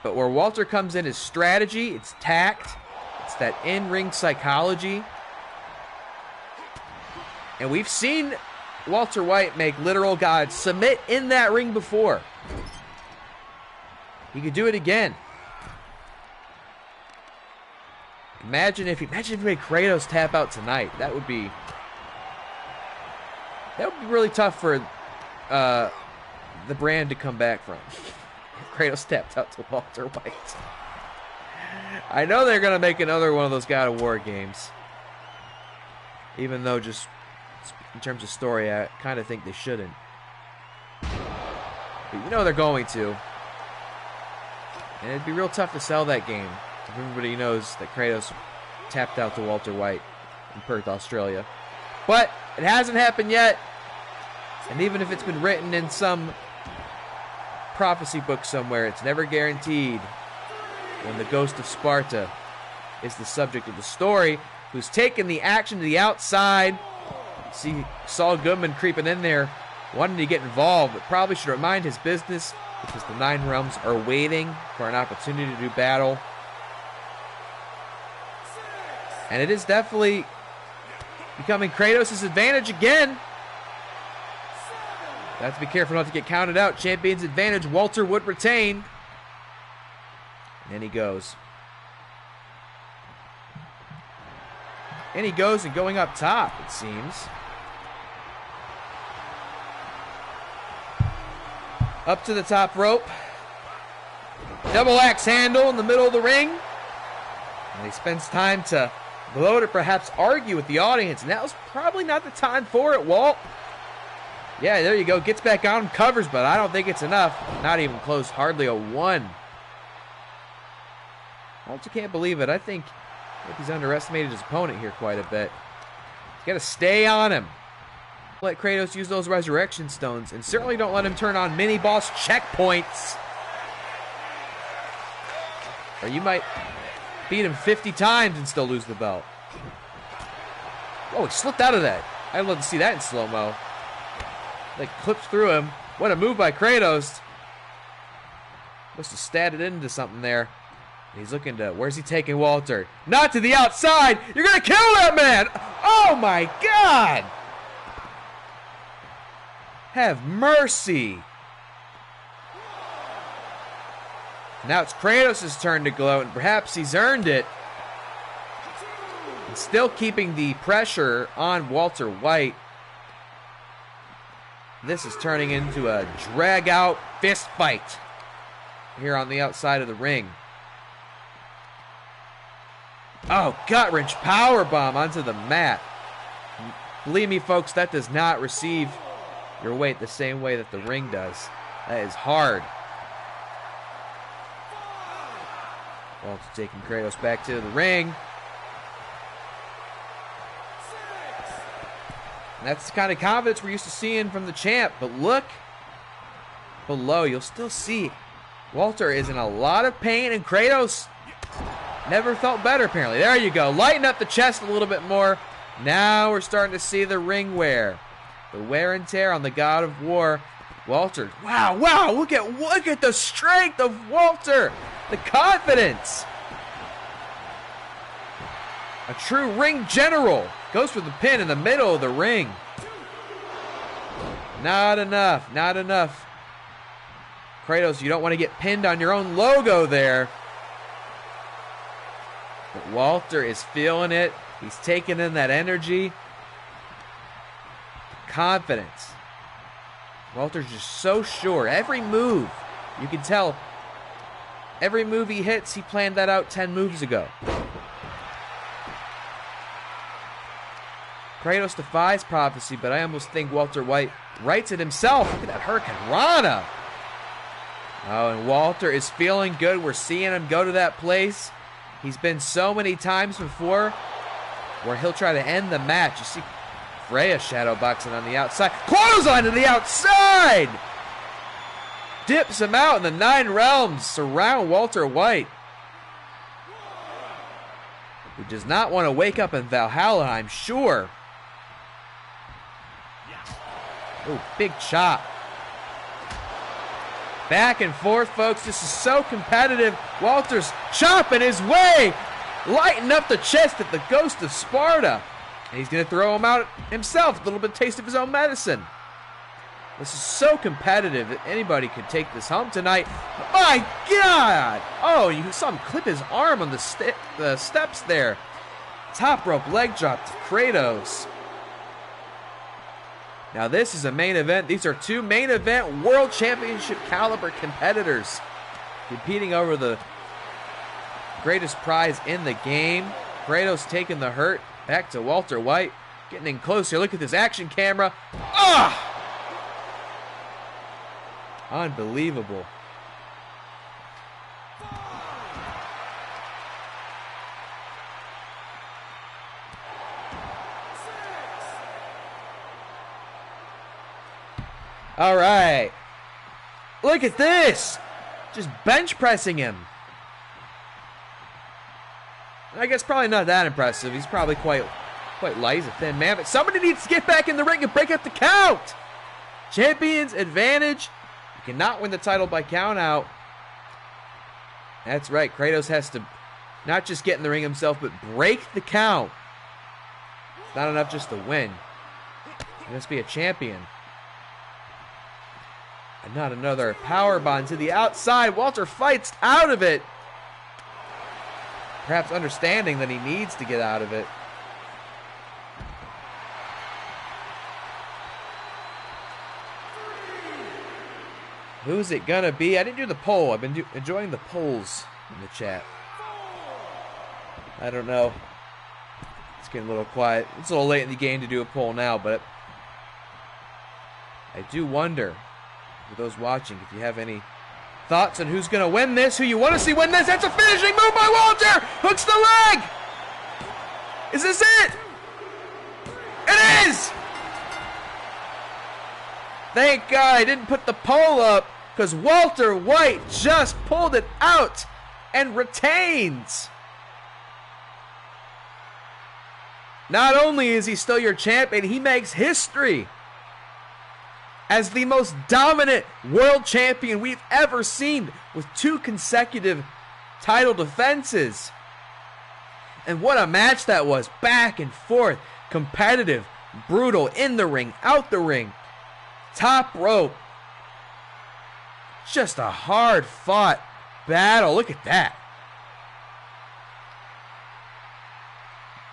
But where Walter comes in is strategy, it's tact, it's that in-ring psychology. And we've seen Walter White make literal gods submit in that ring before. He could do it again. Imagine if he made Kratos tap out tonight. That would be really tough for the brand to come back from. Kratos tapped out to Walter White. I know they're going to make another one of those God of War games. Even though just in terms of story, I kind of think they shouldn't. But you know they're going to. And it'd be real tough to sell that game if everybody knows that Kratos tapped out to Walter White in Perth, Australia. But it hasn't happened yet. And even if it's been written in some prophecy book somewhere, it's never guaranteed when the ghost of Sparta is the subject of the story, who's taken the action to the outside. See Saul Goodman creeping in there, wanting to get involved, but probably should mind his business because the Nine Realms are waiting for an opportunity to do battle. And it is definitely becoming Kratos' advantage again. Have to be careful not to get counted out. Champion's advantage, Walter would retain. And then he goes. And he goes and going up top, it seems. Up to the top rope. Double axe handle in the middle of the ring. And he spends time to gloat or perhaps argue with the audience. And that was probably not the time for it, Walt. Yeah, there you go. Gets back on him, covers, but I don't think it's enough. Not even close. Hardly a 1. Walter can't believe it. I think he's underestimated his opponent here quite a bit. He's got to stay on him. Let Kratos use those resurrection stones, and certainly don't let him turn on mini-boss checkpoints. Or you might beat him 50 times and still lose the belt. Oh, he slipped out of that. I'd love to see that in slow-mo. Like, clips through him. What a move by Kratos. Must have statted into something there. He's looking to, where's he taking Walter? Not to the outside. You're going to kill that man. Oh, my God. Have mercy. Now it's Kratos' turn to gloat, and perhaps he's earned it. And still keeping the pressure on Walter White. This is turning into a drag-out fist fight here on the outside of the ring. Oh, gut-wrench powerbomb onto the mat. Believe me, folks, that does not receive your weight the same way that the ring does. That is hard. Walter taking Kratos back to the ring. And that's the kind of confidence we're used to seeing from the champ. But look below, you'll still see Walter is in a lot of pain, and Kratos never felt better, apparently. There you go. Lighten up the chest a little bit more. Now we're starting to see the ring wear. The wear and tear on the God of War. Walter. Wow, look at the strength of Walter. The confidence. A true ring general. Goes for the pin in the middle of the ring. Not enough. Kratos, you don't want to get pinned on your own logo there. But Walter is feeling it. He's taking in that energy. Confidence. Walter's just so sure. Every move, you can tell, every move he hits, he planned that out 10 moves ago. Kratos defies prophecy, but I almost think Walter White writes it himself. Look at that Hurricane Rana. Oh, and Walter is feeling good. We're seeing him go to that place he's been so many times before where he'll try to end the match. You see Freya shadowboxing on the outside. Clothesline to the outside! Dips him out, and the 9 realms surround Walter White, who does not want to wake up in Valhalla, I'm sure. Oh, big chop. Back and forth, folks. This is so competitive. Walter's chopping his way, lighting up the chest at the Ghost of Sparta. And he's going to throw him out himself. A little bit of taste of his own medicine. This is so competitive that anybody could take this home tonight. My God! Oh, you saw him clip his arm on the steps there. Top rope leg drop to Kratos. Now this is a main event. These are 2 main event World Championship caliber competitors competing over the greatest prize in the game. Kratos taking the hurt. Back to Walter White. Getting in close here. Look at this action camera. Ah! Unbelievable. All right. Look at this. Just bench pressing him. I guess probably not that impressive. He's probably quite light. He's a thin man. But somebody needs to get back in the ring and break up the count. Champion's advantage. You cannot win the title by count out. That's right. Kratos has to not just get in the ring himself, but break the count. It's not enough just to win. He must be a champion. And not another powerbomb to the outside. Walter fights out of it. Perhaps understanding that he needs to get out of it. Who's it gonna be? I didn't do the poll. I've been enjoying the polls in the chat. I don't know. It's getting a little quiet. It's a little late in the game to do a poll now, but I do wonder, for those watching, if you have any thoughts on who's going to win this, who you want to see win this. That's a finishing move by Walter. Hooks the leg. Is this it? It is. Thank God I didn't put the poll up, because Walter White just pulled it out and retains. Not only is he still your champion, he makes history as the most dominant world champion we've ever seen, with 2 consecutive title defenses. And what a match that was. Back and forth, competitive, brutal, in the ring, out the ring, top rope. Just a hard-fought battle. Look at that.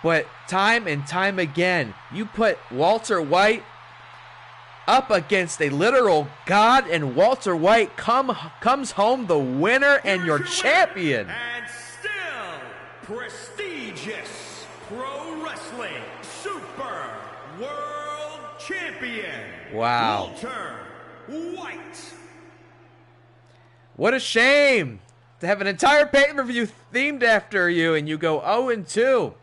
But time and time again, you put Walter White up against a literal god, and Walter White comes home the winner and your champion. And still prestigious pro wrestling super world champion. Wow. Walter White. What a shame to have an entire pay-per-view themed after you and you go 0-2.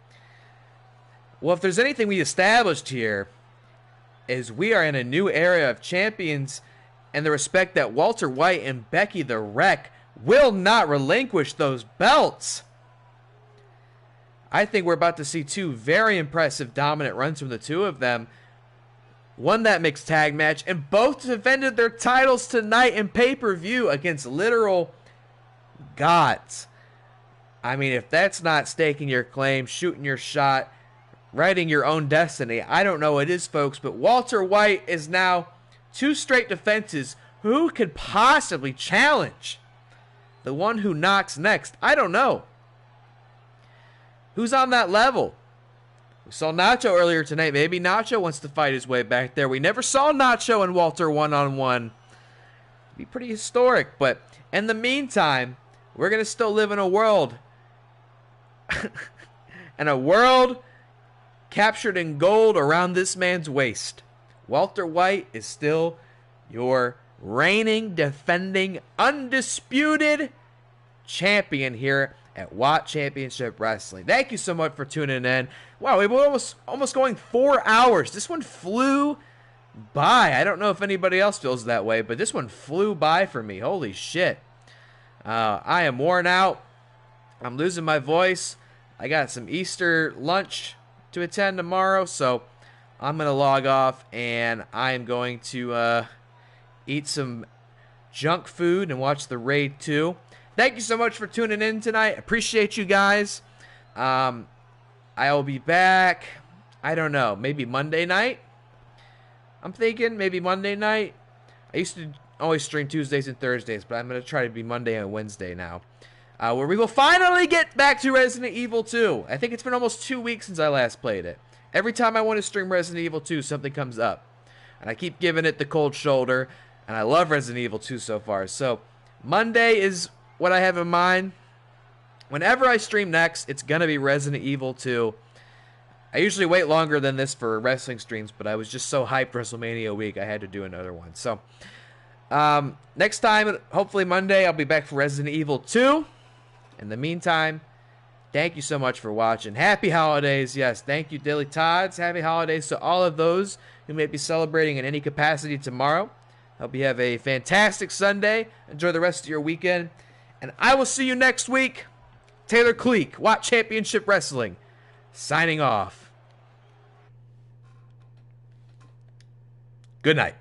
Well, if there's anything we established here, is we are in a new era of champions, and the respect that Walter White and Becky the Wreck will not relinquish those belts. I think we're about to see 2 very impressive dominant runs from the 2 of them. Won that mixed tag match, and both defended their titles tonight in pay-per-view against literal gods. I mean, if that's not staking your claim, shooting your shot, writing your own destiny, I don't know what it is, folks, but Walter White is now 2 straight defenses. Who could possibly challenge the one who knocks next? I don't know. Who's on that level? We saw Nacho earlier tonight. Maybe Nacho wants to fight his way back there. We never saw Nacho and Walter one-on-one. It'd be pretty historic, but in the meantime, we're going to still live in a world. And a world captured in gold around this man's waist. Walter White is still your reigning, defending, undisputed champion here at WAT Championship Wrestling. Thank you so much for tuning in. Wow, we were almost going 4 hours. This one flew by. I don't know if anybody else feels that way, but this one flew by for me. Holy shit. I am worn out. I'm losing my voice. I got some Easter lunch to attend tomorrow, so I'm going to log off, and I am going to eat some junk food and watch the Raid 2. Thank you so much for tuning in tonight. Appreciate you guys. I will be back, I don't know, maybe Monday night? I'm thinking maybe Monday night. I used to always stream Tuesdays and Thursdays, but I'm going to try to be Monday and Wednesday now. Where we will finally get back to Resident Evil 2. I think it's been almost 2 weeks since I last played it. Every time I want to stream Resident Evil 2, something comes up. And I keep giving it the cold shoulder. And I love Resident Evil 2 so far. So, Monday is what I have in mind. Whenever I stream next, it's going to be Resident Evil 2. I usually wait longer than this for wrestling streams, but I was just so hyped WrestleMania week, I had to do another one. So, next time, hopefully Monday, I'll be back for Resident Evil 2. In the meantime, thank you so much for watching. Happy holidays. Yes, thank you, DillyTodds. Happy holidays to all of those who may be celebrating in any capacity tomorrow. Hope you have a fantastic Sunday. Enjoy the rest of your weekend. And I will see you next week. Taylor Cleek, WAT Championship Wrestling, signing off. Good night.